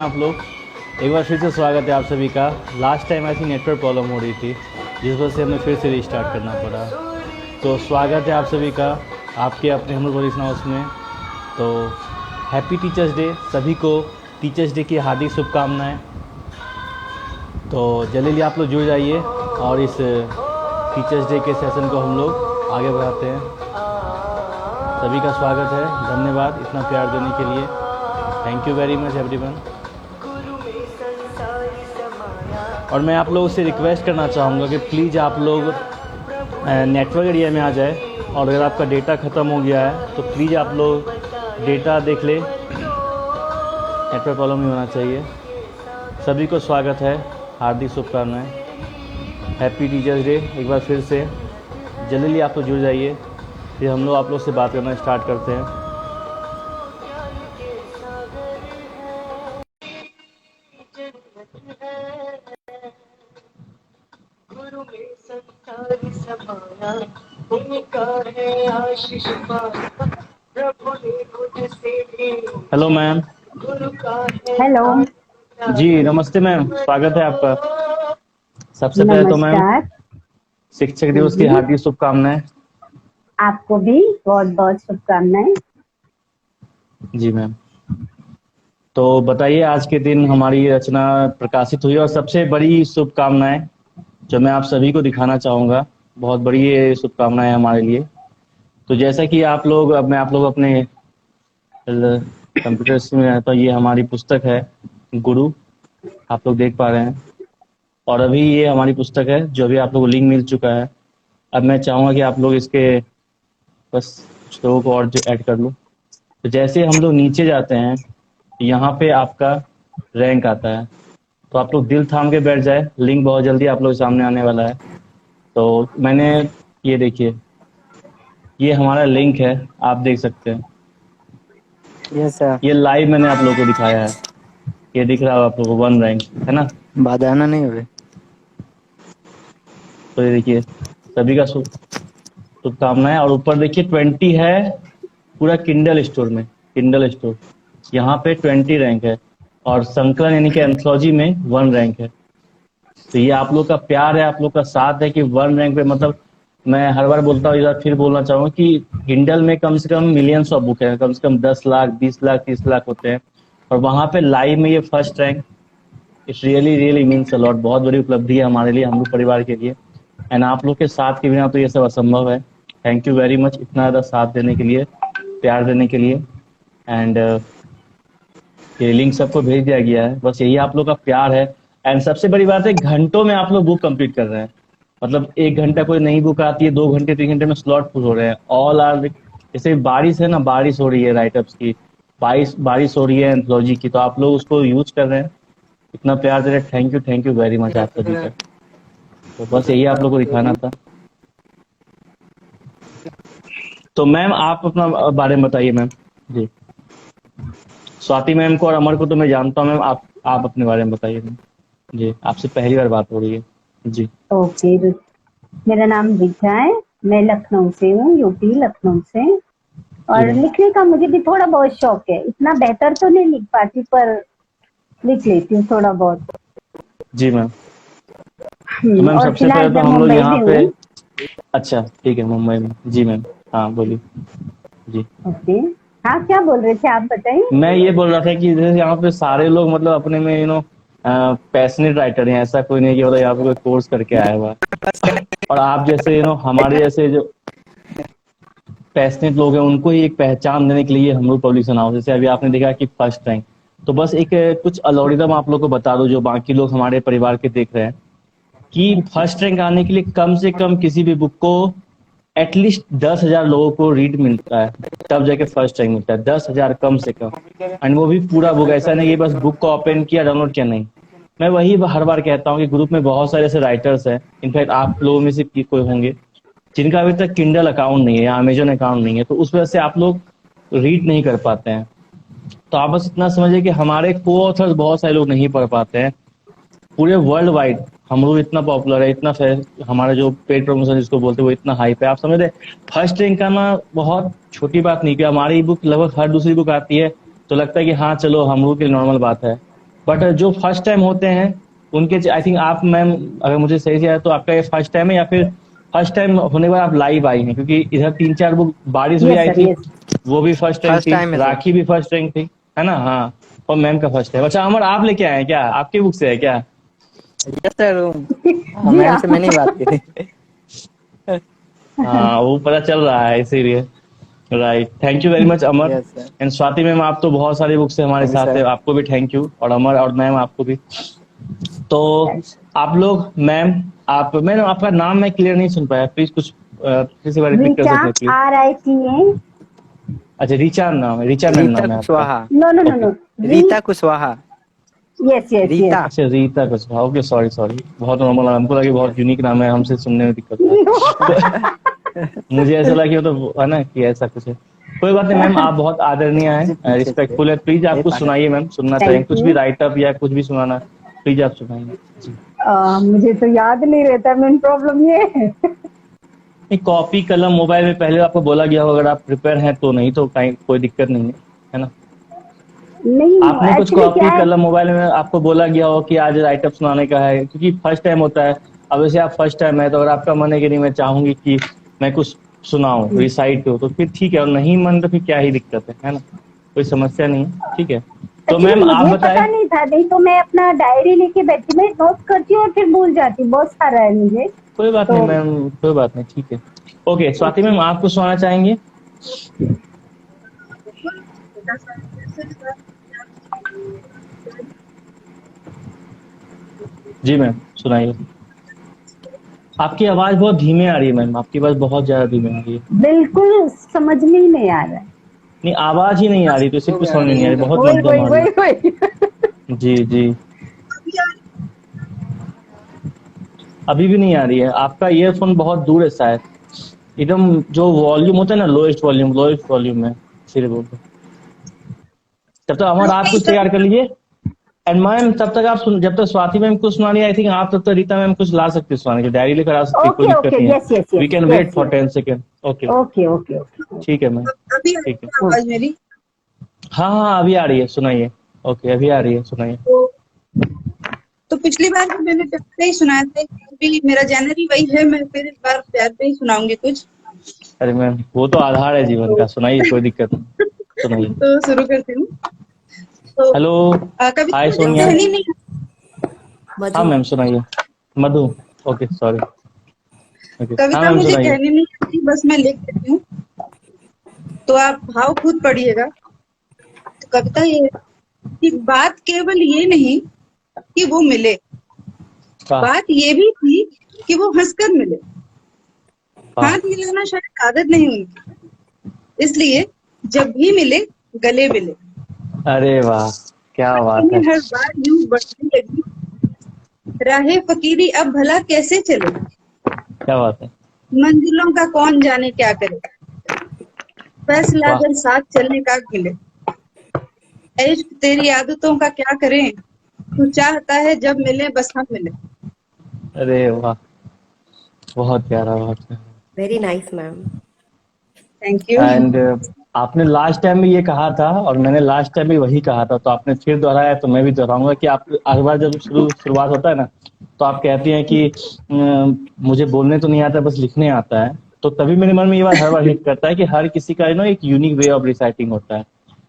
आप लोग एक बार फिर से स्वागत है आप सभी का। लास्ट टाइम ऐसी नेटवर्क प्रॉब्लम हो रही थी जिस वजह से हमें फिर से रिस्टार्ट करना पड़ा। तो स्वागत है आप सभी का आपके अपने हम लोग वरिष्ठ हाउस में। तो हैप्पी टीचर्स डे, सभी को टीचर्स डे की हार्दिक शुभकामनाएं। तो जल्दी आप लोग जुड़ जाइए और इस टीचर्स डे के सेशन को हम लोग आगे बढ़ाते हैं। सभी का स्वागत है, धन्यवाद इतना प्यार देने के लिए। Thank you very much everyone. और मैं आप लोगों से रिक्वेस्ट करना चाहूँगा कि प्लीज़ आप लोग नेटवर्क एरिया में आ जाए, और अगर आपका डेटा ख़त्म हो गया है तो प्लीज़ आप लोग डेटा देख ले, नेटवर्क प्रॉब्लम नहीं होना चाहिए। सभी को स्वागत है, हार्दिक शुभकामनाएं, हैप्पी टीचर्स डे। एक बार फिर से जल्दी आप लोग जुड़ जाइए, फिर हम लोग आप लोग से बात करना स्टार्ट करते हैं। Hello ma'am. हेलो जी नमस्ते मैम, स्वागत है आपका। सबसे पहले तो मैम नमस्कार शिक्षक दिवस की जी। हार्दिक शुभकामनाएं। आपको भी बहुत बहुत शुभकामनाएं। जी मैम। तो बताइए, आज के दिन हमारी ये रचना प्रकाशित हुई, और सबसे बड़ी शुभकामनाएं जो मैं आप सभी को दिखाना चाहूँगा, बहुत बड़ी ये शुभकामनाएं हमारे लिए। तो जैसा कि आप लोग, अब मैं आप लोग अपने कंप्यूटर में रहता हूँ, ये हमारी पुस्तक है गुरु, आप लोग देख पा रहे हैं। और अभी ये हमारी पुस्तक है जो अभी आप लोगों को लिंक मिल चुका है। अब मैं चाहूँगा कि आप लोग इसके बस कुछ लोगों को और ऐड कर लो। तो जैसे हम लोग नीचे जाते हैं, यहाँ पे आपका रैंक आता है, तो आप लोग दिल थाम के बैठ जाए, लिंक बहुत जल्दी आप लोग के सामने आने वाला है। तो मैंने, ये देखिए, ये हमारा लिंक है, आप देख सकते हैं। Yes sir. ये लाइव मैंने आप लोगों को दिखाया है, ये दिख रहा है आप लोगों को 1 रैंक, है ना। बादाना नहीं हो रहे। तो ये देखिए, सभी का शुभकामनाएं। और ऊपर देखिए 20 है पूरा किंडल स्टोर में, किंडल स्टोर यहाँ पे 20 रैंक है, और संकलन यानी कि एंथोलॉजी में 1 रैंक है। तो ये आप लोग का प्यार है, आप लोग का साथ है कि 1 रैंक पे, मतलब मैं हर बार बोलता हूँ, इस बार फिर बोलना चाहूँगा कि किंडल में कम से कम मिलियंस ऑफ बुक है, कम से कम 10 लाख 20 लाख 30 लाख होते हैं, और वहाँ पे लाइव में ये first rank, it's really really means a lot. बहुत बड़ी उपलब्धि है हमारे लिए, हम लोग परिवार के लिए। एंड आप लोग के साथ के बिना तो ये सब असंभव है। थैंक यू वेरी मच इतना ज़्यादा साथ देने के लिए, प्यार देने के लिए। एंड ये लिंक सबको भेज दिया गया है, बस यही आप लोग का प्यार है। एंड सबसे बड़ी बात है, घंटों में आप लोग बुक कंप्लीट कर रहे हैं। मतलब 1 घंटा कोई नई बुक आती है, 2 घंटे 3 घंटे में स्लॉट फुल हो रहे हैं। ऑल आर, जैसे बारिश है ना, बारिश हो रही है राइटअप्स की, बारिश हो रही है एंथोलॉजी की, तो आप लोग उसको यूज कर रहे हैं, इतना प्यार दे रहे हैं। थैंक यू वेरी मच आप सभी का। तो बस यही आप लोग को दिखाना था। तो मैम आप अपना बारे में बताइए मैम। जी, स्वाति मैम को और अमर को तो मैं जानता हूँ मैम, आप अपने बारे में बताइए मैम। जी, आपसे पहली बार बात हो रही है। जी ओके, मेरा नाम रिचा है, मैं लखनऊ से हूँ, यूपी लखनऊ से। जी और मैम। लिखने का मुझे भी थोड़ा बहुत शौक है, इतना बेहतर तो नहीं लिख पाती पर लिख लेती हूँ थोड़ा बहुत। जी मैम। तो मैम और सबसे फिलहाल पहले तो मैं हम लोग मुंबई यहाँ में पे, हूँ। अच्छा ठीक है, मुंबई में। जी मैम, हाँ बोलिए। जी, ओके, हाँ क्या बोल रहे थे आप, बताइए। मैं ये बोल रहा था कि जैसे यहाँ पे सारे लोग मतलब अपने में पैशनेट राइटर हैं, ऐसा कोई नहीं कि मतलब यहाँ पे कोई कोर्स करके आया हुआ है। और आप जैसे हमारे जैसे जो पैशनेट लोग हैं, उनको ही एक पहचान देने के लिए हम लोग पब्लिकेशन हाउस, जैसे अभी आपने देखा कि फर्स्ट रैंक, तो बस एक कुछ एल्गोरिदम आप लोग को बता दो जो बाकी लोग हमारे परिवार के देख रहे हैं, कि फर्स्ट रैंक आने के लिए कम से कम किसी भी बुक को एटलीस्ट 10,000 लोगों को रीड मिलता है, तब जाके फर्स्ट रैंक मिलता है। 10,000 कम से कम, एंड वो भी पूरा बुक, ऐसा नहीं कि बस बुक को ओपन किया डाउनलोड किया, नहीं। मैं वही हर बार कहता हूँ कि ग्रुप में बहुत सारे ऐसे राइटर्स हैं, इनफैक्ट आप लोगों में से कोई होंगे जिनका अभी तक किंडल अकाउंट नहीं है या अमेजोन अकाउंट नहीं है, तो उस वजह से आप लोग रीड नहीं कर पाते हैं। तो आप बस इतना समझिए कि हमारे को ऑथर्स बहुत सारे लोग नहीं पढ़ पाते हैं। पूरे वर्ल्ड वाइड हम लोग इतना पॉपुलर है, इतना हमारा जो पेड प्रमोशन जिसको बोलते हैं वो इतना हाइप है। आप समझ रहे, फर्स्ट रैंक आना बहुत छोटी बात नहीं, कि हमारी बुक लगभग हर दूसरी बुक आती है, तो लगता है कि हाँ चलो हम लोग के लिए नॉर्मल बात है। बट जो फर्स्ट टाइम होते हैं उनके आई थिंक आप मैम, अगर मुझे सही से याद है तो आपका ये फर्स्ट टाइम है या फिर फर्स्ट टाइम होने के बाद आप लाइव आई हैं, क्योंकि इधर 3-4 वो बारिश भी यस आई सर, थी, यस। वो भी फर्स्ट टाइम फर्स्ट थी, टाइम है सर। राखी भी फर्स्ट टाइम थी, है ना? हाँ, और मैम का फर्स्ट टाइम। अच्छा अमर, आप लेके आए हैं क्या? आपकी बुक से है क्या? यस सर, जी मैम हाँ। से मैंने ही बात की थी। हाँ, वो पता चल रहा है इसीलिए। Right, thank you very much Amar. Yes sir. And Swati ma'am, आप तो बहुत सारी बुक से हमारे थैंक यू साथ है, सर। आपको भी थैंक यू, और अमर और मैम आपको भी। तो आप लोग मैम, आप मैम आपका नाम मैं क्लियर नहीं सुन पाया, प्लीज कुछ फिर से रिपीट कर रीचा, सकते हैं प्लीज? RITA। अच्छा, रिचा नाम है, रिचा मैम रीता नाम है आपका? Kushwaha. No no no okay. No. Rita Kushwaha. Yes yes Rita. Yes. अच्छा, Rita Kushwaha, okay, sorry sorry, बहुत नॉर्मल, हमको लगा कि बहुत यूनिक नाम है, हमसे सुनने में दिक्कत हुआ। तो मुझे ऐसा लगा कि वो तो है ना कि ऐसा कुछ है। कोई बात नहीं मैम, आप बहुत आदरणीय जी हैं, पीछे से। रिस्पेक्टफुल है, प्लीज आप ये कुछ पागल। सुनाइए मैम, सुनना चाहेंगे थैंक कुछ भी यू। राइटअप या कुछ भी सुनाना, प्लीज आप सुनाइए जी। मुझे तो याद नहीं रहता, मेन प्रॉब्लम ये है। नहीं, कॉपी कलम मोबाइल में पहले आपको बोला गया हो, अगर आप प्रिपेयर हैं तो, नहीं तो कोई दिक्कत नहीं है ना? नहीं, आपने कुछ एक्चुअली क्या कॉपी है। कलम मोबाइल में आपको बोला गया हो कि आज राइटअप सुनाने का है, क्योंकि फर्स्ट टाइम होता है। अब वैसे आप फर्स्ट टाइम है, तो अगर आपका मन है कि नहीं मैं चाहूंगी कि मैं कुछ सुनाऊं, रिसाइट हो, तो फिर ठीक है, और नहीं मन तो फिर क्या ही दिक्कत है ना? कोई समस्या नहीं है, ठीक है। तो एक्चुअली मैम आप मुझे बताएं। पता नहीं था, नहीं तो मैं अपना डायरी लेके बैठी, मैं नोट करती हूँ और फिर भूल जाती हूँ, बहुत सारा है मुझे कोई बात नहीं तो। मैम, कोई बात नहीं, ठीक है। ओके, स्वाति मैम आप कुछ सुनाना चाहेंगे? जी मैम, सुनाइए। आपकी आवाज बहुत धीमे आ रही है मैम, आपकी आवाज बहुत ज्यादा धीमे आ रही है। बिल्कुल समझ में ही नहीं आ रहा है। नहीं, आवाज ही नहीं आ रही, तो इसे कुछ समझ में नहीं आ रही, बहुत वही मध्यम वही आ रही वही वही। है। जी जी, अभी भी नहीं आ रही है, आपका ईयरफोन बहुत दूर है शायद, एकदम जो वॉल्यूम होता है ना, लोएस्ट वॉल्यूम में, इसीलिए बोल रहे हैं। तब तक अमर आप कुछ तैयार कर लीजिए, एंड मैम तब तक आप जब तक स्वाति मैम कुछ सुना रही है, आई थिंक आप तब तक रीता मैम कुछ ला सकते हैं सुनाने के, डायरी लेकर आ सकती है, कोई ओके दिक्कत ओके, नहीं है। Yes yes we yes can wait yes for yes. 10 second. Okay, okay okay okay. ठीक है मैम, अभी आ रही ठीक है। है आवाज मेरी? हाँ हाँ, अभी आ रही है, सुनाइए। ओके, अभी आ रही है, सुनाइए। तो पिछली बार भी मैंने प्यार पे ही सुनाया था, अभी मेरा जनवरी वही है, मैं फिर इस बार प्यार पे ही सुनाऊंगी कुछ। अरे मैम, वो तो आधार है जीवन का, सुनाइए, कोई दिक्कत नहीं, सुनाइए। तो शुरू करती हूँ। तो हेलो, कविता हाय मुझे सोनिया। कहनी नहीं, हाँ मैम, सुनाइए। मधु, ओके सॉरी, ओके, हाँ कविता मैम मुझे सुनाइए। कहनी नहीं आती, बस मैं लिख देती हूँ, तो आप भाव खुद पढ़िएगा। तो कविता ये है कि बात केवल ये नहीं कि वो मिले, वाह बात ये भी थी कि वो हंसकर मिले। वाह, हाथ मिलाना शायद आदत नहीं उनकी, इसलिए जब भी मिले गले मिले। अरे वाह, क्या बात है, इन्हें हर बार यूं बढ़ने लगी, राहे फकीरी अब भला कैसे चले, क्या बात है, मंजिलों का कौन जाने क्या करे, फैसला वाह, अगर साथ चलने का मिले। ऐ इश्क तेरी आदतों का क्या करें, तू चाहता है जब मिले बस हम मिले। अरे वाह, बहुत प्यारा, बहुत प्यारा। Very nice, ma'am. Thank you. And आपने लास्ट टाइम भी ये कहा था, और मैंने लास्ट टाइम भी वही कहा था, तो आपने फिर दोहराया, तो मैं भी दोहराऊंगा कि आप हर बार जब शुरुआत होता है ना, तो आप कहती हैं कि मुझे बोलने तो नहीं आता, बस लिखने आता है। तो तभी मेरे मन में ये बात हर बार हिट करता है कि हर किसी का एक यूनिक वे ऑफ रिसाइटिंग होता है।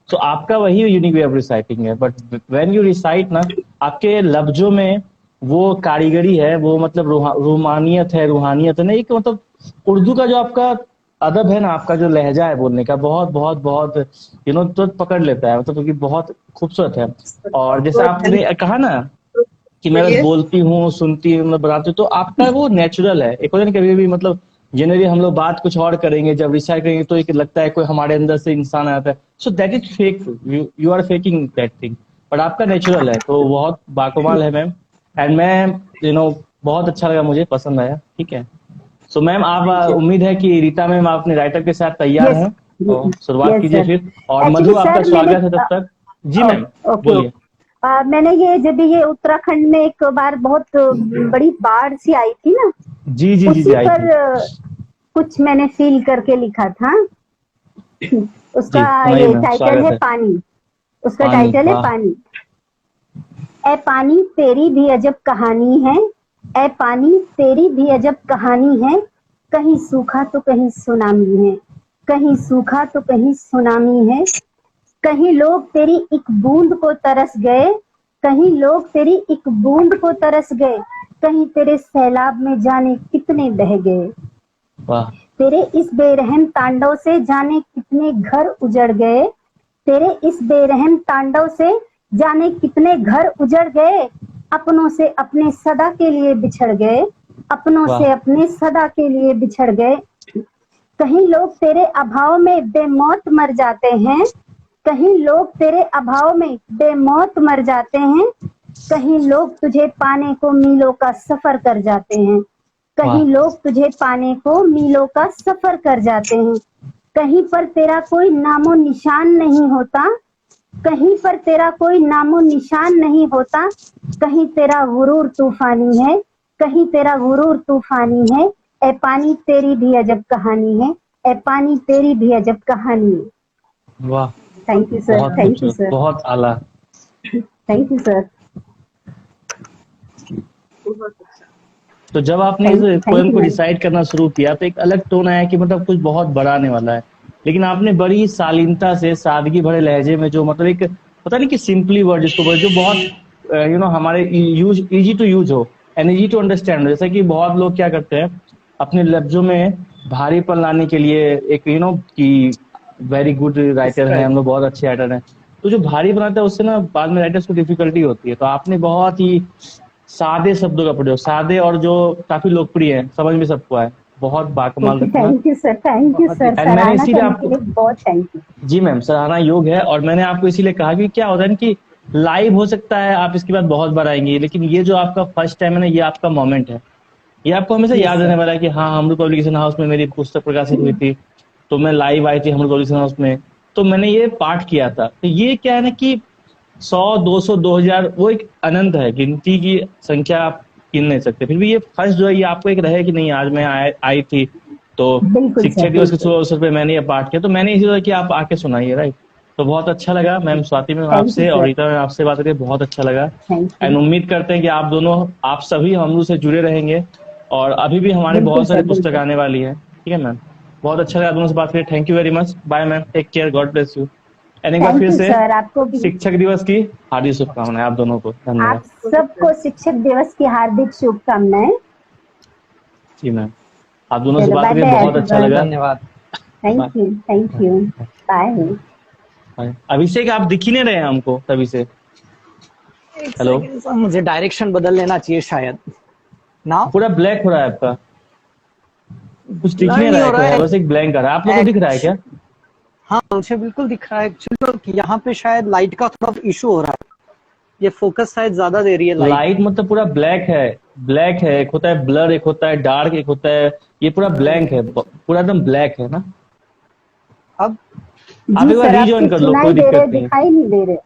तो आपका वही यूनिक वे ऑफ रिसाइटिंग है, बट व्हेन यू रिसाइट ना, आपके लफ्जों में वो कारीगरी है, वो मतलब रूमानियत है, रूहानियत है ना, एक मतलब उर्दू का जो आपका अदब है ना, आपका जो लहजा है बोलने का, बहुत बहुत बहुत तो पकड़ लेता है, मतलब कि बहुत खूबसूरत है। और जैसे बहुत आपने कहा ना कि मैं बस बोलिए। बोलती हूँ, सुनती हूँ, मैं बताती हूँ, तो आपका वो नेचुरल है। एक होता है ना, कभी भी मतलब जनरली हम लोग बात कुछ और करेंगे, जब रिसाइट करेंगे तो एक लगता है कोई हमारे अंदर से इंसान आता है, so that is fake, you are faking that thing, but आपका नेचुरल है, तो बहुत बाकमाल है मैम। एंड मैं बहुत अच्छा लगा, मुझे पसंद आया, ठीक है। सो मैम, आप उम्मीद है कि रीता मैम आप अपने राइटर के साथ तैयार यस हैं, तो शुरुआत यस कीजिए सर। फिर, और एक्चुअली मधु आपका सर मैंने स्वागत है तब तक। जी मैम, ओके बोलिए। ओके। मैंने ये जब ये उत्तराखंड में एक बार बहुत बड़ी बाढ़ सी आई थी ना, जी जी जी जी, उसी आई पर थी कुछ मैंने फील करके लिखा था। उसका जी, सुनाइए ये मैम, टाइटल स्वागत है है। पानी। उसका पानी, टाइटल है वाह, पानी। ए पानी तेरी भी अजब कहानी है, ए पानी तेरी भी अजब कहानी है, कहीं सूखा तो कहीं सुनामी है, कहीं सूखा तो कहीं सुनामी है, कहीं लोग तेरी एक बूंद को तरस गए, कहीं लोग तेरी एक बूंद को तरस गए, कहीं तेरे सैलाब में जाने कितने बह गए, वाह तेरे इस बेरहम तांडव से जाने कितने घर उजड़ गए, तेरे इस बेरहम तांडव से जाने कितने घर उजड़ गए, अपनों से अपने सदा के लिए बिछड़ गए, अपनों वाह से अपने सदा के लिए बिछड़ गए, कहीं लोग तेरे अभाव में बेमौत मर जाते हैं, कहीं लोग तेरे अभाव में बेमौत मर जाते हैं, कहीं लोग तुझे पाने को मीलों का सफर कर जाते हैं, कहीं वाह लोग तुझे पाने को मीलों का सफर कर जाते हैं, कहीं पर तेरा कोई नामो निशान नहीं होता, कहीं पर तेरा कोई नामो निशान नहीं होता, कहीं तेरा गुरूर तूफानी है, कहीं तेरा गुरूर तूफानी है, ए पानी तेरी भी अजब कहानी है, ए पानी तेरी भी अजब कहानी है। वाह थैंक यू सर, बहुत थैंक यू खूबसूरत सर, बहुत आला। थैंक यू सर, बहुत अच्छा। तो जब आपने थैंक इस पोएम यू को मैम। डिसाइड करना शुरू किया तो एक अलग टोन आया कि मतलब कुछ बहुत बड़ा आने वाला है, लेकिन आपने बड़ी शालीनता से सादगी भरे लहजे में जो मतलब एक पता नहीं कि सिंपली वर्ड जिसको बोले जो बहुत हमारे यूज इजी टू यूज हो एंड इजी टू अंडरस्टैंड, जैसा कि बहुत लोग क्या करते हैं अपने लफ्जों में भारीपन लाने के लिए एक कि वेरी गुड राइटर है हम लोग, बहुत अच्छे राइटर हैं, तो जो भारी बनाता है उससे ना बाद में राइटर्स को डिफिकल्टी होती है। तो आपने बहुत ही सादे शब्दों का प्रयोग, सादे और जो काफी लोकप्रिय है, समझ में सबको आए, बहुत बाकमाल रचना। Thank you sir, thank you बहुत सर, एंड मैंने सराहना इसीलिए करने के आपको लिए बहुत थैंक यू। जी मैम सराहना योग है, और मैंने आपको इसीलिए कहा कि क्या होता है ना कि लाइव हो सकता है आप इसके बाद बहुत बार आएंगे, लेकिन ये जो आपका फर्स्ट टाइम है ना ये आपका मोमेंट है, ये आपको हमेशा यस याद सर, रहने वाला है कि हाँ हमरू पब्लिकेशन हाउस में मेरी पुस्तक प्रकाशित हुई थी, तो मैं लाइव आई थी हमरू पब्लिकेशन हाउस में, तो मैंने ये पाठ किया था। तो ये क्या है ना कि 100 200 2000 वो एक अनंत है, गिनती की संख्या आप गिन नहीं सकते, फिर भी ये फर्स्ट जो है ये आपको एक रहे कि नहीं आज मैं आई थी, तो बिल्कुल शिक्षक सर, दिवस के बिल्कुल। शुभ अवसर पे मैंने ये पाठ किया, तो मैंने इसी तरह कि आप आके सुनाइए, राइट। तो बहुत अच्छा लगा ma'am Swati ma'am thank you आपसे, और सर, रीता मैम आपसे बात करके बहुत अच्छा लगा। Thank and you. उम्मीद करते हैं कि आप दोनों आप सभी हमरू से जुड़े रहेंगे, और अभी भी हमारी बिल्कुल बहुत सारी सर, पुस्तक बिल्कुल। आने वाली है, ठीक है मैम। बहुत अच्छा लगा आप दोनों से बात करके, thank you very much, bye ma'am, take care, God bless you. And एक बार थैंक फिर यू से सर, आपको भी। शिक्षक दिवस की हार्दिक शुभकामनाएं आप दोनों को, आप धन्यवाद। सबको शिक्षक दिवस की हार्दिक शुभकामनाएं। जी मैम, आप दोनों से चलो बात बाय करके बाय बहुत अच्छा एवरीवन। लगा। धन्यवाद। Bye thank you, thank you. Bye. Bye. Abhishek आप दिख ही नहीं रहे हैं हमको तभी से। एक हेलो, सेकंड सर, मुझे डायरेक्शन बदल लेना चाहिए शायद। ना पूरा ब्लैक हो रहा है आपका, कुछ दिख ब्लर नहीं नहीं रहा हो है, रहा कोई है है। बस एक ब्लैंक आ रहा है, आप लोग को दिख रहा है क्या? हाँ मुझे बिल्कुल दिख रहा है एक्चुअली, यहाँ पे शायद लाइट का थोड़ा इशू हो रहा है, ये फोकस शायद ज्यादा दे रही है लाइट। लाइट मतलब पूरा ब्लैक है, ब्लैक है, एक होता है ब्लर, एक होता है डार्क, एक होता है, ये पूरा ब्लैंक है, पूरा एकदम ब्लैक है ना। अब आप जी एक बार सर, आप रीजॉइन सिर्फ कर लो, सुनाई कोई दे रहे, दिक्कत नहीं है। दिखाई नहीं दे रहे।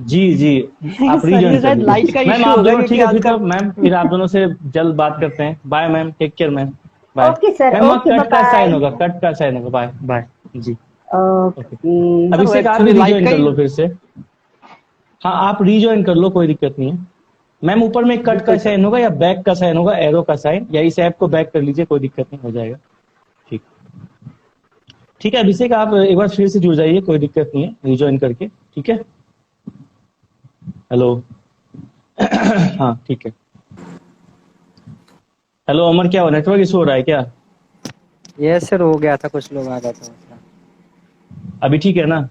जी जी, आप सर रीजॉइन ये कर शायद लाइट का लीजिए मैम, इशू आप होगा दोनों ठीक क्योंकि है फिर तो आजकल मैम, फिर आप दोनों से जल्द बात करते हैं, bye ma'am, take care ma'am, bye. Okay sir, ma'am okay, cut का बाय साइन होगा, कट का साइन होगा, बाय बाय जी। बाय। Okay, okay. सर वो अभिषेक आप भी एक्चुअली लाइट रीजॉइन का कर ही लो फिर से। हाँ आप रीजॉइन कर लो, कोई दिक्कत नहीं है मैम। ऊपर में कट का बिल्कुल सर। साइन होगा या बैक का साइन होगा, एरो का साइन, या इस ऐप को बैक कर लीजिए, कोई दिक्कत नहीं, हो जाएगा ठीक। ठीक है अभिषेक, आप एक बार फिर से जुड़ जाइए, कोई दिक्कत नहीं है, रिज्वाइन करके, ठीक है। हेलो हाँ ठीक है। हेलो अमर, क्या हो, नेटवर्क इशू हो रहा है क्या? यस सर, हो गया था, कुछ लोग आ गए थे मतलब। अभी ठीक है ना?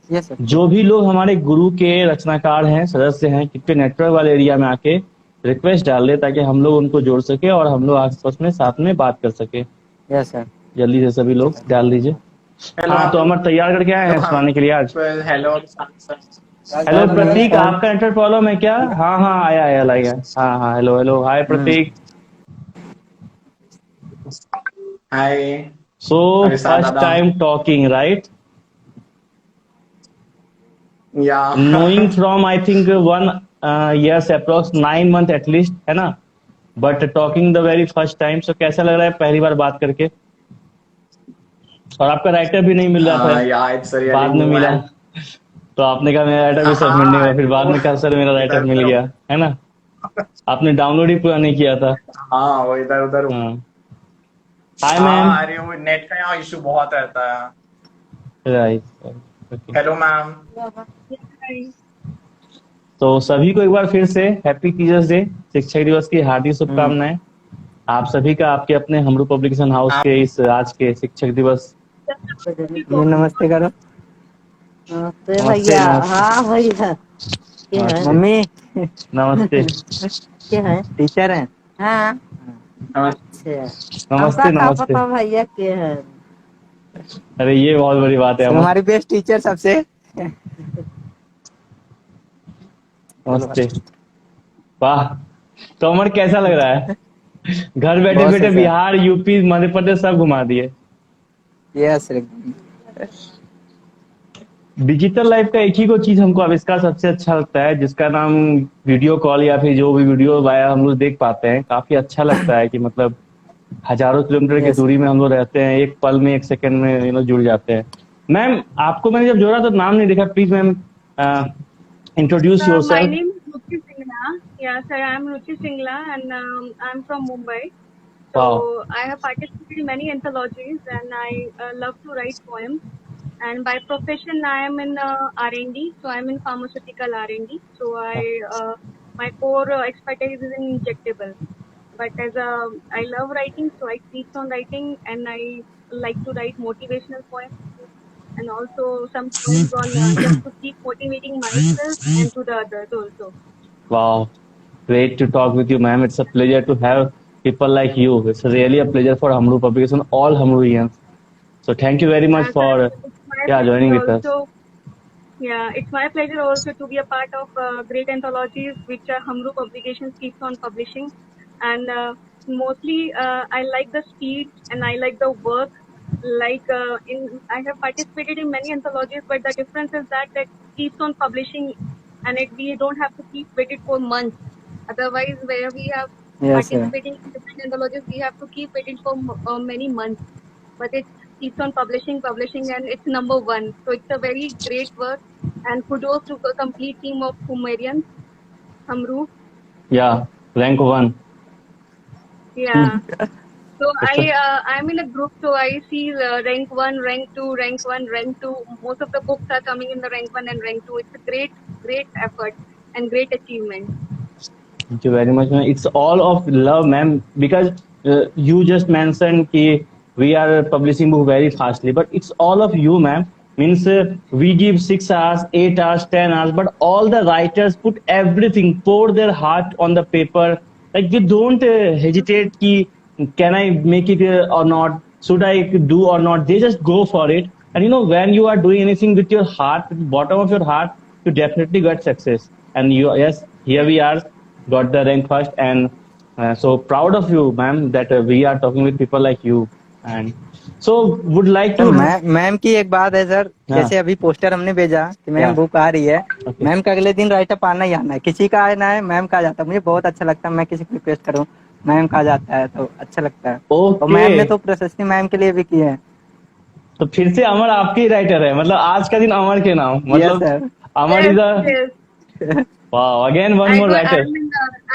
Yes sir. जो भी लोग हमारे गुरु के रचनाकार हैं, सदस्य हैं, कृपया नेटवर्क वाले एरिया में आके रिक्वेस्ट डाल दे, ताकि हम लोग उनको जोड़ सके और हम लोग आपस में साथ में बात कर सके। Yes sir. जल्दी से सभी लोग डाल दीजिए। हेलो हाँ तो अमर तैयार करके आए हैं हाँ सुनाने के लिए आज। हेलो हेलो सर प्रतीक, नमस्कार। आपका इंटर प्रॉब्लम है क्या? हाँ हाँ आया आया लाइया, हाँ हाँ, हेलो हेलो, हाय प्रतीक। हाय सो अभिषेक फर्स्ट दादा टाइम टॉकिंग राइट, या knowing from I think 1 years approx 9 month at least, है ना, but talking the very first time. So कैसा लग रहा है पहली बार बात करके? और आपका राइटर भी नहीं मिल रहा था, या इट्स रियली बाद में न्यू मिला। एंड तो आपने कहा मेरा राइटर भी सबमिट नहीं हुआ, फिर बाद में कहा सर मेरा राइटर मिल गया, है ना? आपने डाउनलोड ही पूरा नहीं किया था। हाँ वो इधर उधर। हाँ। Hi ma'am. हाँ अरे वो नेट का यहाँ इशू बहुत रहता है। राइट। Hello ma'am. तो सभी को एक बार फिर से हैप्पी टीचर्स डे, शिक्षक दिवस की हार्दिक शुभकामनाएं। आप सभी का आपके अपने हमरू पब्लिकेशन हाउस के इस आज के शिक्षक दिवस। ये नमस्ते करो। नमस्ते नमस्ते, भैया। नमस्ते। हाँ भैया, के है? नमस्ते। मम्मी नमस्ते। के है? टीचर हैं। हाँ, नमस्ते। अच्छा। नमस्ते, हमका का नमस्ते। पता भैया के है? अरे ये बहुत बड़ी बात है अमर। हमारी बेस्ट टीचर सबसे। नमस्ते। वाह, तो अमर कैसा लग रहा है? घर बैठे बहुत बैठे अच्छा। बिहार, यूपी, मध्य प्रदेश सब घुमा दिए। यस। डिजिटल लाइफ का एक ही को चीज हमको आविष्कार सबसे अच्छा लगता है, जिसका नाम वीडियो कॉल या फिर जो भी वीडियो वाया हम लोग देख पाते हैं। काफी अच्छा लगता है कि मतलब हजारों किलोमीटर की Yes. दूरी में हम लोग रहते हैं, एक पल में, एक सेकंड में जुड़ जाते हैं। मैम, आपको मैंने जब जोड़ा तो नाम नहीं देखा, please ma'am introduce My yourself. name is Ruchi Singla. Yeah, sir, I am Ruchi Singla and I'm from Mumbai. So Wow. I have participated in many anthologies and I love to write poems. And by profession, I am in R&D. So I'm in pharmaceutical R&D. So my core expertise is in injectable. But I love writing, so I keep on writing and I like to write motivational poems and also some poems on just to keep motivating myself and to the others also. Wow, great to talk with you, ma'am. It's a pleasure to have people like you. It's really a pleasure for Hamru Publication, all Hamruians. So thank you very much Sir, for it's my pleasure joining with us. also. Yeah, it's my pleasure also to be a part of great anthologies which Hamru Publications keeps on publishing. And mostly I like the speed and I like the work. Like I have participated in many anthologies, but the difference is that keeps on publishing, and we don't have to keep waiting for months. Otherwise, where we have Yes, sir. participating in different anthologies, we have to keep waiting for many months. But it keeps on publishing, and it's number one. So it's a very great work, and kudos to the complete team of Humerians, Hamru. Yeah, rank 1. Yeah. So It's I'm in a group, so I see rank 1, rank 2, rank 1, rank 2. Most of the books are coming in the rank 1 and rank 2. It's a great effort and great achievement. Thank you very much, ma'am. It's all of love, ma'am, because you just mentioned that we are publishing book very fastly, but it's all of you, ma'am. Means we give 6 hours, 8 hours, 10 hours, but all the writers put everything, pour their heart on the paper. Like they don't hesitate ki, can I make it or not? Should I do or not? They just go for it. And you know, when you are doing anything with your heart, with the bottom of your heart, you definitely get success. And you, yes, here we are, got the rank first, and so proud of you, ma'am, that we are talking with people like you. And so would like to ma'am की एक बात है sir, हाँ। जैसे अभी poster हमने भेजा कि मैम हाँ। बुक आ रही है, Okay. मैम का अगले दिन राइटअप आना ही आना है, किसी का आना है मैम का आ जाता है। मुझे बहुत अच्छा लगता है, मैं किसी को रिक्वेस्ट करूँ मैम का आ जाता है तो अच्छा लगता है। Okay. और मैम ने तो प्रशस्ति मैम के लिए भी की है। तो फिर से अमर आपके ही राइटर है, मतलब आज का दिन अमर के नाम, मतलब sir. Amar is Yes. wow, again one more writer.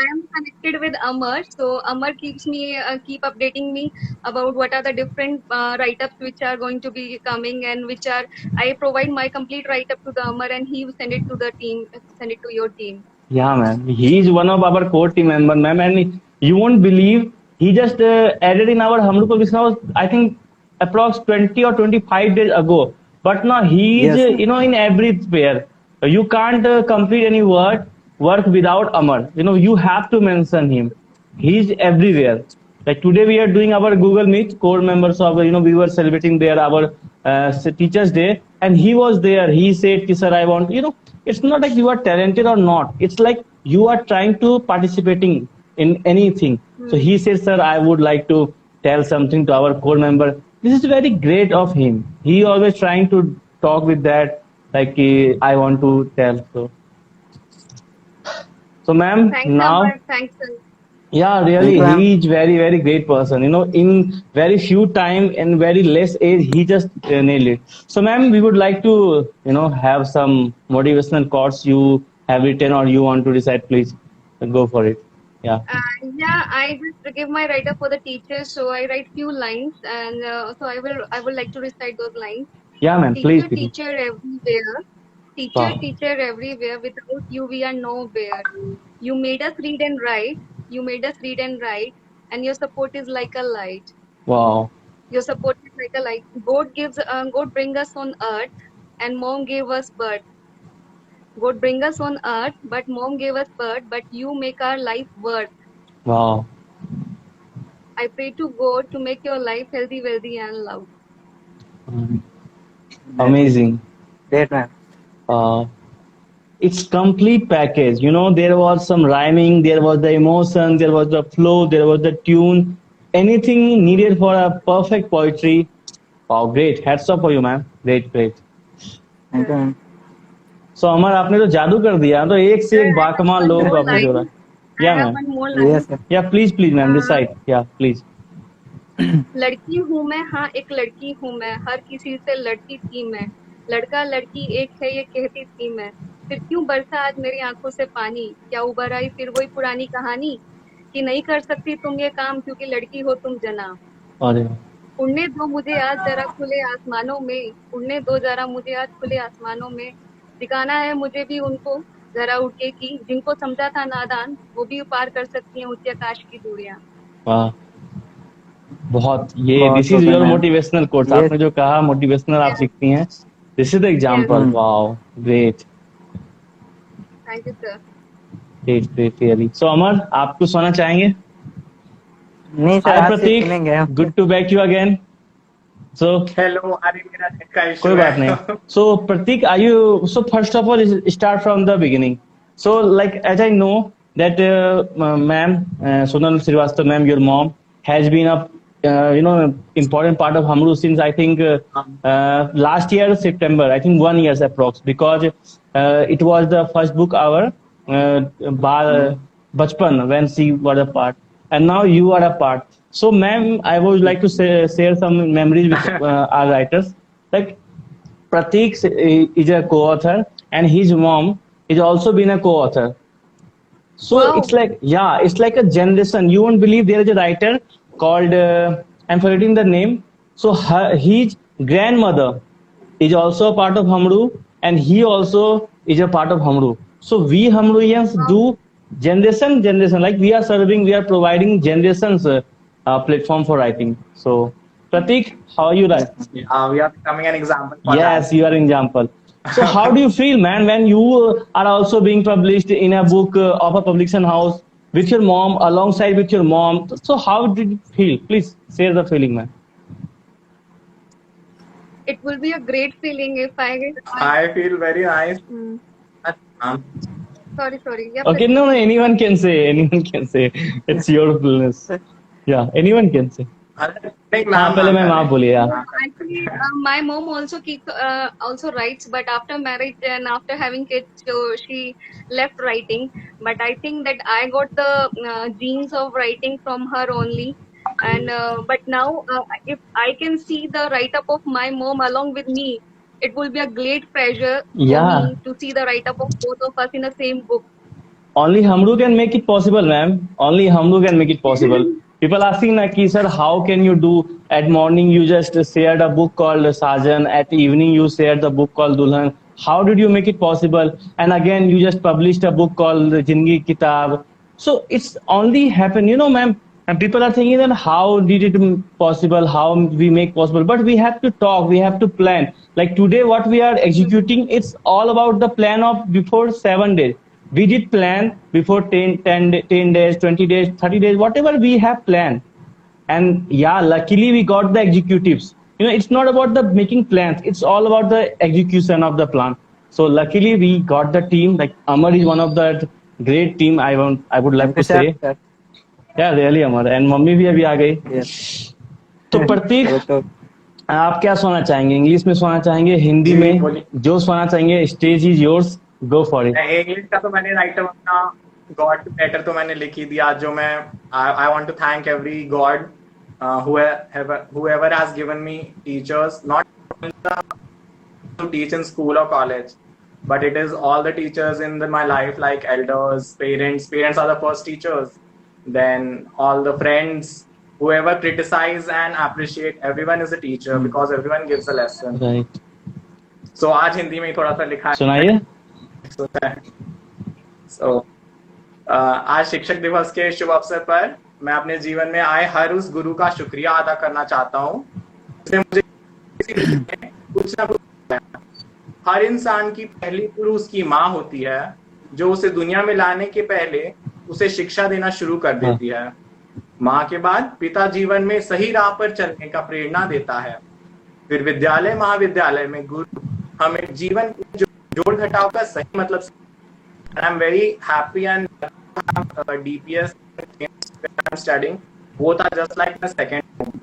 I am connected with Amar, so Amar keeps me keep updating me about what are the different write-ups which are going to be coming and which are. I provide my complete write-up to the Amar and he will send it to the team, send it to your team. Yeah, man. He is one of our core team member, ma'am, and you won't believe he just added in our Hamru Publication House, I think, approx 20 or 25 days ago. But now he is, Yes, sir. you know, in everywhere. You can't complete any work without Amar. You know, you have to mention him. He's everywhere. Like today we are doing our Google Meet, core members of, you know, we were celebrating there our Teachers Day, and he was there. He said, "Ki, sir, I want," you know, it's not like you are talented or not. It's like you are trying to participating in anything. So he said, "Sir, I would like to tell something to our core member." This is very great of him. He always trying to talk with that, like I want to tell. So ma'am, Thanks, now Amar. Thanks, sir. Yeah, Thank really, you, ma'am. he's very, very great person. You know, in very few time and very less age, he just nailed it. So, ma'am, we would like to, have some motivational quotes you have written or you want to recite, please go for it. Yeah. Yeah, I just give my write up for the teacher, so I write few lines, and so I would like to recite those lines. Yeah, ma'am, please, Teacher, please. teacher everywhere. Teacher, Wow. teacher everywhere. Without you, we are nowhere. You made us read and write. You made us read and write, and your support is like a light. Wow. Your support is like a light. God bring us on earth, and mom gave us birth. God bring us on earth, but mom gave us birth. But you make our life worth. Wow. I pray to God to make your life healthy, wealthy, and loved. Amazing. Great, ma'am. Uh, it's complete package. There was some rhyming, there was the emotion, there was the flow, there was the tune. Anything needed for a perfect poetry. Wow, great. Hats off for you, ma'am. Great, great. Thank you, ma'am. So अमर आपने तो जादू कर दिया तो एक से Sir, एक I have बाकमाल one लोगों को more आपने जोड़ा. line. I Yeah, have ma'am. one more line. Yes, sir. Yeah, please, ma'am, Uh, recite. Yeah, please. लड़की हूँ मैं, हाँ एक लड़की हूँ मैं, हर किसी से लड़ती थी मैं, लड़का लड़की एक है ये कहती थी मैं, फिर क्यों बरसा आज मेरी आंखों से पानी, क्या उबर आई फिर वही पुरानी कहानी, कि नहीं कर सकती तुम ये काम क्योंकि लड़की हो तुम जना, अरे उड़ने दो मुझे आज जरा खुले आसमानों में, उड़ने दो जरा मुझे आज खुले आसमानों में, दिखाना है मुझे भी उनको जरा उड़ के की, जिनको समझा था नादान वो भी पार कर सकती हैं ऊंचे आकाश की दूरियां. वाह, बहुत ये बहुत दिस इज शुक्रिया, your ma'am. Motivational quotes. Yes. आपने जो कहा मोटिवेशनल आप Yes, सीखती हैं. This is the example. Hmm. Wow, great thank you sir. Great great really. So Amar, आप कुछ सुनाना चाहेंगे? नहीं सर, हाय आज से प्रतीक, सुनेंगे हम. Good to back you again. So hello, अरे मेरा नेट का इशू कोई बात है. नहीं. So Prateek, are you so first of all start from the beginning. So like as I know that ma'am, Sonal Srivastava ma'am, your mom has been a important part of Hamru since I think last year September, I think 1 year approx, because it was the first book our Bachpan when she was a part, and now you are a part. So ma'am, I would like to share some memories with our writers. Like Pratik is a co-author and his mom is also been a co-author. So Wow. it's like a generation. You won't believe there is a writer called I'm forgetting the name. So his grandmother is also a part of Hamru, and he also is a part of Hamru. So we Hamruians do generation. Like we are providing generations platform for writing. So Pratik, how are you write? We are becoming an example for Yes, that. you are an example. So how do you feel, man, when you are also being published in a book of a publication house with your mom, alongside with your mom? So how did you feel? Please share the feeling, man. It will be a great feeling if I get. I feel very nice. Hmm. Um, Sorry. Yeah, Okay, no, anyone can say. It's your business. Yeah, anyone can say. हाँ, पहले ma'am आप बोलिए. actually, my mom also writes, but after marriage and after having kids, so she left writing. But I think that I got the genes of writing from her only. And but now, if I can see the write up of my mom along with me, it will be a great pleasure Yeah. for me to see the write up of both of us in the same book. Only Hamru can make it possible, ma'am. Only Hamru can make it possible. People asking like, sir, how can you do? At morning you just shared a book called Sajan. At evening you shared the book called Dulhan. How did you make it possible? And again you just published a book called Jindagi Kitab. So it's only happened, ma'am. And people are thinking that how did it possible? How we make possible? But we have to talk. We have to plan. Like today, what we are executing, it's all about the plan of before 7 days. We did plan before 10 days, 20 days, 30 days, whatever we have planned. And yeah, luckily we got the executives. It's not about the making plans. It's all about the execution of the plan. So luckily we got the team. Like Amar is one of the great team. I would like to say. Yeah, really Amar. And mummy भी अभी आ गई. Yes. तो प्रतीक, आप क्या सुनना चाहेंगे? English में सुनना चाहेंगे, हिंदी में? जो सुनना चाहेंगे, stage is yours, go for it. English का तो मैंने राइटर अपना गॉड लेटर तो मैंने लिख ही दिया, जो मैं I want to thank every God whoever has given me teachers, not to teach in school or college, but it is all the teachers in my life, like elders, parents are the first teachers, then all the friends, whoever criticize and appreciate, everyone is a teacher because everyone gives a lesson. Right. So आज हिंदी में ही थोड़ा सा लिखा है। सुनाइए। So आज शिक्षक दिवस के शुभ अवसर पर मैं अपने जीवन में आए हर उस गुरु का शुक्रिया अदा करना चाहता हूँ जिसने मुझे कुछ ना कुछ। हर इंसान की पहली गुरु उसकी माँ होती है, जो उसे दुनिया में लाने के पहले उसे शिक्षा देना शुरू कर देती है। माँ के बाद पिता जीवन में सही राह पर चलने का प्रेरणा देता है। फिर विद्यालय महाविद्यालय में गुरु हमें जीवन जोड़ घटाव का सही मतलब। I am very happy and DPS studying both are just like a second home।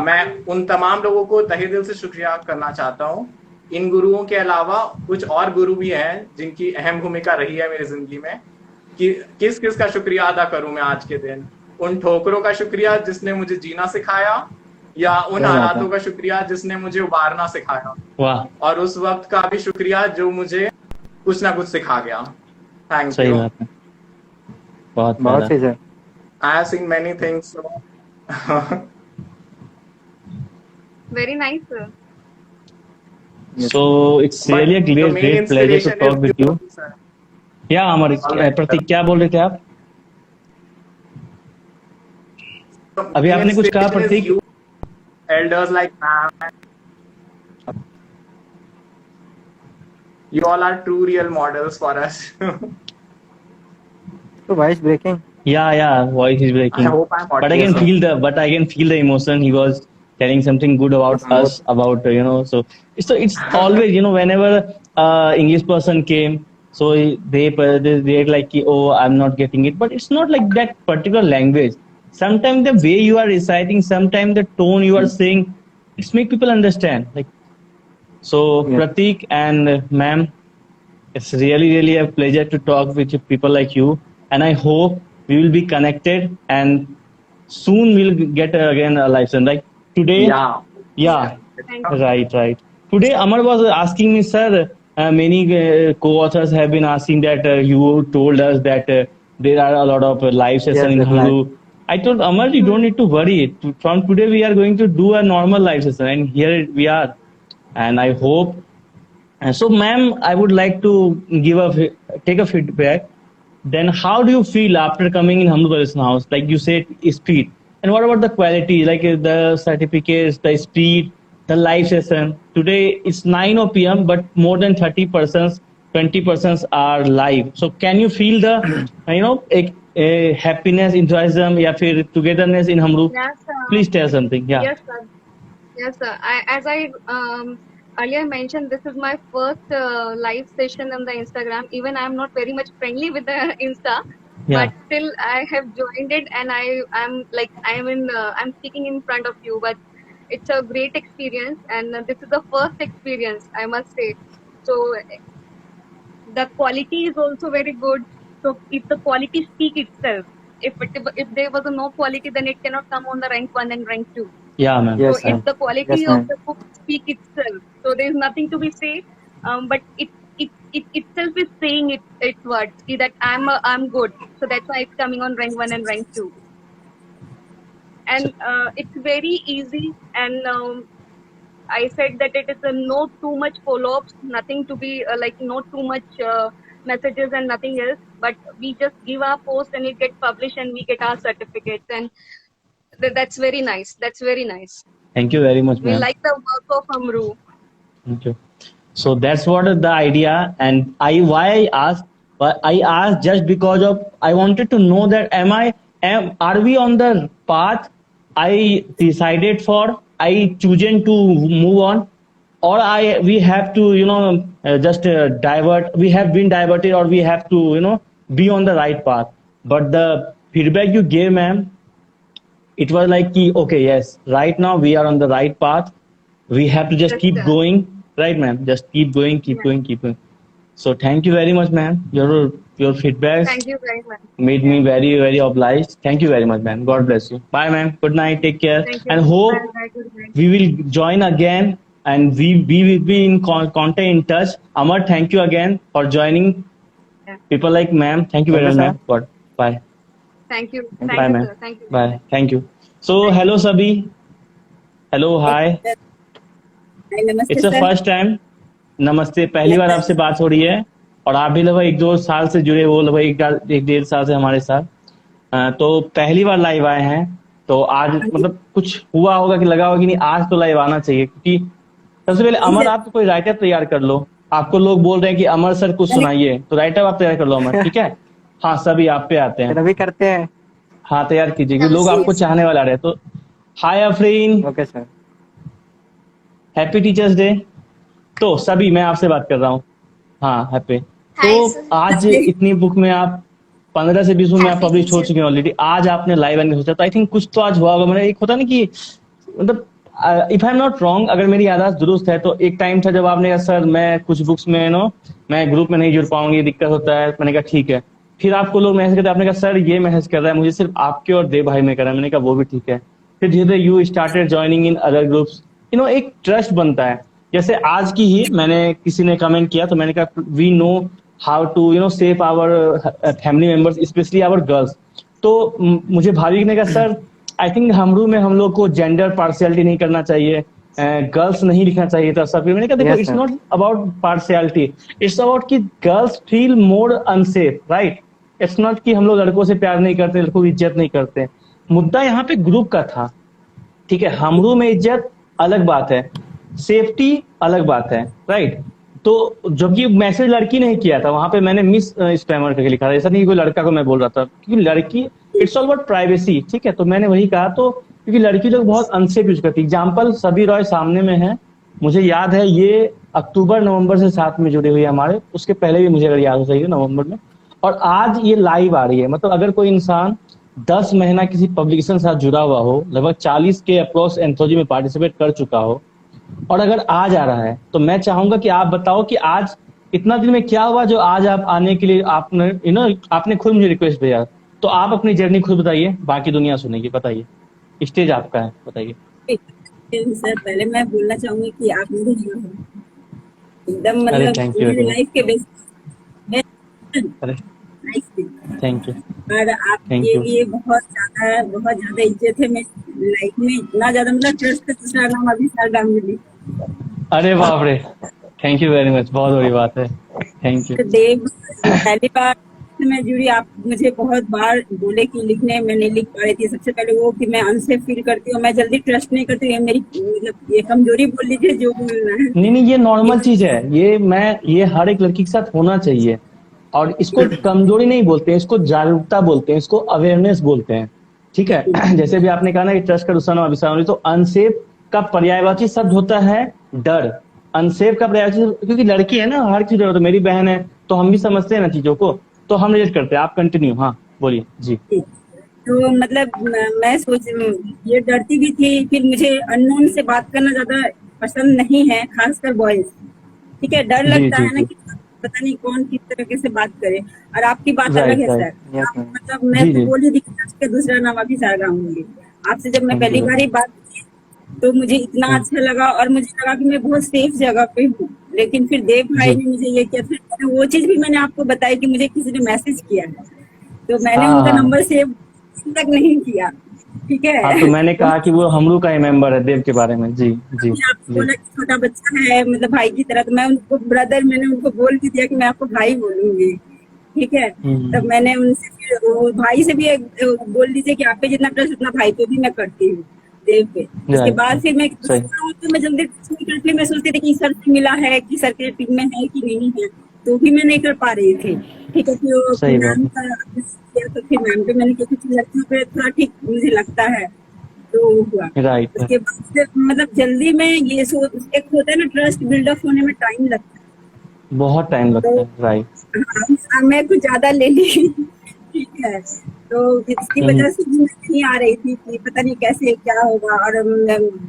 मैं उन तमाम लोगों को तहे दिल से शुक्रिया करना चाहता हूँ। इन गुरुओं के अलावा कुछ और गुरु भी हैं जिनकी अहम भूमिका रही है मेरी जिंदगी में। कि किस किस का शुक्रिया अदा करूं मैं आज के दिन? उन ठोकरों का शुक्रिया जिसने मुझे जीना सिखाया, या उन हालातों का शुक्रिया जिसने मुझे उबारना सिखाया। वाह। और उस वक्त का भी शुक्रिया जो मुझे कुछ ना कुछ सिखा गया। थैंक सही यू। बात है। बहुत बहुत सही sir. I have seen many things. Very nice, sir. So it's really a great pleasure to talk with you. Yeah, अमर, प्रतीक क्या बोल रहे थे आप? अभी आपने कुछ कहा प्रतीक? Elders like ma'am, you all are true real models for us. तो voice breaking. Yeah, voice is breaking. I hope I'm But I can feel the emotion. He was telling something good about us, about so it's always whenever English person came, so they like, oh, I'm not getting it, but it's not like that particular language. Sometimes the way you are reciting, sometimes the tone you are saying, it's make people understand. Like so, yeah. Pratik and ma'am, it's really a pleasure to talk with people like you, and I hope we will be connected and soon we'll get again a license. Like today, yeah. Right. Today, Amar was asking me, sir, many co-authors have been asking that you told us that there are a lot of live sessions in Hulu. I told Amar, you don't need to worry. From today, we are going to do a normal live session, and here we are. And I hope. So, ma'am, I would like to take a feedback. Then how do you feel after coming in Hamdu Tradition House? Like you said, speed. And what about the quality, like the certificates, the speed, the live session? Today it's 9 p.m., but more than 30%, 20% are live. So can you feel the, a happiness, enthusiasm, या फिर togetherness in Hamdu? Yes, sir. Please tell something. Yeah. Yes, sir. As I earlier mentioned, this is my first live session on the Instagram. Even I am not very much friendly with the Insta, but still I have joined it, and I'm speaking in front of you. But it's a great experience, and this is the first experience, I must say. So the quality is also very good. So if the quality speak itself, if there was no quality, then it cannot come on the rank 1 and rank 2. Yeah, ma'am. So if the quality of the book speak itself, so there is nothing to be said. But it itself is saying its words that I'm good. So that's why it's coming on rank 1 and rank 2. And it's very easy. And I said that it is no too much follow-ups, nothing to be not too much messages and nothing else. But we just give our post and it gets published and we get our certificates. And that's very nice. That's very nice. Thank you very much, ma'am. We like the work of Amru. Thank you. So that's what the idea. And I asked just because of I wanted to know that are we on the path I decided for? I chosen to move on, or we have to just divert. We have been diverted, or we have to be on the right path. But the feedback you gave, ma'am, it was like, okay, yes, right now we are on the right path. We have to just keep going. Right, ma'am? Just keep going. So thank you very much, ma'am. Your feedback Thank you very much. made me very very obliged. Thank you very much, ma'am. God bless you. Bye, ma'am. Good night. Take care. Thank you. And Bye hope bye. Good night. we will join again, and we will be in contact, in touch. Amar, thank you again for joining. Yeah. People like ma'am, thank you very Okay, much, sir. ma'am. God. Bye. Thank you. Bye, Thank you, ma'am. sir. Thank you. Bye. Thank you. So hello Sabi. Hello, hi. नमस्ते it's a sir. First time. नमस्ते, पहली बार आपसे बात हो रही है, और आप भी लगभग 1-2 साल से जुड़े हो, लगभग 1-1.5 साल से हमारे साथ। तो पहली बार लाइव आए हैं, तो आज मतलब कुछ हुआ होगा कि लगा होगा कि नहीं आज तो लाइव आना चाहिए, क्योंकि सबसे पहले अमर आप कोई राइटर तैयार कर लो। आपको लोग बोल रहे हैं कि अमर सर कुछ सुनाइए, तो राइटर आप तैयार कर लो अमर, ठीक है। हाँ सभी आप पे आते फिर हैं। अभी करते हैं। हाँ तैयार कीजिए, क्योंकि लोग आपको चाहने वाले आ रहे हैं। तो hi Afreen, okay sir. Happy teachers day. तो सभी मैं आपसे बात कर रहा हूँ। हाँ हैप्पी। तो आज इतनी बुक में आप 15 से 20 बुक में आप पब्लिश हो चुके हैं ऑलरेडी। आज आपने लाइव आने सोचा, तो आई थिंक कुछ तो आज हुआ होगा। मैंने एक होता ना कि मतलब if I am not wrong, अगर मेरी याददाश्त दुरुस्त है, तो एक टाइम था जब आपने कहा सर मैं कुछ बुक्स में मैं ग्रुप में नहीं जुड़ पाऊंगी, दिक्कत होता है। मैंने कहा ठीक है। फिर आपको लोग मैसेज करते, आपने कहा सर ये मैसेज कर रहा है मुझे सिर्फ आपके और देव भाई में कर रहा है। मैंने कहा वो भी ठीक है। फिर धीरे धीरे you started joining in other groups. एक ट्रस्ट बनता है। जैसे आज की ही मैंने किसी ने कमेंट किया, तो मैंने कहा we know how to save our family members, specially our girls. तो मुझे भाभी ने कहा सर आई थिंक हमरू में हम लोग को जेंडर पार्शियलिटी नहीं करना चाहिए, गर्ल्स नहीं लिखना चाहिए था सब। मैंने कहा देखो Yes, it's sir. Not about partiality, it's about कि girls feel more unsafe, right. It's not कि हम लोग लड़कों से प्यार नहीं करते, लड़कों की इज्जत नहीं करते। मुद्दा यहाँ पे ग्रुप का था, ठीक है। हमरू में इज्जत अलग बात है, सेफ्टी अलग बात है, राइट। तो जबकि मैसेज लड़की ने किया था, वहां पे मैंने मिस स्पैमर करके लिखा था। ऐसा नहीं कोई लड़का को मैं बोल रहा था, क्योंकि लड़की इट्स ऑल अबाउट प्राइवेसी, ठीक है। तो मैंने वही कहा, तो क्योंकि लड़की लोग बहुत अनसेफ यूज करती। एग्जाम्पल सभी रॉय सामने में है, मुझे याद है ये अक्टूबर नवंबर से साथ में जुड़ी हुई है हमारे, उसके पहले भी मुझे अगर याद हो सही है नवंबर में। और आज ये लाइव आ रही है। मतलब अगर कोई इंसान 10 महीना किसी पब्लिकेशन के साथ जुड़ा हुआ हो, लगभग 40 के अप्रोक्स एंथोलॉजी में पार्टिसिपेट कर चुका हो, और अगर आज आ रहा है, तो मैं चाहूंगा कि आप बताओ कि आज इतना दिन में क्या हुआ जो आज आप आने के लिए आपने आपने खुद मुझे रिक्वेस्ट भेजा। तो आप अपनी जर्नी खुद बताइए, बाकी दुनिया सुनेगी। बताइए, स्टेज आपका है, बताइए। सर पहले मैं बोलना चाहूंगी कि आप मेरे जो है एकदम अरे मतलब थैंक यू मेरी लाइफ के बेस्ट अरे लाइफ के थैंक यू और Thank आपके you. लिए बहुत ज्यादा इज्जत है मेरी लाइफ में, इतना ज्यादा मतलब ट्रस्ट का दूसरा नाम अभी सर गांगुली। अरे बाप रे, थैंक यू वेरी मच, बहुत बड़ी बात है। Thank you. तो देव पहली बार से मैं जुड़ी, आप मुझे बहुत बार बोले कि लिखने में नहीं लिख पा रही थी। सबसे पहले वो कि मैं अनसेफ फील करती हूँ, मैं जल्दी ट्रस्ट नहीं करती हूँ। ये मेरी मतलब ये कमजोरी बोल लीजिए जो बोलना है। नहीं, ये नॉर्मल चीज है। ये हर एक लड़की के साथ होना चाहिए, और इसको कमजोरी नहीं बोलते हैं, इसको जागरूकता बोलते हैं, इसको अवेयरनेस बोलते हैं, ठीक है। जैसे भी आपने कहा ना कि ट्रस्ट का दूसरा नाम अभिशाप, तो अनसेफ का पर्यायवाची शब्द होता है डर। अनसेफ का पर्यायवाची, क्योंकि लड़की है ना, हर चीज तो मेरी बहन है, तो हम भी समझते हैं ना चीजों को, तो हम रिलेट करते हैं। आप कंटिन्यू, हाँ बोलिए जी। तो मतलब मैं सोच ये डरती भी थी। फिर मुझे अननोन से बात करना ज्यादा पसंद नहीं है, खासकर बॉयज, ठीक है। डर जी, लगता जी, है ना जी। कि पता नहीं कौन किस तरीके से बात करे। और आपकी बात अलग राइट है राइट, सर। Yes, आप ma'am. मतलब मैं जी, तो जी। बोली थी कि उसका दूसरा नाम अभी सारा होंगी। आपसे जब मैं Thank पहली you. बार ही बात की, तो मुझे इतना अच्छा लगा, और मुझे लगा कि मैं बहुत सेफ जगह पे हूँ। लेकिन फिर देव भाई जी। ने मुझे ये किया, फिर वो चीज भी मैंने आपको बताई कि मुझे किसी ने मैसेज किया है, तो मैंने हाँ उनका हाँ नंबर सेव तक नहीं किया, ठीक है। हाँ, तो मैंने कहा कि वो हमरू का ही मेंबर है देव के बारे में। जी जी मैंने आपको जी। बोला कि छोटा बच्चा है मतलब भाई की तरह, तो मैं उनको ब्रदर, मैंने उनको बोल भी दिया कि मैं आपको भाई बोलूंगी, ठीक है। तब मैंने उनसे फिर वो भाई से भी बोल दीजिए कि आप पे जितना ट्रस्ट उतना भाई पे भी मैं करती हूँ, देव पे। उसके राइट बाद फिर मैं सही। तो मैं जल्दी ट्रस्ट नहीं करती। मैं सोचती थी कि सर से मिला है कि सर के टीम में है कि नहीं है, तो भी मैं नहीं कर पा रही थी, ठीक है। फिर सही बात मैम है। का किया, तो फिर मैम पे मैंने किया, कुछ लड़कियों पे थोड़ा ठीक मुझे लगता है, तो हुआ। राइट उसके बाद से मतलब जल्दी में ये एक होता है ना, ट्रस्ट बिल्डअप होने में टाइम लगता है। बहुत टाइम लगता है, राइट। हाँ, मैं कुछ ज्यादा ले ली, ठीक है। तो इसकी वजह से भी मैं नहीं आ रही थी कि पता नहीं कैसे क्या होगा। और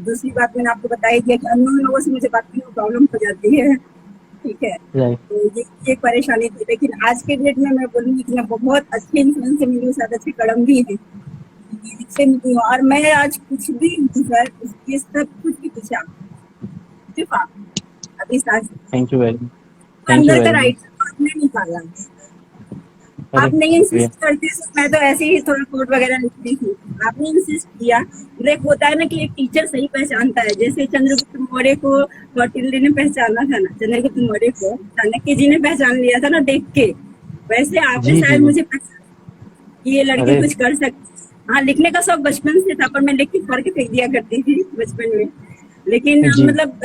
दूसरी बात मैंने आपको बताई थी कि अननोन लोगों से मुझे बात करने में प्रॉब्लम हो जाती है, ठीक है। राइट। तो ये एक परेशानी थी, लेकिन आज के डेट में मैं बोलूंगी कि मैं बहुत अच्छे इंसान से मिली हूँ, साथ अच्छे कड़म भी है जिससे मिली हूँ, और मैं आज कुछ भी हूँ सर, उसके सब कुछ के पीछे सिर्फ आप अभी सांस thank you very much, thank you अंदर का वेरी राइट मच। आपने निकाला। अरे आप नहीं शुक्रिया। इंसिस्ट करते तो मैं तो ऐसे ही थोड़ा कोड वगैरह लिखती थी, आपने इंसिस्ट किया। एक होता है ना कि एक टीचर सही पहचानता है, जैसे चंद्रगुप्त मौर्य को कौटिल्य ने पहचाना था ना, चंद्रगुप्त मौर्य को चाणक्य जी ने पहचान लिया था ना देख के, वैसे आपने जी जी शायद जी। मुझे पहचाना कि ये लड़की अरे कुछ कर सकती। हाँ, लिखने का शौक बचपन से था, पर मैं लिख के फाड़ के फेंक दिया करती थी बचपन में। लेकिन जी मतलब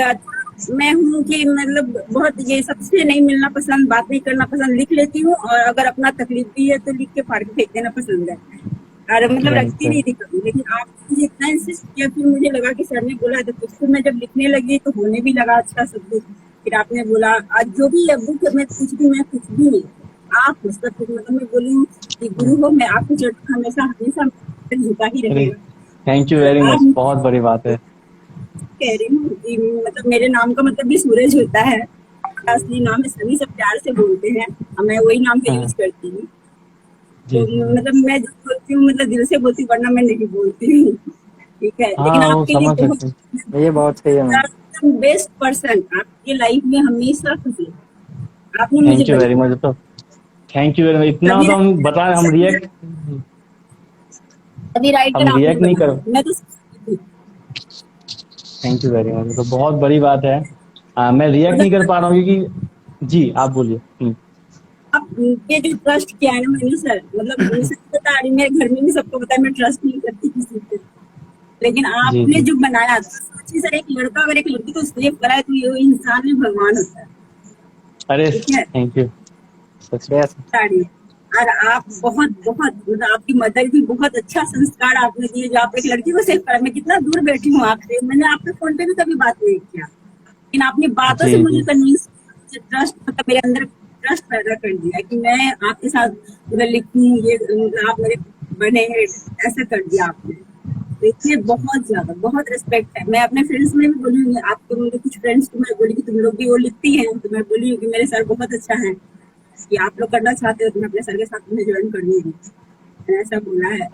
मैं हूँ कि मतलब बहुत ये सबसे नहीं मिलना पसंद, बात नहीं करना पसंद, लिख लेती हूँ, और अगर अपना तकलीफ भी है तो लिख के फाड़ के फेंक देना पसंद है, और मतलब राइट रखती राइट। नहीं थी कभी। लेकिन आपने मुझे इतना इंसिस्ट किया, फिर मुझे लगा कि सर ने बोला तो कुछ, फिर मैं जब लिखने लगी तो होने भी लगा अच्छा सब कुछ। फिर आपने बोला आज जो भी बुक में कुछ भी, मैं कुछ भी नहीं, आप सब कुछ, मतलब मैं बोली हूँ कि गुरु हो, मैं आपको चढ़ हमेशा हमेशा झुका ही अरे रहेगा। थैंक यू और वेरी मच, आप बहुत बड़ी बात है। कह रही हूँ कि मतलब मेरे नाम का मतलब भी सूरज होता है, मेरा असली नाम है, सभी सब प्यार से बोलते हैं और मैं वही नाम का हाँ यूज करती हूँ। जी तो जी जी। मतलब मैं जो बोलती हूँ मतलब दिल से बोलती हूँ, वरना मैं नहीं बोलती हूँ, ठीक है। लेकिन हाँ वो आपके लिए समझ सकते हैं, ये बहुत सही है मैम। बहुत बेस्ट पर्सन आपकी लाइफ में हमेशा खुशी, आपने मुझे थैंक यू वेरी बनाया, मच। तो थैंक यू वेरी मच, इतना तभी तो हम बता रहे, तभी राइटर हम आपने रिएक्ट नहीं कर। बनाया, मैं तो थैंक यू वेरी मच, तो बहुत बड़ी बात है। मैं रिएक्ट नहीं कर मतलब पा रहा हूँ क्योंकि जी आप बोलिए। आप ये जो ट्रस्ट किया है ना मैंने सर, मतलब मुझे पता है, मेरे घर में भी सबको पता है मैं ट्रस्ट नहीं करती किसी पे, लेकिन जी आपने जी। जो बनाया था, सोचिए सर, एक लड़का अगर एक लड़की को सेव कराए तो ये इंसान में भगवान होता है, अरे ठीक है। थैंक यू, सच में। साड़ी, और आप बहुत बहुत मतलब आपकी मदर भी बहुत अच्छा संस्कार आपने दिए, जो आप एक लड़की को सेव करा। मैं कितना दूर बैठी हूँ आपसे, मैंने आपके फोन पे भी कभी बात नहीं किया, लेकिन आपने बातों से जी मुझे जी। कन्विंस, ट्रस्ट, मतलब मेरे अंदर ट्रस्ट पैदा कर दिया कि मैं आपके साथ उधर लिखूं, ये मतलब आप मेरे बने, ऐसा कर दिया आपने। तो इसलिए बहुत ज्यादा बहुत रिस्पेक्ट है। मैं अपने फ्रेंड्स में भी बोली हूँ, आपको मुझे कुछ फ्रेंड्स को मैं बोली कि तुम लोग भी वो लिखती हैं, तो मैं बोली हूँ कि मेरे सर बहुत अच्छा है, कि आप लोग करना चाहते हो तो मैं अपने सर के साथ में ज्वाइन कर लूंगी, मैंने ऐसा बोला है।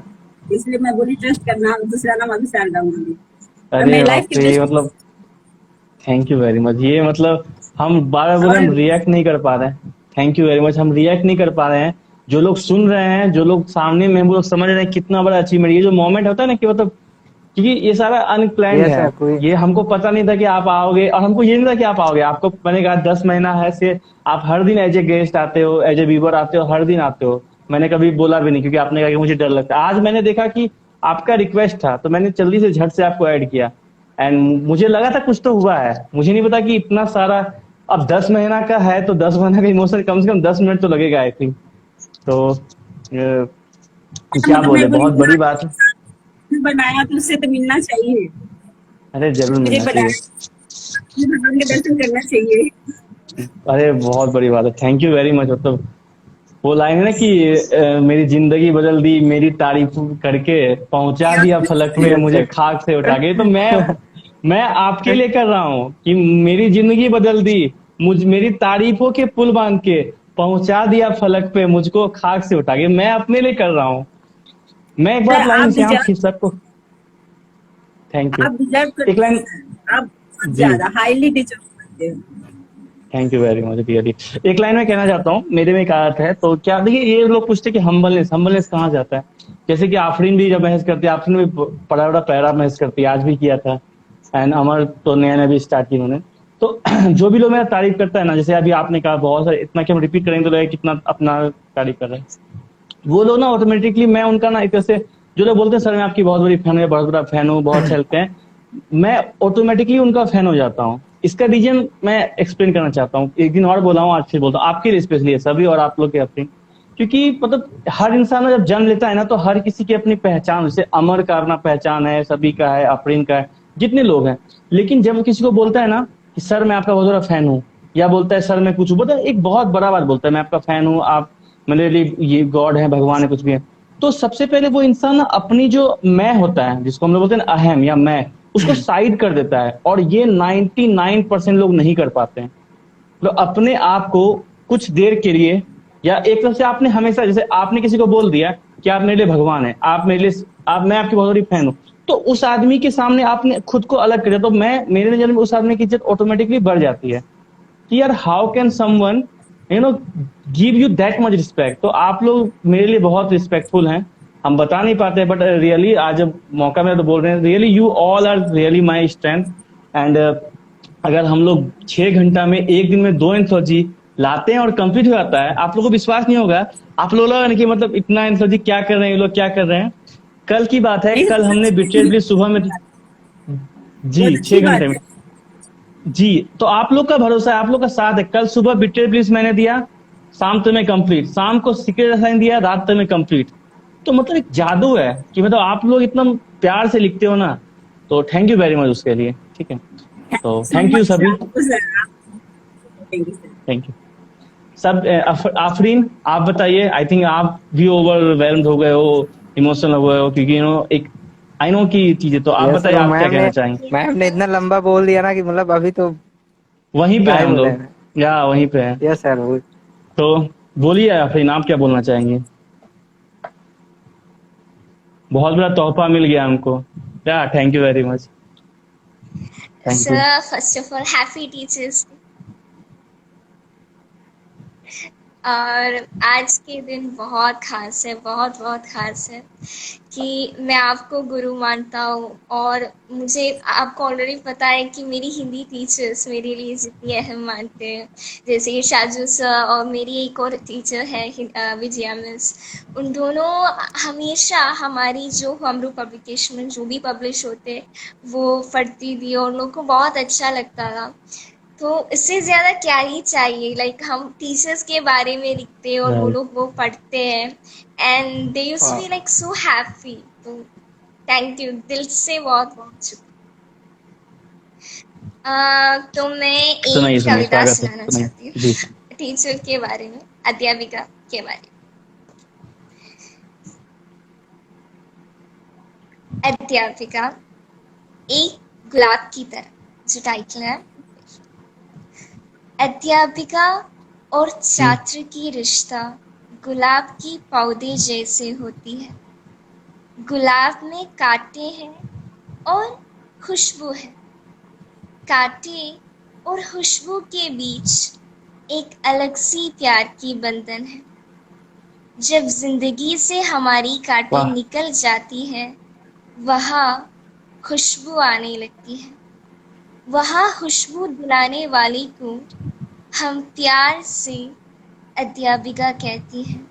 इसलिए मैं बोली ट्रस्ट करना, दूसरा नाम अभी सर डाऊंगी, और अरे मेरी लाइफ बाप की रे, ये बेस्ट। मतलब थैंक यू वेरी मच। ये मतलब हम बार बार बोल रहे हैं, हम और रिएक्ट नहीं कर पा रहे हैं। थैंक यू वेरी मच, हम रिएक्ट नहीं कर पा रहे हैं। जो लोग सुन रहे हैं, जो लोग सामने में, वो लोग समझ रहे हैं कितना बड़ा अचीवमेंट। ये जो मोमेंट होता है ना कि मतलब, क्योंकि ये सारा अनप्लैंड यस है। सर कोई ये हमको पता नहीं था कि आप आओगे, और हमको ये नहीं था कि आप आओगे। आपको मैंने कहा 10 महीना है से आप हर दिन एज ए गेस्ट आते हो, एज ए व्यूअर आते हो, हर दिन आते हो। मैंने कभी बोला भी नहीं, क्योंकि आपने कहा कि मुझे डर लगता है। आज मैंने देखा कि आपका रिक्वेस्ट था, तो मैंने जल्दी से झट से आपको ऐड किया। एंड मुझे लगा था कुछ तो हुआ है, मुझे नहीं पता कि इतना सारा। अब 10 महीना का है तो 10 महीना का इमोशन कम से कम 10 मिनट तो लगेगा आई थिंक। तो क्या मतलब बोले, मैं बोली बहुत बड़ी बात है। बनाया तो उससे तो मिलना चाहिए, अरे जरूर मुझे मिलना चाहिए। बनाया, मुझे भगवान के दर्शन करना चाहिए। अरे बहुत बड़ी बात है, थैंक यू वेरी मच। मतलब वो लाइन है ना कि मेरी जिंदगी बदल दी, मेरी तारीफ करके पहुंचा दिया फलक में यस मुझे खाक से उठा के। तो मैं आपके लिए कर रहा हूँ कि मेरी जिंदगी बदल दी, मेरी तारीफों के पुल बांध के पहुंचा दिया फलक पे मुझको खाक से उठा के। मैं अपने लिए कर रहा हूँ। मैं एक सर बात लाइन आप से यहाँ डिजर्व, खींच सबको। Thank you. आप डिजर्व एक करते हैं लाइन। सर, आप बहुत जी ज्यादा हाईली डिजर्व करते हो। Thank you very much really. एक लाइन में कहना चाहता हूँ, मेरे में एक आदत है। तो क्या देखिए, ये लोग पूछते कि हम्बलनेस, हम्बलनेस कहाँ जाता है। जैसे कि आफरीन भी जब बहस करती है, आफरीन भी बड़ा बड़ा पैरा बहस करती है, आज भी किया था। एंड अमर तो नया नया भी स्टार्ट किया उन्होंने। तो जो भी लोग मेरा तारीफ करता है ना, जैसे अभी आपने कहा बहुत सारे, इतना कि हम रिपीट करेंगे तो लगेगा कितना अपना तारीफ कर रहे हैं। वो लोग ना ऑटोमेटिकली, मैं उनका ना एक तरह से, जो लोग बोलते हैं सर मैं आपकी बहुत बड़ी फैन हूँ, बहुत बड़ा फैन हूँ, बहुत हेल्प हैं, मैं ऑटोमेटिकली उनका फैन हो जाता हूँ। इसका रीजन मैं एक्सप्लेन करना चाहता हूँ। एक दिन और बोला हूँ, आज फिर बोलता हूँ आपके लिए स्पेशली है सभी, और आप लोग के अपनी। क्योंकि मतलब हर इंसान जब जन्म लेता है ना, तो हर किसी की अपनी पहचान, जैसे अमर का अपना पहचान है, सभी का है, अफरीन का है, जितने लोग हैं। लेकिन जब वो किसी को बोलता है ना कि सर मैं आपका बहुत बड़ा फैन हूँ, या बोलता है सर मैं कुछ हूँ, बोलता है एक बहुत बड़ा बात बोलता है, मैं आपका फैन हूँ, आप मेरे लिए ये गॉड है, भगवान है, कुछ भी है। तो सबसे पहले वो इंसान ना अपनी जो मैं होता है, जिसको हम लोग बोलते हैं ना अहम या मैं, उसको साइड कर देता है। और ये 99% लोग नहीं कर पाते हैं। तो अपने आप को कुछ देर के लिए, या एक तरफ से आपने हमेशा, जैसे आपने किसी को बोल दिया कि आप मेरे लिए भगवान है, आप मेरे लिए, मैं आपकी बहुत बड़ी फैन हूँ, तो उस आदमी के सामने आपने खुद को अलग कर दिया, तो मेरे नजर में उस आदमी की इज्जत ऑटोमेटिकली बढ़ जाती है कि यार how can someone give you that much respect. तो आप लोग मेरे लिए बहुत रिस्पेक्टफुल हैं, हम बता नहीं पाते, बट रियली आज जब मौका मिला तो बोल रहे हैं, really you all are really my strength. And अगर हम लोग 6 घंटा में एक दिन में 2 एंथोलॉजी लाते हैं और कंप्लीट हो जाता है, आप लोगों को विश्वास नहीं होगा, आप लोग लगा कि मतलब इतना एंथोलॉजी क्या कर रहे हैं ये लोग, क्या कर रहे हैं। कल की बात है, कल हमने बिट्रेड ब्लिस सुबह में जी 6 घंटे में जी, तो आप लोग का भरोसा है, आप लोग का साथ है। कल सुबह बिट्रेड ब्लिस मैंने दिया, शाम तक में कंप्लीट, शाम को सीक्रेट असाइन दिया, रात तक में कंप्लीट। तो मतलब एक जादू है कि मतलब आप लोग इतना प्यार से लिखते हो ना, तो थैंक यू वेरी मच उसके लिए। ठीक है, तो थैंक यू सभी, थैंक यू सब। आफरीन आप बताइए, आई थिंक आप भी ओवरवेल्म्ड हो गए हो, इमोशनल हो गए हो, क्योंकि एक आई नो की चीजें, तो आप बताइए आप क्या कहना चाहेंगे। मैम ने इतना लंबा बोल दिया ना कि मतलब अभी तो वहीं पे हम लोग, या वहीं पे है। Yes sir. तो बोलिए आफरीन, आप क्या बोलना चाहेंगे। बहुत बड़ा तोहफा मिल गया हमको, या thank you very much. Sir, first of all, happy Teachers Day. और आज के दिन बहुत खास है, बहुत बहुत खास है कि मैं आपको गुरु मानता हूँ, और मुझे आपको ऑलरेडी पता है कि मेरी हिंदी टीचर्स मेरे लिए जितनी अहम मानते हैं, जैसे कि शाजू सर और मेरी एक और टीचर है विजया मिस, उन दोनों हमेशा हमारी जो हमरू पब्लिकेशन में जो भी पब्लिश होते वो पढ़ती थी और उन लोगों को बहुत अच्छा लगता था। तो इससे ज़्यादा क्या ही चाहिए, लाइक हम टीचर्स के बारे में लिखते हैं और वो लोग वो पढ़ते हैं, and they used to be like so happy. तो थैंक यू, दिल से बहुत बहुत शुक्रिया। तो मैं एक कविता सुनाना चाहती हूँ टीचर के बारे में, अध्यापिका के बारे में। अध्यापिका एक गुलाब की तरह, जो टाइटल है। अध्यापिका और छात्र की रिश्ता गुलाब की पौधे जैसे होती है। गुलाब में कांटे हैं और खुशबू है। कांटे और खुशबू के बीच एक अलग सी प्यार की बंधन है। जब जिंदगी से हमारी कांटे निकल जाती है, वहाँ खुशबू आने लगती है। वहाँ खुशबू दिलाने वाली को हम प्यार से अध्यापिका कहती हैं।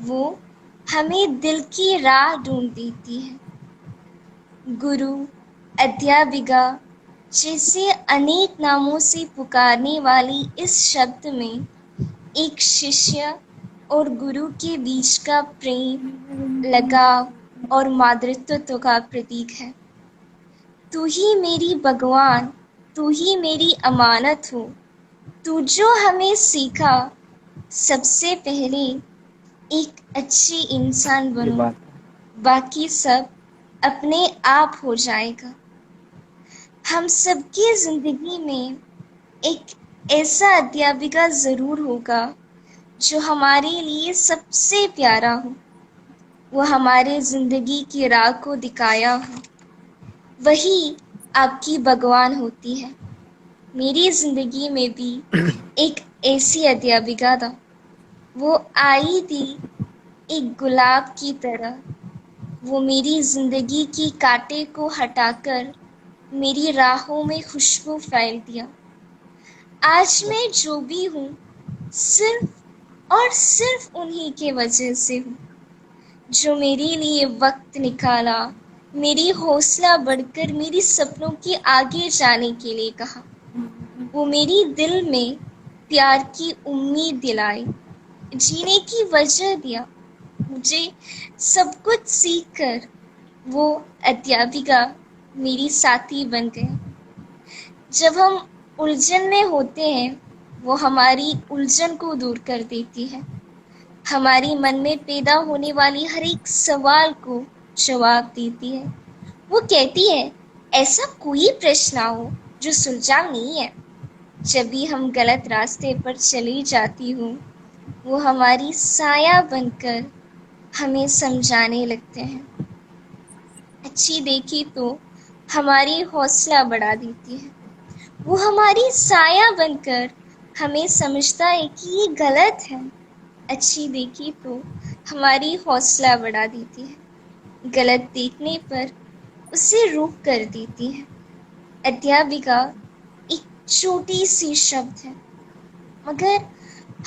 वो हमें दिल की राह ढूंढ देती है। गुरु, अध्यापिका जैसे अनेक नामों से पुकारने वाली इस शब्द में एक शिष्य और गुरु के बीच का प्रेम, लगाव और मातृत्व का प्रतीक है। तू ही मेरी भगवान, तू ही मेरी अमानत हो। तू जो हमें सीखा, सबसे पहले एक अच्छे इंसान बनो, बाकी सब अपने आप हो जाएगा। हम सबकी जिंदगी में एक ऐसा अध्यापिका जरूर होगा जो हमारे लिए सबसे प्यारा हो, वो हमारे जिंदगी की राह को दिखाया हो, वही आपकी भगवान होती है। मेरी जिंदगी में भी एक ऐसी अध्यापिका था। वो आई थी एक गुलाब की तरह। वो मेरी जिंदगी की कांटे को हटाकर मेरी राहों में खुशबू फैल दिया। आज मैं जो भी हूँ, सिर्फ और सिर्फ उन्हीं के वजह से हूँ, जो मेरे लिए वक्त निकाला, मेरी हौसला बढ़कर मेरी सपनों के आगे जाने के लिए कहा। वो मेरी दिल में प्यार की उम्मीद दिलाई, जीने की वजह दिया, मुझे सब कुछ सीखकर वो अध्यापिका मेरी साथी बन गए। जब हम उलझन में होते हैं, वो हमारी उलझन को दूर कर देती है। हमारी मन में पैदा होने वाली हर एक सवाल को जवाब देती है। वो कहती है, ऐसा कोई प्रश्न हो जो सुलझा नहीं है। जब भी हम गलत रास्ते पर चली जाती हूँ, वो हमारी साया बनकर हमें समझाने लगते हैं। अच्छी देखी तो हमारी हौसला बढ़ा देती है। वो हमारी साया बनकर हमें समझता है कि ये गलत है। अच्छी देखी तो हमारी हौसला बढ़ा देती है। गलत देखने पर उसे रोक कर देती है। अध्यापिका एक छोटी सी शब्द है, मगर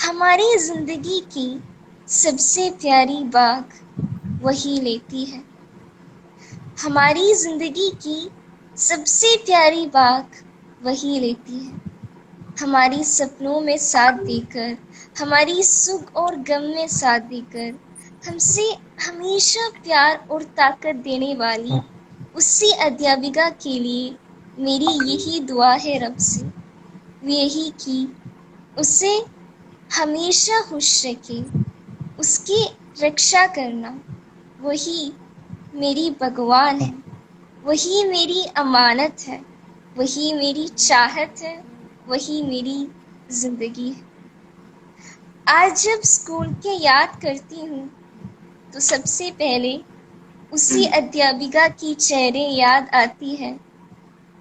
हमारी जिंदगी की सबसे प्यारी बात वही लेती है। हमारी जिंदगी की सबसे प्यारी बात वही लेती है। हमारी सपनों में साथ देकर, हमारी सुख और गम में साथ देकर, हमसे हमेशा प्यार और ताकत देने वाली उसी अध्यापिका के लिए मेरी यही दुआ है रब से, यही कि उसे हमेशा खुश रखे, उसकी रक्षा करना वही मेरी भगवान है, वही मेरी अमानत है, वही मेरी चाहत है, वही मेरी जिंदगी है। आज जब स्कूल के याद करती हूँ तो सबसे पहले उसी अध्यापिका की चेहरे याद आती है।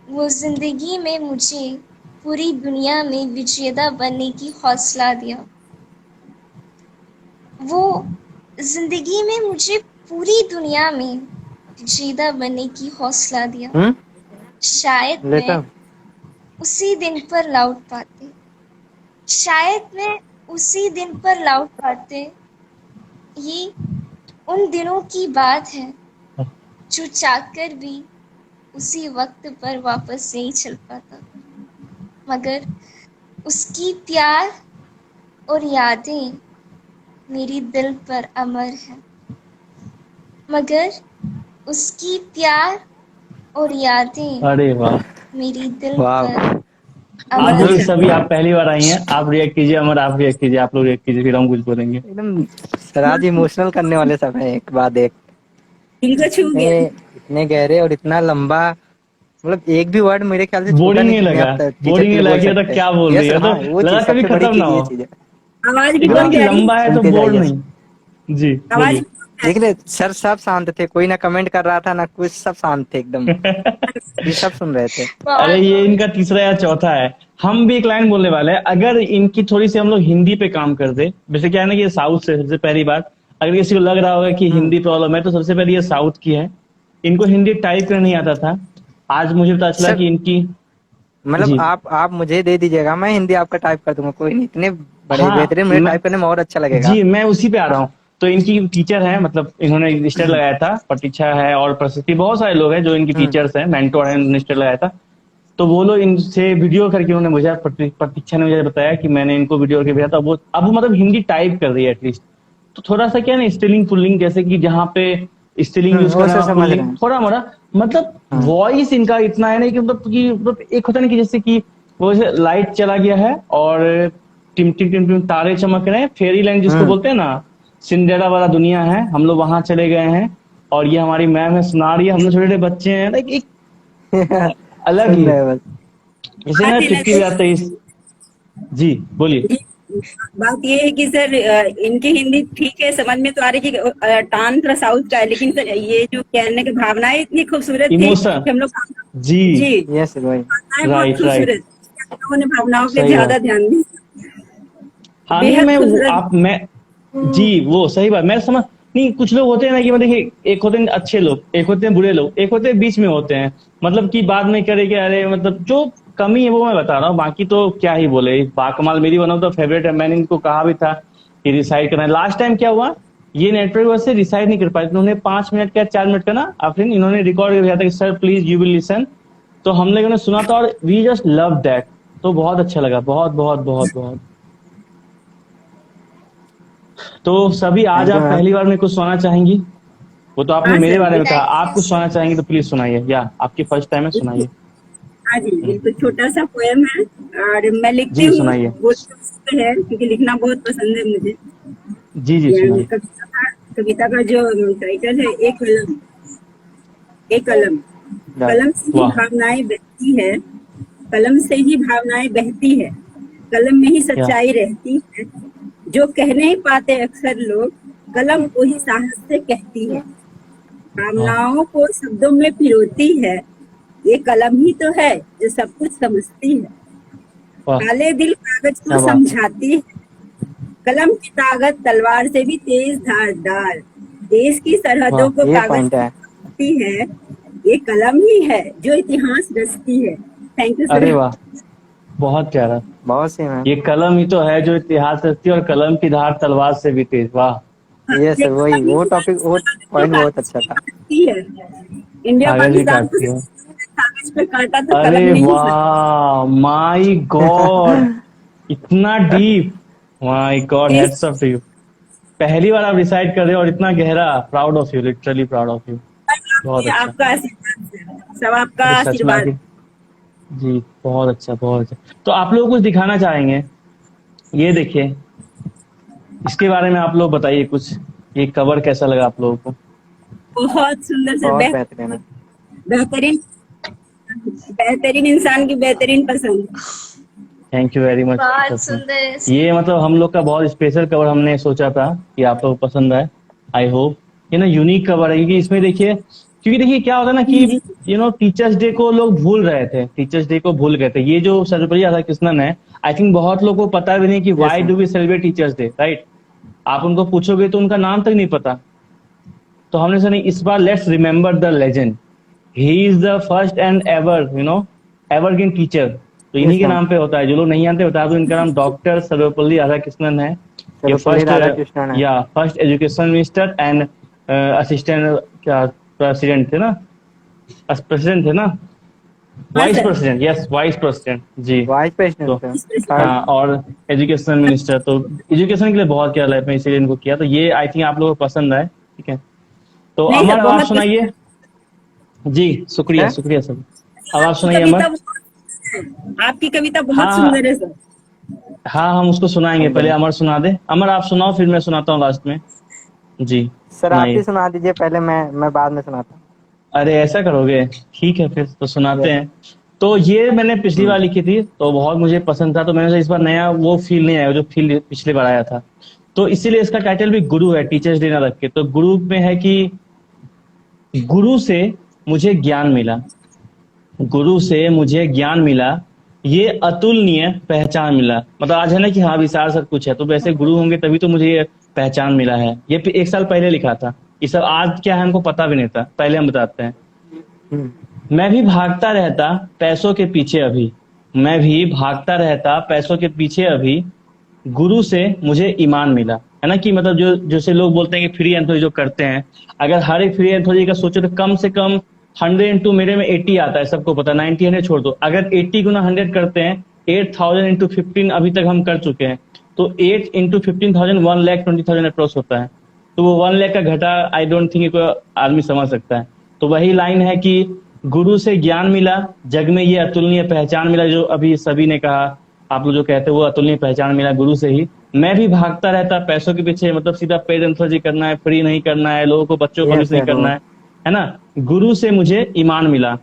वो जिंदगी में मुझे पूरी दुनिया में विजेता बनने की हौसला दिया। वो जिंदगी में मुझे पूरी दुनिया में विजेता बनने की हौसला दिया। शायद मैं उसी दिन पर लौट पाते, शायद मैं उसी दिन पर लौट पाते। ये उन दिनों की बात है जो चाहकर भी उसी वक्त पर वापस नहीं चल पाता, मगर उसकी प्यार और यादें मेरी दिल पर अमर है, मगर उसकी प्यार और यादें अरे वाह, मेरी दिल वाह। पर आप लोग अमर सभी आप पहली बार आई हैं, आप रिएक्ट कीजिए, अमर आप रिएक्ट कीजिए, आप लोग रिएक्ट कीजिए, फिर हम कुछ बोलेंगे। एकदम सराज इमोशनल करने वाले सब है, एक बाद एक। दिल को छू गया। इतने गहरे और इतना लंबा, मतलब एक भी वर्ड मेरे ख्याल से छोटा बोरिंग नहीं कि लगा, आप teacher बोरिंग के नहीं लिए लगा बोल कि सकते तो हैं। क्या बोल Yes, रही है, हाँ, तो वो लगा चीज कभी सबसे बड़ी खत्म चीज ना ये हो, चीज है। आवाज भी इतना बहुत कि प्यारी, लंबा है तो सुनते बोर जाइए। नहीं। जी आवाज बोलिए। देख ले सर, सब शांत थे, कोई ना कमेंट कर रहा था ना कुछ, सब शांत थे एकदम, ये सब सुन रहे थे। अरे ये इनका तीसरा या चौथा है। हम भी एक लाइन बोलने वाले हैं, अगर इनकी थोड़ी सी हम लोग हिंदी पे काम कर दे, वैसे क्या है ना कि ये साउथ से, सबसे पहली बात अगर किसी को लग रहा होगा कि हिंदी प्रॉब्लम है तो सबसे पहले ये साउथ की है। इनको हिंदी टाइप करना नहीं आता था, आज मुझे पता चला सर कि इनकी। मतलब जी आप मुझे दे दीजिएगा, मैं हिंदी आपका टाइप कर दूंगा, कोई नहीं, इतने बड़े हाँ, बेहतरीन, मुझे टाइप करने में और अच्छा लगेगा। जी मैं उसी पे आ रहा हूँ। तो इनकी टीचर है, मतलब इन्होंने रजिस्टर लगाया था, प्रतीक्षा है और प्रसिद्धि, बहुत सारे लोग हैं जो इनकी टीचर्स हैं, मेंटोर हैं, रजिस्टर लगाया था। तो वो लोग इनसे वीडियो करके उन्होंने मुझे, प्रतीक्षा ने मुझे बताया कि मैंने इनको वीडियो करके भेजा था, वो अब मतलब हिंदी टाइप कर रही है एटलीस्ट। तो थोड़ा सा क्या ना स्टिलिंग पुल्लिंग, जैसे कि जहाँ पे स्टिलिंग यूज वो करना, सब समझ रहे पुल्लिंग हैं। थोड़ा मोड़ा, मतलब वॉइस इनका इतना है नहीं कि मतलब एक होता नहीं कि जैसे कि वो लाइट चला गया है और टिम टिम टिम टिम तारे चमक रहे हैं, फेरी लैंड जिसको बोलते हैं ना, सिंड्रेला वाला दुनिया है, हम लोग वहां चले गए हैं और ये हमारी मैम है सुना रही है, हम लोग छोटे छोटे बच्चे हैं, लाइक एक अलग ही सुन रहे हैं बस। जैसे ना बात ये 50-23। जी बोलिए। बात ये है कि सर इनकी हिंदी ठीक है, समझ में तो आ रही है कि टान थोड़ा साउथ का है, लेकिन सर ये जो कहने की भावनाएं इतनी खूबसूरत थी इमोशन। कि हम लोग जी जी यस भाई, भावनाएं बहुत राइट राइट, खूबसूरत, हम लोगों ने भावनाओं पे सही ज्यादा बात। ध्यान दिया। हाँ नहीं बेहद मैं खूबसूरत। मैं जी वो सही बात, मैं समझ नहीं, कुछ लोग होते हैं ना कि मतलब देखिए, एक होते हैं अच्छे लोग, एक होते हैं बुरे लोग, एक होते हैं बीच में होते हैं, मतलब कि बाद में करे कि अरे मतलब जो कमी है वो मैं बता रहा हूँ, बाकी तो क्या ही बोले। बाकमाल मेरी वन ऑफ द फेवरेट है, मैंने इनको कहा भी था कि रिसाइड करना है। लास्ट टाइम क्या हुआ, ये नेटवर्क वजह से रिसाइड नहीं कर पाए, उन्होंने 5 मिनट का 4 मिनट का ना आखिर इन्होंने रिकॉर्ड कर दिया था कि sir please you will listen, तो हम लोगों ने सुना था और वी जस्ट लव दैट, तो बहुत अच्छा लगा, बहुत बहुत बहुत बहुत। तो सभी आज थैंक यू आप मैम। पहली बार में कुछ सुनाना चाहेंगी? वो तो आपने हाँ मेरे सर, बारे में कहा, Thank आप you, कुछ sir. सुनाना चाहेंगे तो प्लीज सुनाइए, या आपकी फर्स्ट टाइम है, सुनाइए। हाँ जी बिल्कुल, छोटा सा पोएम है और मैं लिखती जी हूँ, सुनाइए। बोलती हूँ है क्योंकि लिखना बहुत पसंद है मुझे। जी जी सुनाइए। कविता का जो टाइटल है एक कलम। एक कलम, कलम से ही वाह भावनाएं बहती है, कलम से ही भावनाएं बहती है, कलम में ही सच्चाई रहती है। जो कह नहीं पाते अक्सर लोग, कलम को ही साहस से कहती है। भावनाओं को शब्दों में पिरोती है, ये कलम ही तो है जो सब कुछ समझती है। काले दिल कागज को समझाती है, कलम की ताकत तलवार से भी तेज धारदार। देश की सरहदों को कागज करती है, ये कलम ही है जो इतिहास रचती है। Thank you sir. अरे वाह, बहुत प्यारा, बहुत सही मैम। ये कलम ही तो है जो इतिहास रचती है और कलम की धार तलवार से भी तेज। वाह, ये सर वही वो टॉपिक, वो पॉइंट बहुत अच्छा था। इंडिया कागज ही पाकिस्तान काटती है। कागज पे काटा तो कलम अरे नहीं हो वाह, माय गॉड, इतना deep, my God, heads of you. पहली बार आप डिसाइड कर रहे हो और इतना गहरा। Proud of you, literally proud of you. बहुत सकता। अच्छा, आपका आशीर्वाद सर, सब आपका अरे सच में आशीर्वाद। जी, बहुत अच्छा, बहुत अच्छा। तो आप लोग कुछ दिखाना चाहेंगे? ये देखिए, इसके बारे में आप लोग बताइए कुछ। ये कवर कैसा लगा आप लोगों को? बहुत सुंदर सर, बहुत बेहतरीन है। बेहतरीन, बेहतरीन इंसान की बेहतरीन पसंद। Thank you very much. बहुत सुंदर। ये मतलब हम लोग का बहुत स्पेशल कवर हमने सोचा था कि आप लोग को पसंद आए। आई होप ये ना यूनिक कवर है, क्योंकि इसमें देखिए, क्योंकि देखिए क्या होता है ना कि टीचर्स डे को लोग भूल रहे थे, टीचर्स डे को भूल गए थे। ये जो सर्वपल्ली राधाकृष्णन है, आई थिंक बहुत लोगों को पता भी नहीं कि why do we celebrate teachers day, right? आप उनको पूछोगे तो उनका नाम तक नहीं पता। तो हमने सोचा इस बार let's remember the legend. He is the first and ever evergreen teacher. तो इन्हीं के नाम पे होता है। जो लोग नहीं जानते बता दो, इनका नाम डॉक्टर सर्वपल्ली राधाकृष्णन है। ये first education minister and assistant, क्या प्रेसिडेंट थे ना, प्रेसिडेंट थे ना, vice president, yes vice president ji, vice president. हाँ, और एजुकेशन मिनिस्टर। तो एजुकेशन के लिए बहुत किया लाइफ में, इसीलिए इनको किया। तो ये आई थिंक आप लोगों को पसंद आए, ठीक है। तो अमर आवाज सुनाइए जी। शुक्रिया शुक्रिया सर। आवाज सुनाइए अमर। आपकी कविता बहुत सुंदर है सर। हाँ, हम उसको सुनाएंगे, पहले अमर सुना दे। अमर आप सुनाओ, फिर मैं सुनाता हूँ लास्ट में जी। सर आप ही सुना दीजिए पहले, मैं बाद में सुनाता हूँ। अरे ऐसा करोगे? ठीक है, फिर तो सुनाते हैं। तो ये मैंने पिछली बार लिखी थी, तो बहुत मुझे पसंद था, तो मैंने इस बार नया वो फील नहीं आया जो फील पिछले बार आया था। तो इसीलिए इसका टाइटल भी गुरु है, टीचर्स डे ना रख के। तो गुरु में है कि गुरु से मुझे ज्ञान मिला, गुरु से मुझे ज्ञान मिला, ये अतुलनीय पहचान मिला। मतलब आज है ना कि हाँ विशाल सब कुछ है, तो वैसे गुरु होंगे तभी तो मुझे ये पहचान मिला है। ये 1 साल पहले लिखा था, ये सब आज क्या है हमको पता भी नहीं था, पहले हम बताते हैं। मैं भी भागता रहता पैसों के पीछे अभी, मैं भी भागता रहता पैसों के पीछे अभी, गुरु से मुझे ईमान मिला। है ना कि मतलब जो जैसे लोग बोलते हैं कि फ्री एंथोलॉजी जो करते हैं, अगर हर एक फ्री एंथोलॉजी का सोचो तो कम से कम 100 into मेरे में 80 आता है, सबको पता। 90 100 छोड़ दो, अगर 80 गुना 100 करते हैं 8000 into 15 अभी तक हम कर चुके हैं। तो 8 into 15,000 1,20,000 अप्रोच होता है। तो वो 1 लाख का घटा आई डोंट थिंक कोई आदमी समझ सकता है। तो वही लाइन है कि गुरु से ज्ञान मिला, जग में ये अतुलनीय पहचान मिला, जो अभी सभी ने कहा, आप लोग जो कहते हैं वो अतुलनीय पहचान मिला गुरु से ही। मैं भी भागता रहता पैसों के पीछे, मतलब सीधा पेड एंथोलॉजी करना है, फ्री नहीं करना है, लोगों को बच्चों को नहीं करना है ना। गुरु से मुझे ईमान मिला।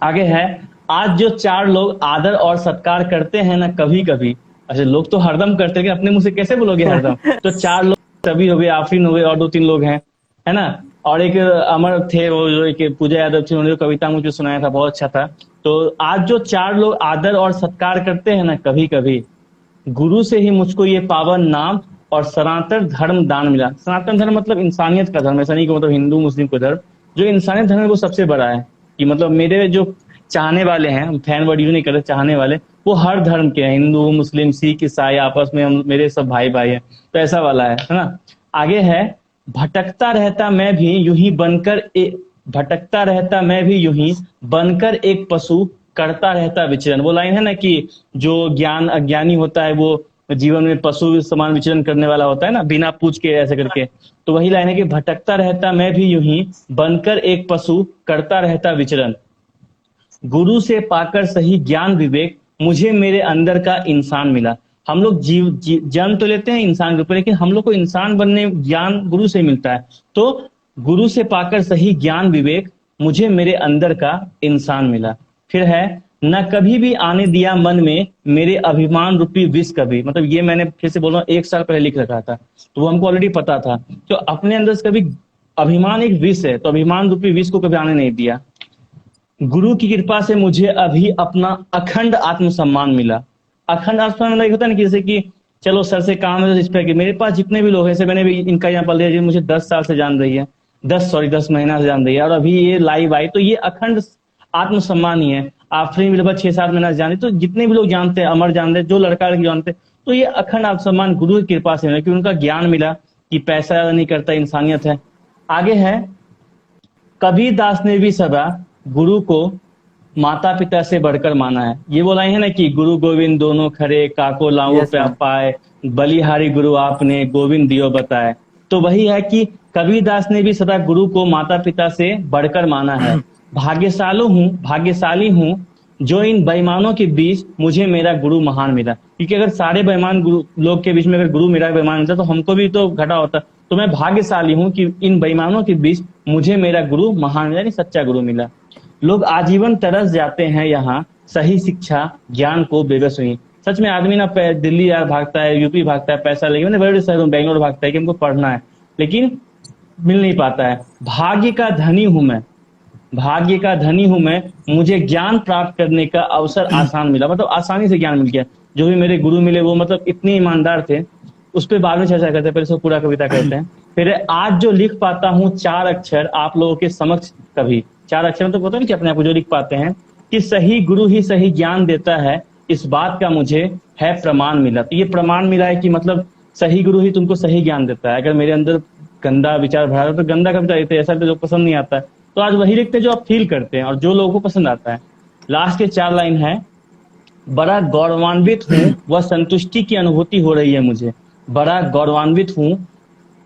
आगे है, आज जो 4 लोग आदर और सत्कार करते हैं ना कभी कभी, अच्छा लोग तो हरदम करते हैं, अपने मुंह से कैसे बोलोगे हरदम? तो 4 लोग सभी हो गए, आफरीन हो गए, और 2-3 लोग हैं, है ना। और एक अमर थे, वो जो एक पूजा यादव थी, उन्होंने कविता मुझे सुनाया था, बहुत अच्छा था। तो आज जो 4 लोग आदर और सत्कार करते हैं ना कभी कभी, गुरु से ही मुझको ये पावन नाम और सनातन धर्म दान मिला। सनातन धर्म मतलब इंसानियत का धर्म, ऐसा नहीं कि मतलब हिंदू मुस्लिम को धर्म, जो इंसानियत धर्म है वो सबसे बड़ा है। कि मतलब मेरे जो चाहने वाले हैं, फैन वर्ड यूज नहीं करते, चाहने वाले, वो हर धर्म के हैं, हिंदू मुस्लिम सिख ईसाई, आपस में हम मेरे सब भाई भाई हैं। तो ऐसा वाला है ना। आगे है, भटकता रहता मैं भी यूं ही बनकर भटकता रहता मैं भी यूं ही बनकर एक पशु, करता रहता विचरण। वो लाइन है ना कि जो ज्ञान अज्ञानी होता है वो जीवन में पशु समान विचरण करने वाला होता है ना, बिना पूछ के ऐसे करके। तो वही लाइन है कि भटकता रहता मैं भी यूं ही बनकर एक पशु, करता रहता विचरण। गुरु से पाकर सही ज्ञान विवेक, मुझे मेरे अंदर का इंसान मिला। हम लोग जन्म तो लेते हैं इंसान के ऊपर, लेकिन हम लोग को इंसान बनने ज्ञान गुरु से मिलता है। तो गुरु से पाकर सही ज्ञान विवेक, मुझे मेरे अंदर का इंसान मिला। फिर है, न कभी भी आने दिया मन में मेरे अभिमान रूपी विष कभी। मतलब ये मैंने फिर से बोल रहा हूँ 1 साल पहले लिख रखा था, तो वो हमको ऑलरेडी पता था। तो अपने अंदर से कभी अभिमान एक विष है, तो अभिमान रूपी विष को कभी आने नहीं दिया। गुरु की कृपा से मुझे अभी अपना अखंड आत्मसम्मान मिला। अखंड आत्मसम्मान मतलब होता है ना कि जैसे कि चलो सर से काम है तो इस पर मेरे पास जितने भी लोग हैं, जैसे मैंने भी इनका एग्जाम्पल दिया, मुझे 10 साल से जान रही है, 10 महीना से जान रही है, और अभी ये लाइव आई, तो ये अखंड आत्मसम्मान ही है। आफरीन भी लगभग 6-7 महीना से जाने, तो जितने भी लोग जानते हैं, अमर जानते हैं, जो लड़का लड़की जानते हैं, तो ये अखंड आत्मसम्मान गुरु की कृपा से मिला, क्योंकि उनका ज्ञान मिला कि पैसा ज्यादा नहीं करता, इंसानियत है। आगे है, कबीर दास ने भी सदा गुरु को माता पिता से बढ़कर माना है। ये बोला है ना कि गुरु गोविंद दोनों खरे, काको लाऊं Yes, पे ma'am. पाए, बलिहारी गुरु आपने गोविंद दियो बताए। तो वही है कि कबीर दास ने भी सदा गुरु को माता पिता से बढ़कर माना है। भाग्यशाली हूँ जो इन बेईमानों के बीच मुझे मेरा गुरु महान मिला। क्योंकि अगर सारे बेईमान गुरु लोग के बीच में अगर गुरु मेरा बेईमान मिलता तो हमको भी तो घटा होता। तो मैं भाग्यशाली हूँ कि इन बेईमानों के बीच मुझे मेरा गुरु महान मिला, यानी सच्चा गुरु मिला। लोग आजीवन तरस जाते हैं यहाँ सही शिक्षा ज्ञान को बेबस हुई। सच में आदमी ना दिल्ली यार भागता है, यूपी भागता है पैसा लेके, मैंने बड़े शहरों बेंगलोर भागता है कि हमको पढ़ना है, लेकिन मिल नहीं पाता है। भाग्य का धनी हूं मैं, मुझे ज्ञान प्राप्त करने का अवसर आसान मिला। मतलब आसानी से ज्ञान मिल गया। जो भी मेरे गुरु मिले वो मतलब इतने ईमानदार थे। उस पर बाद में चर्चा करते हैं, पहले से पूरा कविता करते हैं। फिर आज जो लिख पाता हूँ 4 अक्षर आप लोगों के समक्ष कभी। 4 अक्षर तो पता नहीं कि अपने आप को जो लिख पाते हैं कि सही गुरु ही सही ज्ञान देता है, इस बात का मुझे है प्रमाण मिला। तो ये प्रमाण मिला है कि मतलब सही गुरु ही तुमको सही ज्ञान देता है। अगर मेरे अंदर गंदा विचार भरा तो गंदा कविता लिखते हैं, ऐसा तो जो पसंद नहीं आता है। तो आज वही लिखते हैं जो आप फील करते हैं और जो लोगों को पसंद आता है। लास्ट के 4 लाइन है, बड़ा गौरवान्वित हूँ वह संतुष्टि की अनुभूति हो रही है मुझे। बड़ा गौरवान्वित हूँ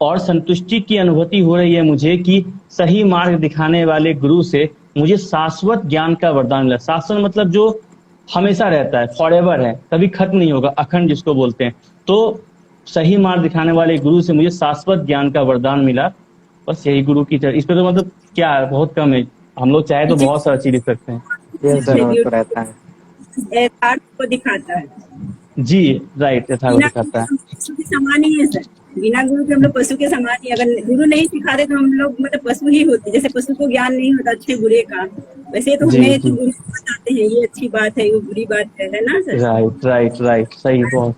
और संतुष्टि की अनुभूति हो रही है मुझे कि सही मार्ग दिखाने वाले गुरु से मुझे शाश्वत ज्ञान का वरदान मिला। शाश्वत मतलब जो हमेशा रहता है, फॉरएवर है, कभी खत्म नहीं होगा, अखंड जिसको बोलते हैं। तो सही मार्ग दिखाने वाले गुरु से मुझे शाश्वत ज्ञान का वरदान मिला। बस यही गुरु की इस पे तो मतलब क्या है, बहुत कम है। हम लोग चाहे तो बहुत सारा चीज लिख सकते हैं। ये जरूर तो रहता है। यथार्थ को दिखाता है। जी राइट, यथार्थ बिना दिखाता है। पशु के समान ही है सर। बिना गुरु के हम लोग पशु के समान ही। अगर गुरु नहीं सिखाते तो हम लोग मतलब पशु ही होते। जैसे पशु को ज्ञान नहीं होता अच्छे बुरे का, वैसे तो हमें तो गुरु बताते हैं ये अच्छी बात है, ये बुरी बात है ना सर। राइट सही। बहुत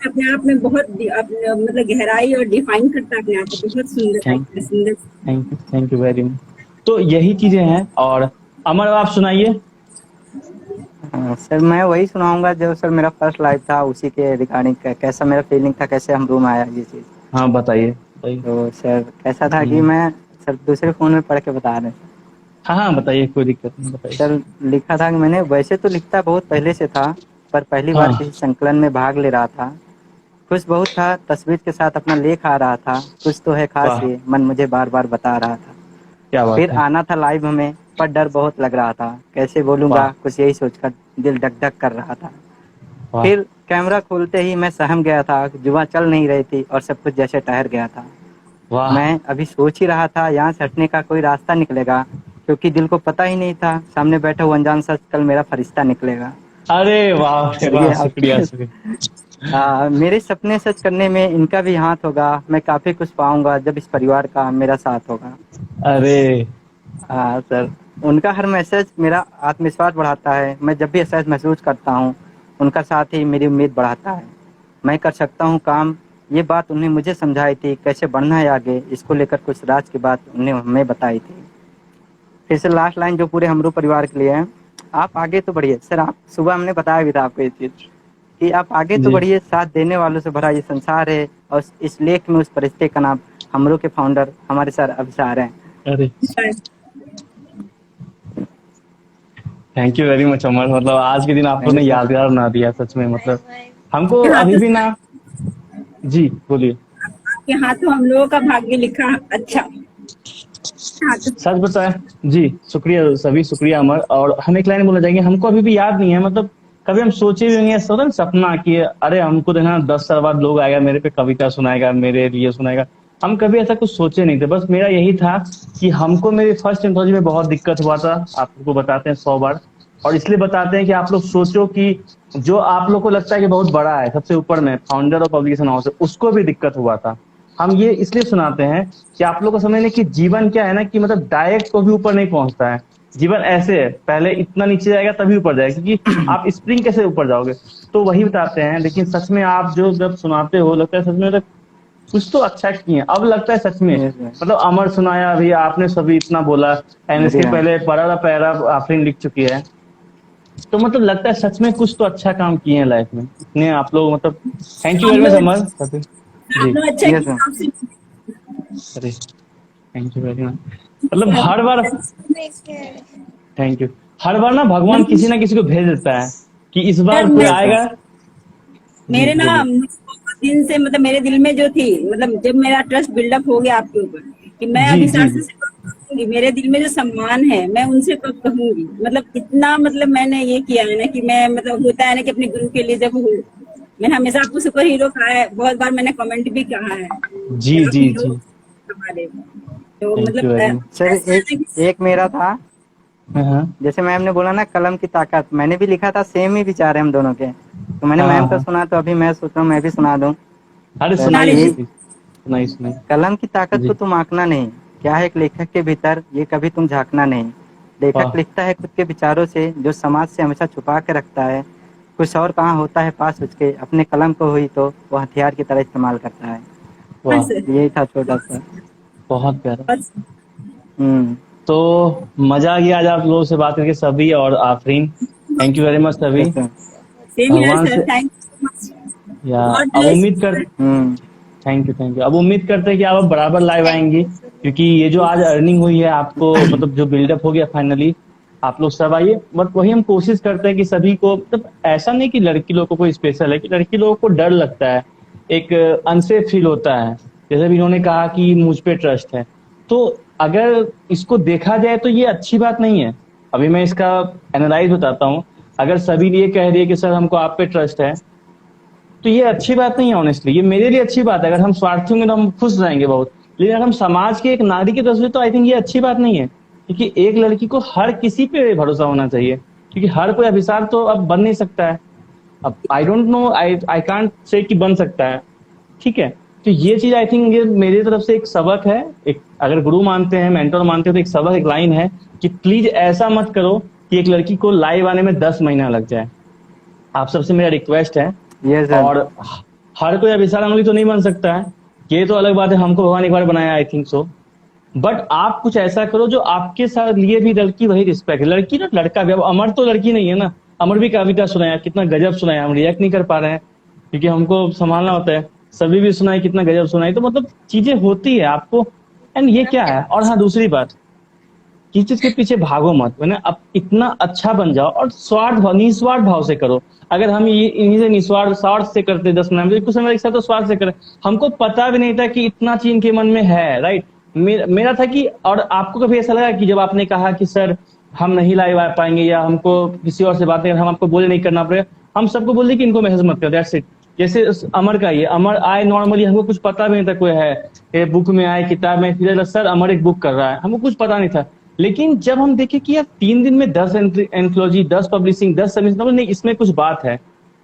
अपने आप में बहुत मतलब गहराई और डिफाइन करता है अपने आप को। बहुत सुंदर। Thank you very much. तो यही चीजें हैं। और अमर आप सुनाइए। सर मैं वही सुनाऊंगा जो सर मेरा फर्स्ट लाइव था, उसी के रिगार्डिंग कैसा मेरा फीलिंग था, कैसे हम रूम आया ये चीज। हाँ बताइए। तो सर कैसा था कि मैं सर दूसरे फोन में पढ़ के बता रहे थे। हाँ बताइए, कोई दिक्कत नहीं, बताइए। सर लिखा था कि मैंने वैसे तो लिखता बहुत पहले से था, पर पहली बार किसी संकलन में भाग ले रहा था। खुश बहुत था, तस्वीर के साथ अपना लेख आ रहा था। कुछ तो है खास ये मन मुझे बार बार बता रहा था। क्या बात फिर है। आना था लाइव में, पर डर बहुत लग रहा था, कैसे बोलूंगा कुछ यही सोचकर दिल धक धक कर रहा था। फिर कैमरा खोलते ही मैं सहम गया था, जुबां चल नहीं रही थी और सब कुछ जैसे ठहर गया था। मैं अभी सोच ही रहा था यहाँ से हटने का कोई रास्ता निकलेगा, क्योंकि दिल को पता ही नहीं था सामने बैठा हुआ अनजान शख्स कल मेरा फरिश्ता निकलेगा। अरे वाह शुक्रिया। मेरे सपने सच करने में इनका भी हाथ होगा। मैं काफी कुछ पाऊंगा जब इस परिवार का मेरा साथ होगा। अरे हाँ सर, उनका हर मैसेज मेरा आत्मविश्वास बढ़ाता है। मैं जब भी एहसास महसूस करता हूँ उनका साथ ही मेरी उम्मीद बढ़ाता है। मैं कर सकता हूँ काम, ये बात उन्हें मुझे समझाई थी। कैसे बढ़ना है आगे, इसको लेकर कुछ राज की बात उन्हें हमें बताई थी। फिर से लास्ट लाइन जो पूरे हमरो परिवार के लिए है, आप आगे तो बढ़िए। सर आप सुबह हमने बताया भी था आपको ये चीज कि आप आगे तो बढ़िए, साथ देने वालों से भरा ये संसार है। और इस लेख में उस परिश्ते का नाम हमरो के फाउंडर हमारे सर अभिसार हैं। अरे थैंक यू वेरी मच अमर। मतलब आज के दिन आपको ने यादगार बना दिया सच में। मतलब हमको अभी भी ना। जी बोलिए। आपके हाथों हम लोगों का भाग्य लिखा अच्छा। सच बताएं जी, शुक्रिया सभी, शुक्रिया अमर। और हम एक लाइन बोलना चाहेंगे, हमको अभी भी याद नहीं है। मतलब कभी हम सोचे भी होंगे सपना कि अरे हमको देखना 10 साल बाद लोग आएगा मेरे पे कविता सुनाएगा, मेरे लिए सुनाएगा। हम कभी ऐसा कुछ सोचे नहीं थे। बस मेरा यही था कि हमको मेरी फर्स्ट एंथोलॉजी में बहुत दिक्कत हुआ था, आपको बताते हैं 100 बार। और इसलिए बताते हैं कि आप लोग सोचो कि जो आप लोग को लगता है कि बहुत बड़ा है, सबसे ऊपर में फाउंडर ऑफ पब्लिकेशन हाउस है, उसको भी दिक्कत हुआ था। हम ये इसलिए सुनाते हैं कि आप लोग को समझने कि जीवन क्या है ना, कि मतलब डायरेक्ट को भी ऊपर नहीं पहुंचता है। जीवन ऐसे है, पहले इतना नीचे जाएगा तभी ऊपर जाएगा, क्योंकि आप स्प्रिंग कैसे ऊपर जाओगे। तो वही बताते हैं। लेकिन सच में आप जो जब सुनाते हो लगता है सच में, मतलब कुछ तो अच्छा किए। अब लगता है सच में, यस सर। मतलब अमर सुनाया अभी आपने, सभी इतना बोला, एंड जी इसके हाँ। पहले पहला पैरा आफरीन लिख चुकी है। तो मतलब लगता है सच में कुछ तो अच्छा काम किए हैं लाइफ में इतने आप लोग, मतलब थैंक यू हम वेरी मच लोग अमर सभी। आप जी, लोग अच्छा यस किया सर। आपसे अरे थैंक यू वेरी मच। मतलब हर बार, थैंक यू। हर बार ना भगवान मतलब किसी ना किसी को भेज देता है कि इस सर बार कोई मैं यस सर। आएगा। जी मेरे ना बोलिए। बहुत दिन से मतलब मेरे दिल में जो थी, मतलब जब मेरा ट्रस्ट बिल्डअप हो गया आपके ऊपर कि मैं जी अभी जी सर जी। से कब कहूंगी, मेरे दिल में जो सम्मान है मैं उनसे कब कहूंगी। मतलब इतना मतलब मैंने ये किया है ना कि मैं मतलब होता है ना कि अपने गुरु के लिए जब हो, मैंने हमेशा आपको सुपर हीरो कहा है, बहुत बार मैंने कमेंट भी कहा है जी कि आप जी हीरो जी। हमारे। तो थैंक यू मतलब वेरी मच। सर ऐसा है एक ना कि एक मेरा था, हाँ हाँ जैसे मैम ने बोला ना कलम की ताकत, मैंने भी लिखा था, सेम ही विचार है हम दोनों के। तो मैंने हाँ मैम का हाँ। सुना, तो अभी मैं सोच रहा हूँ मैं भी सुना दूं। अरे सर सुना सुनाइए लीजिए। ये प्लीज, सुनाइए सुनाइए। कलम की ताकत को जी। तुम आंकना नहीं, क्या है एक लेखक के भीतर ये कभी तुम झांकना नहीं। लेखक वाह लिखता है खुद के विचारों से, जो समाज से हमेशा छुपा के रखता है। कुछ और कहाँ होता है पास उसके, अपने कलम को हुई तो वो हथियार की तरह इस्तेमाल करता है। हाँ वाह, सर। यही था छोटा सा। बहुत प्यारा। बस हम्म। तो मजा आ गया आज आप लोगों से बात करके, सभी और Afreen. Thank you very much सभी। Yes sir. सेम हियर भगवान सर, से, थैंक यू सो मच। या गॉड अब ब्लेस। उम्मीद कर, हम्म। Thank you. अब उम्मीद करते हैं कि आप अब बराबर लाइव आएंगी, क्योंकि ये जो आज अर्निंग हुई है आपको, मतलब जो बिल्डअप हो गया फाइनली, आप लोग सब आइए। बट वही हम कोशिश करते हैं कि सभी को, मतलब ऐसा नहीं कि लड़की लोगों को कोई स्पेशल है, कि लड़की लोगों को डर लगता है, एक अनसेफ फील होता है। जैसे भी इन्होंने कहा कि मुझ पे ट्रस्ट है, तो अगर इसको देखा जाए तो ये अच्छी बात नहीं है। अभी मैं इसका एनालाइज बताता हूँ। अगर सभी ये कह रही है कि सर हमको आप पे ट्रस्ट है, तो ये अच्छी बात नहीं है। ऑनेस्टली ये मेरे लिए अच्छी बात है। अगर हम स्वार्थी होंगे तो हम खुश रहेंगे बहुत, लेकिन अगर हम समाज के एक नागरिक की तरफ से, तो आई थिंक ये अच्छी बात नहीं है। क्योंकि एक लड़की को हर किसी पे भरोसा होना चाहिए, क्योंकि हर कोई अभिसार तो अब बन नहीं सकता है। अब I don't know, I can't say कि बन सकता है। ठीक है। तो ये चीज आई थिंक ये मेरी तरफ से एक सबक है। एक अगर गुरु मानते हैं, मेंटर मानते हैं, तो एक सबक, एक लाइन है कि प्लीज ऐसा मत करो कि एक लड़की को लाइव आने में 10 महीना लग जाए। आप सबसे मेरा रिक्वेस्ट है। Yes sir. और हर कोई अभिसार अंगुली तो नहीं बन सकता है, ये तो अलग बात है, हमको भगवान एक बार बनाया, आई थिंक सो। बट आप कुछ ऐसा करो जो आपके साथ लिए भी लड़की वही रिस्पेक्ट है, लड़की ना लड़का भी। अब अमर तो लड़की नहीं है ना, अमर भी कविता सुनाया, कितना गजब सुनाया, हम रिएक्ट नहीं कर पा रहे हैं क्योंकि हमको संभालना होता है। सभी भी सुनाई, कितना गजब सुनाई। तो मतलब चीजें होती है आपको। एंड ये क्या है। और हाँ, दूसरी बात, किसी चीज के पीछे भागो मत, वरना अब इतना अच्छा बन जाओ और स्वार्थ भाव, निस्वार्थ भाव से करो। अगर हम ये इन्हीं से निस्वार्थ स्वार्थ से करते 10 महीने में, कुछ समय एक साथ तो स्वार्थ से करें। हमको पता भी नहीं था कि इतना चीज इनके मन में है, राइट। मेरा था कि, और आपको कभी ऐसा लगा कि जब आपने कहा कि सर हम नहीं लाइव आ पाएंगे, या हमको किसी और से बात नहीं, हम आपको बोले नहीं करना पड़ेगा, हम सबको बोल दिए कि इनको मैसेज मत करो, दैट्स इट। जैसे अमर का, ये अमर आए नॉर्मली, हमको कुछ पता भी नहीं था कोई है, ये बुक में आए, किताब में, फिर सर अमर एक बुक कर रहा है, हमको कुछ पता नहीं था। लेकिन जब हम देखे कि यार 3 दिन में 10 एंथोलॉजी, 10 पब्लिशिंग, 10 सबमिशन, नहीं इसमें कुछ बात है।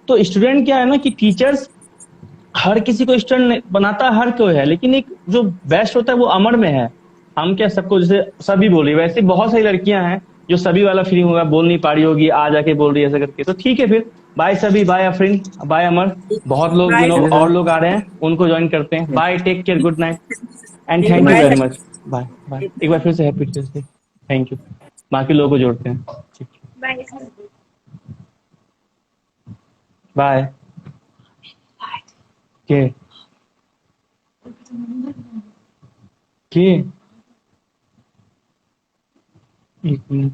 तो स्टूडेंट क्या है ना, कि टीचर्स हर किसी को स्टूडेंट बनाता हर कोई है, लेकिन एक जो बेस्ट होता है वो अमर में है। हम क्या सबको, जैसे सभी बोल रही, वैसे बहुत सारी लड़कियां हैं जो सभी वाला फीलिंग होगा, बोल नहीं पा रही होगी, आ जाके बोल रही है ऐसा करके। तो ठीक है फिर, बाय सभी, बाय अफरीन, बाय अमर। बहुत लोग बाय यस और सर। लोग आ रहे हैं, उनको ज्वाइन करते हैं। Bye, take care, good night and sir, thank you bye very sir. Much. Bye bye, एक बार फिर से हैप्पी ट्यूसडे। Thank you. बाकी लोगों को जोड़ते हैं। ठीक, बाय। बाय। के के 1 मिनट।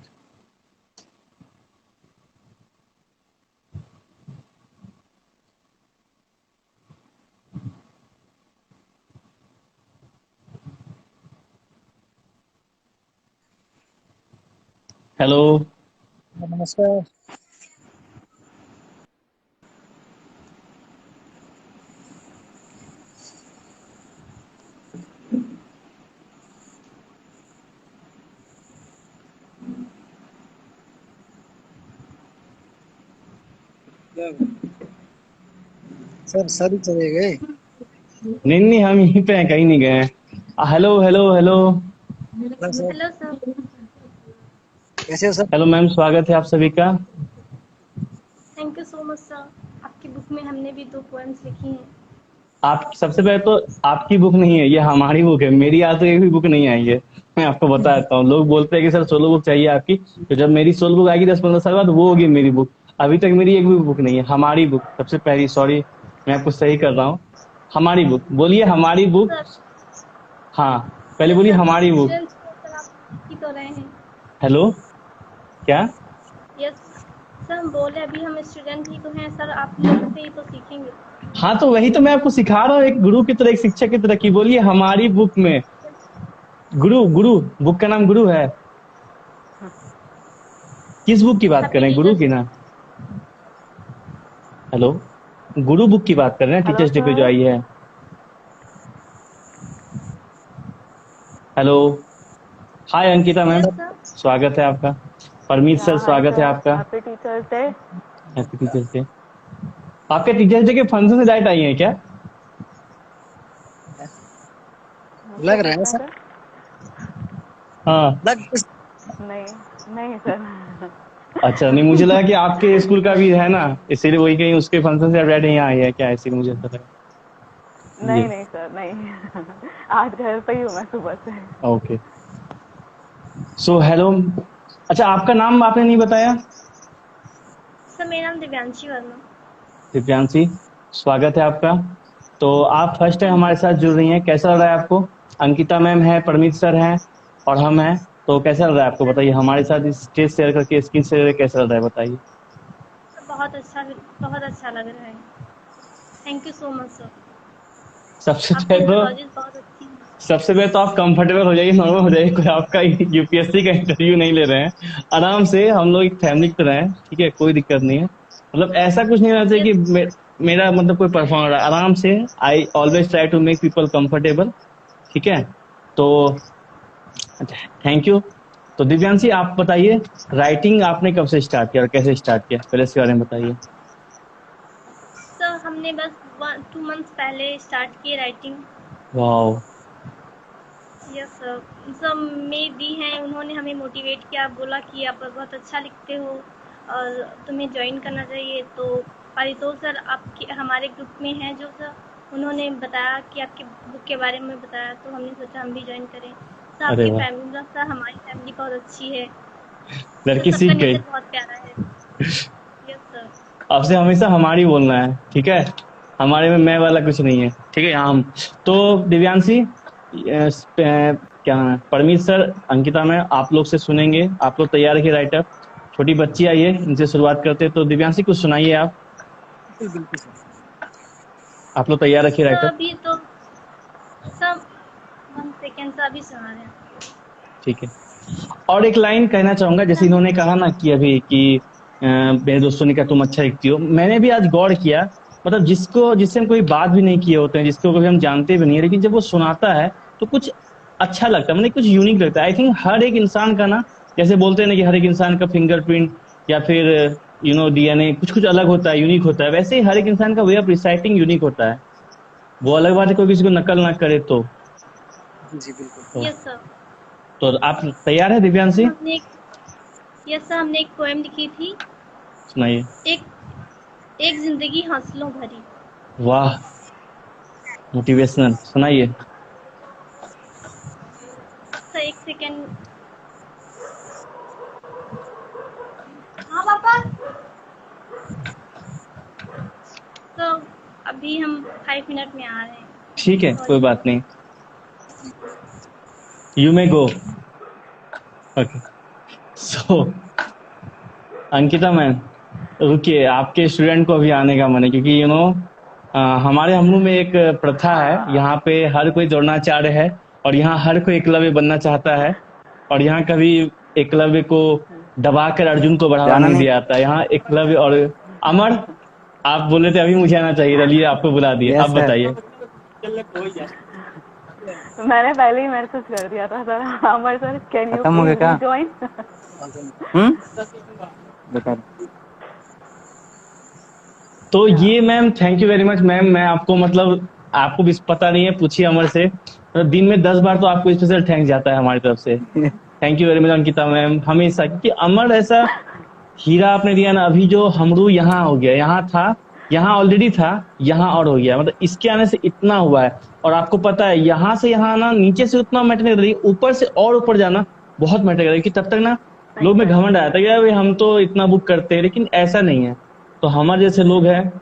हेलो। नमस्कार। सर सर ही चले गए। नहीं नहीं, हम यहीं पे हैं, कहीं नहीं गए हैं। Hello hello hello hello sir, hello sir. कैसे हो सर? हेलो मैम, स्वागत है आप सभी का। Thank you so much sir. आपकी बुक में हमने भी 2 पोएम्स लिखी हैं। आप सबसे पहले तो आपकी बुक नहीं है, ये हमारी बुक है। मेरी आज तो एक भी बुक नहीं आई है, मैं आपको बता देता हूँ। लोग बोलते हैं कि सर सोलो बुक चाहिए आपकी, तो जब मेरी सोलो बुक आएगी 10-15 साल बाद, वो होगी मेरी बुक। अभी तक मेरी एक भी बुक नहीं है। हमारी बुक सबसे पहली, सॉरी मैं आपको सही कर रहा हूँ, हमारी बुक बोलिए, हमारी बुक। सर हाँ, पहले यस बोलिए सर, हम हमारी बुक। स्टूडेंट्स को सर आप सीख ही तो रहे हैं। हेलो, क्या? यस सर, हम बोले अभी हम स्टूडेंट ही तो हैं सर, आप लोग से ही तो सीखेंगे। हाँ, तो वही तो मैं आपको सिखा रहा हूँ, एक गुरु की तरह, एक शिक्षक की तरह की बोलिए हमारी बुक में। गुरु, गुरु बुक का नाम गुरु है। किस बुक की बात कर हैप्पी रहे हैं? गुरु टीचर्स की डे। ना? हेलो, गुरु बुक की बात कर रहे हैं, हेलो टीचर्स डे पे जो सर। आई है। हेलो, हाय अंकिता मैम, यस सर। स्वागत है आपका। परमीत सर, हाय स्वागत है सर, आपका। Happy teachers day. Happy teachers day. आपके टीचर्स डे के फंक्शन से डायरेक्ट आई है क्या? लग क्या रहा है पूछ रहे सर, हैं हाँ। लग सर? नहीं नहीं सर। अच्छा, नहीं मुझे लगा कि आपके स्कूल का भी है ना, इसीलिए वही कहीं उसके फंक्शन से डायरेक्ट यहाँ आई है क्या, इसीलिए मुझे पता है जी। नहीं नहीं सर, नहीं। आज घर पे ही हूँ मैं सुबह से। Okay, so hello. अच्छा, आपका नाम आपने नहीं बताया? सर मेरा नाम दिव्यांशी वर्मा। दिव्यांशी, स्वागत है आपका। तो आप फर्स्ट टाइम थैंक हमारे यू। साथ जुड़ रही हैं, कैसा लग रहा है आपको? अंकिता मैम है, परमीत सर हैं और हम हैं, तो कैसा लग रहा है आपको? सर बताइए, हमारे साथ स्टेज शेयर करके, स्क्रीन शेयर करके कैसा लग रहा है, बताइए। बहुत अच्छा लग रहा है। Thank you so much sir. सबसे आपकी पहले तो एंथोलॉजीज बहुत अच्छी है। सबसे पहले तो आप कंफर्टेबल हो जाइए, नॉर्मल हो जाइए। कोई आपका यूपीएससी का इंटरव्यू नहीं ले रहे हैं, आराम से हम लोग एक फैमिली की तरह हैं, ठीक है? कोई दिक्कत नहीं है। मतलब ऐसा कुछ नहीं रहना चाहिए यस कि मेरा मतलब कोई परफॉर्मर है। आराम से, I always try to make people comfortable, ठीक है? तो थैंक यू। तो दिव्यांशी, आप बताइए, राइटिंग आपने कब से स्टार्ट किया और कैसे स्टार्ट किया, पहले इसके बारे में बताइए। सर हमने बस 2 मंथ्स पहले स्टार्ट की राइटिंग। Wow, yes sir. सब मेरी दी हैं, उन्होंने हमें मोटिवेट किया, बोला कि आप बहुत अच्छा लिखते हो और तुम्हें ज्वाइन करना चाहिए। तो पारितोष सर आपके हमारे ग्रुप में हैं जो सर, उन्होंने बताया कि आपकी बुक के बारे में बताया, तो हमने सोचा हम भी ज्वाइन करें। सर अरे आपकी वाह, फैमिली, सर हमारी फैमिली बहुत अच्छी है। सर लड़की सबका सीख गई। नेचर बहुत प्यारा है। Yes sir. आपसे हमेशा हमारी बोलना है, ठीक है? हमारे में मैं वाला कुछ नहीं है, ठीक है? हम तो दिव्यांशी, क्या नाम है, परमीत सर, अंकिता में आप लोग से सुनेंगे। आप लोग तैयार रखिए राइटर। छोटी बच्ची आई है, इनसे शुरुआत करते हैं। तो दिव्यांशी, कुछ सुनाइए आप। बिल्कुल बिल्कुल सर। आप लोग तैयार रखिए सर राइटर, अभी तो सर 1 सेकेंड सर, अभी सुना रहे हैं। ठीक है? और एक लाइन कहना चाहूंगा, जैसे सर इन्होंने कहा ना कि अभी कि मेरे दोस्तों ने कहा तुम अच्छा लिखती हो, मैंने भी आज गौर किया। मतलब जिससे हम कोई बात भी नहीं किए होते हैं, जिसको कभी हम जानते भी नहीं है, लेकिन जब वो सुनाता है तो कुछ अच्छा लगता है, मतलब कुछ यूनिक लगता है। आई थिंक हर एक इंसान का ना, जैसे बोलते हैं ना कि हर एक इंसान का फिंगरप्रिंट या फिर डीएनए कुछ कुछ अलग होता है, यूनिक होता है, वैसे ही हर एक इंसान का वे ऑफ रिसाइटिंग यूनिक होता है। वो अलग बात है, कोई किसी को नकल ना करे तो। जी बिल्कुल। Yes sir. तो आप तैयार है दिव्यांशी? यस सर, हमने एक पोएम लिखी थी, सुनाइए। एक एक जिंदगी हौसलों भरी। वाह, मोटिवेशनल, सुनाइए। Sir 1 second. हाँ पापा। तो अभी हम 5 मिनट में आ रहे हैं। ठीक है, कोई सॉरी। बात नहीं, you may go. Okay, so Ankita ma'am, रुकिए, आपके स्टूडेंट को अभी आने का मन है, क्योंकि हमारे हम लोग में एक प्रथा है, यहाँ पे हर कोई द्रोणाचार्य है और यहाँ हर कोई एकलव्य बनना चाहता है, और यहाँ कभी एकलव्य को दबाकर अर्जुन को बढ़ावा जाना नहीं नहीं। दिया जाता है। यहाँ एकलव्य और अमर, आप बोले थे अभी मुझे आना चाहिए, चलिए आपको बुला दिए, यस अब सर। बताइए। मैंने पहले ही मैसेज कर दिया था sir, Amar sir can you खत्म हो गया प्लीज क्या? ज्वाइन। हम्म, बता। तो ये ma'am, thank you very much ma'am. मैं आपको मतलब आपको भी पता नहीं है, पूछिए अमर से। मतलब दिन में 10 बार तो आपको स्पेशल थैंक्स जाता है हमारी तरफ से। Thank you very much Ankita ma'am, हमेशा। क्योंकि अमर ऐसा हीरा आपने दिया ना, अभी जो हमरू यहाँ हो गया, यहाँ था, यहाँ ऑलरेडी था, यहाँ और हो गया। मतलब इसके आने से इतना हुआ है। और आपको पता है यहाँ से यहाँ आना, नीचे से उतना मैटर नहीं करता, ऊपर से और ऊपर जाना बहुत मैटर करता है। कि तब तक ना लोग में घमंड आया था कि यार हम तो इतना बुक करते हैं, लेकिन ऐसा नहीं है। तो हमारे जैसे लोग हैं,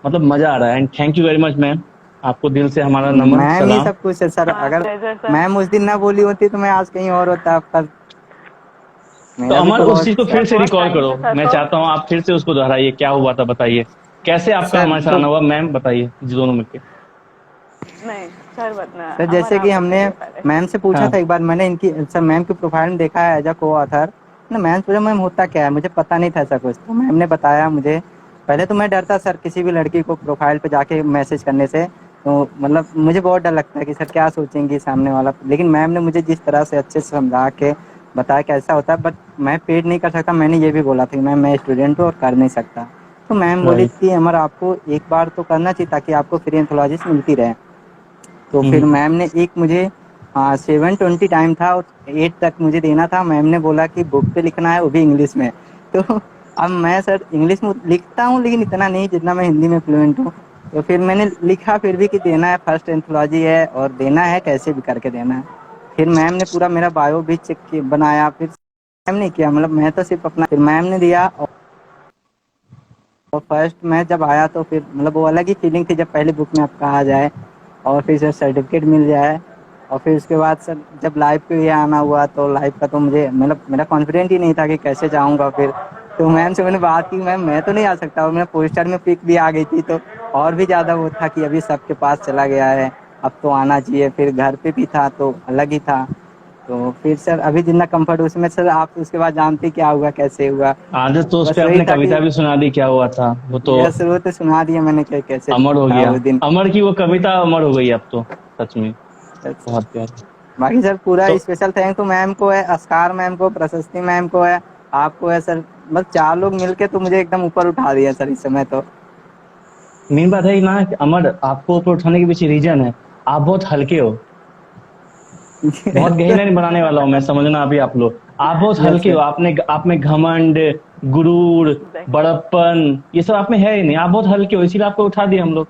मतलब मजा आ रहा है। And thank you very much ma'am, आपको दिल से हमारा नमन मैम ही सलाम। सब कुछ है सर। हाँ, अगर pleasure, sir. मैम उस दिन ना बोली होती तो मैं आज कहीं और होता। पर तो मेरा भी अमर तो उस चीज को बहुत फिर से बहुत रिकॉल thank करो, you, sir, मैं को। चाहता हूँ आप फिर से उसको दोहराइए, क्या हुआ था बताइए, कैसे आपका सर हमारे साथ तो आना हुआ मैम, बताइए दोनों मिलके। नहीं सर, बतना सर अमर जैसे कि आप हमने बताइए पहले। मैम से पूछा हाँ था एक बार, मैंने इनकी सर मैम की प्रोफाइल में देखा है एज अ को ऑथर ना। मैम पूछा मैम होता क्या है, मुझे पता नहीं था ऐसा कुछ। तो मैम ने बताया मुझे। पहले तो मैं डरता सर किसी भी लड़की को प्रोफाइल पे जाके मैसेज करने से। तो मतलब मुझे बहुत डर लगता है कि सर क्या सोचेंगी सामने वाला। लेकिन मैम ने मुझे जिस तरह से अच्छे से समझा के बताया कैसा होता है। बट मैं पेड नहीं कर सकता, मैंने ये भी बोला था कि मैम मैं स्टूडेंट हूँ और कर नहीं सकता। तो मैम बोली राइट। कि अमर आपको एक बार तो करना चाहिए ताकि आपको फ्री एंथोलॉजिस्ट मिलती रहे। तो फिर मैम ने एक मुझे 7:20 टाइम था और 8 तक मुझे देना था। मैम ने बोला कि बुक पे लिखना है, वो भी इंग्लिश में। तो अब मैं सर इंग्लिश में लिखता हूँ लेकिन इतना नहीं जितना मैं हिंदी में फ्लुएंट हूँ। तो फिर मैंने लिखा फिर भी कि देना है, फर्स्ट एंथोलॉजी है और देना है, कैसे भी करके देना है। फिर मैम ने पूरा मेरा बायो भी चेक बनाया। फिर मैम ने किया, मतलब मैं तो सिर्फ अपना, फिर मैम ने दिया। और फर्स्ट मैं जब आया तो फिर मतलब वो अलग ही फीलिंग थी जब पहली बुक में आपका आ जाए और फिर सर सर्टिफिकेट मिल जाए। और फिर उसके बाद सर जब लाइव के लिए आना हुआ तो लाइव का तो मुझे मतलब मेरा कॉन्फिडेंट ही नहीं था कि कैसे जाऊंगा। फिर तो मैम से मैंने बात की, मैम मैं तो नहीं आ सकता। और मेरा पोस्टर में पिक भी आ गई थी तो और भी ज़्यादा वो था कि अभी सबके पास चला गया है, अब तो आना चाहिए। फिर घर पे भी था तो अलग ही था। तो फिर सर अभी जितना कंफर्ट उसमें सर आप उसके बाद जानते क्या हुआ कैसे हुआ। आदत तो उस बस पे वही आपने था कि कविता भी सुना दी, क्या हुआ था वो तो यस वो तो सुना दिया मैंने कि कैसे अमर हो था गया। वो दिन। अमर की वो कविता अमर हो गई अब तो, सच में अच्छा। बहुत प्यार। बाकी सर पूरा तो स्पेशल थैंक तो मैम को है, अस्कार मैम को, प्रशस्ति मैम को है, आपको है सर। बस 4 लोग मिलके तो मुझे एकदम ऊपर उठा दिया सर इस समय तो। मेन बात है ना कि अमर आपको ऊपर उठाने के पीछे रीजन है, आप बहुत हल्के हो। बहुत गहरा नहीं बनाने वाला हूँ मैं, समझना अभी आप लोग। आप बहुत यस हल्के हो, सर। आपने आप में घमंड, गुरूर, Exactly. बड़प्पन ये सब आप में है ही नहीं। आप बहुत हल्के हो, इसीलिए आपको उठा दिए हम लोग।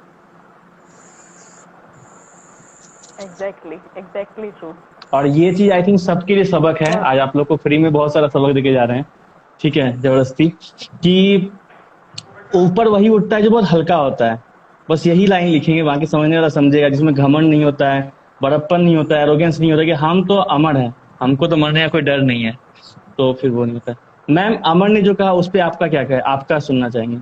Exactly true. और ये चीज आई थिंक सबके लिए सबक है। बहुत आज आप लोग को फ्री में बहुत सारा सबक देके जा रहे हैं, ठीक है, जबरदस्ती। कि ऊपर वही उठता है जो बहुत हल्का होता है। बस यही लाइन लिखेंगे, बाकी समझने वाला समझेगा। जिसमें घमंड नहीं होता है, बड़प्पन नहीं होता है, एरोगेंस नहीं होता कि हम तो अमर हैं, हमको तो मरने का कोई डर नहीं है। तो फिर वो नहीं होता। मैम अमर ने जो कहा उस पर आपका क्या कहे, आपका सुनना चाहेंगे।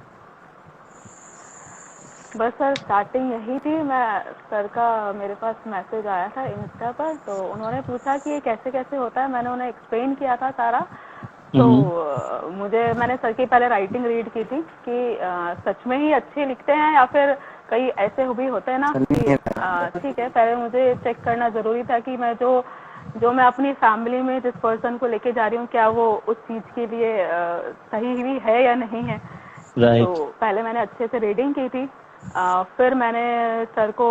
बस सर स्टार्टिंग यही थी। मैं सर का मेरे पास मैसेज आया था इंस्टा पर, तो उन्होंने पूछा कि ये कैसे कैसे होता है। मैंने उन्हें एक्सप्लेन किया था सारा। तो मैंने सर की पहले राइटिंग रीड की थी कि सच में ही अच्छे लिखते हैं या फिर कई ऐसे भी होते हैं ना कि ठीक है। पहले मुझे चेक करना जरूरी था कि मैं जो मैं अपनी फैमिली में जिस पर्सन को लेके जा रही हूँ क्या वो उस चीज के लिए सही भी है या नहीं है। राइट। तो पहले मैंने अच्छे से रीडिंग की थी। फिर मैंने सर को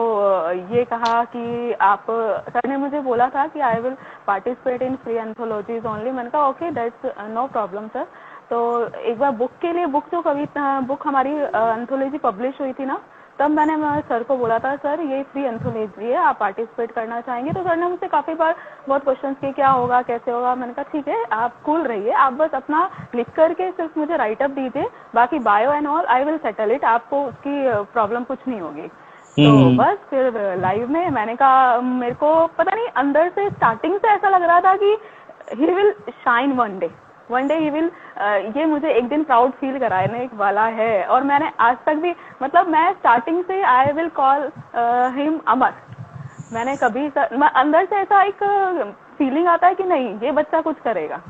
ये कहा कि आप, सर ने मुझे बोला था कि I will participate in free anthologies only. मैंने कहा okay that's no problem sir. तो एक बार बुक के लिए, बुक हमारी एंथोलॉजी पब्लिश हुई थी ना, तब मैंने सर को बोला था सर ये फ्री एंथोलॉजी है, आप पार्टिसिपेट करना चाहेंगे। तो सर ने मुझसे काफ़ी बार बहुत क्वेश्चंस किए, क्या होगा कैसे होगा। मैंने कहा ठीक है आप कूल रहिए, आप बस अपना लिख करके सिर्फ मुझे राइट अप दीजिए, बाकी bio and all I will settle it, आपको उसकी प्रॉब्लम कुछ नहीं होगी। तो बस फिर लाइव में मैंने कहा, मेरे को पता नहीं अंदर से स्टार्टिंग से ऐसा लग रहा था कि he will shine one day he will, ये मुझे एक दिन प्राउड फील कराने वाला है। और मैंने आज तक भी, मतलब मैं स्टार्टिंग से आई विल कॉल हिम अमर। मैंने कभी अंदर से ऐसा एक फीलिंग आता है कि नहीं ये बच्चा कुछ करेगा।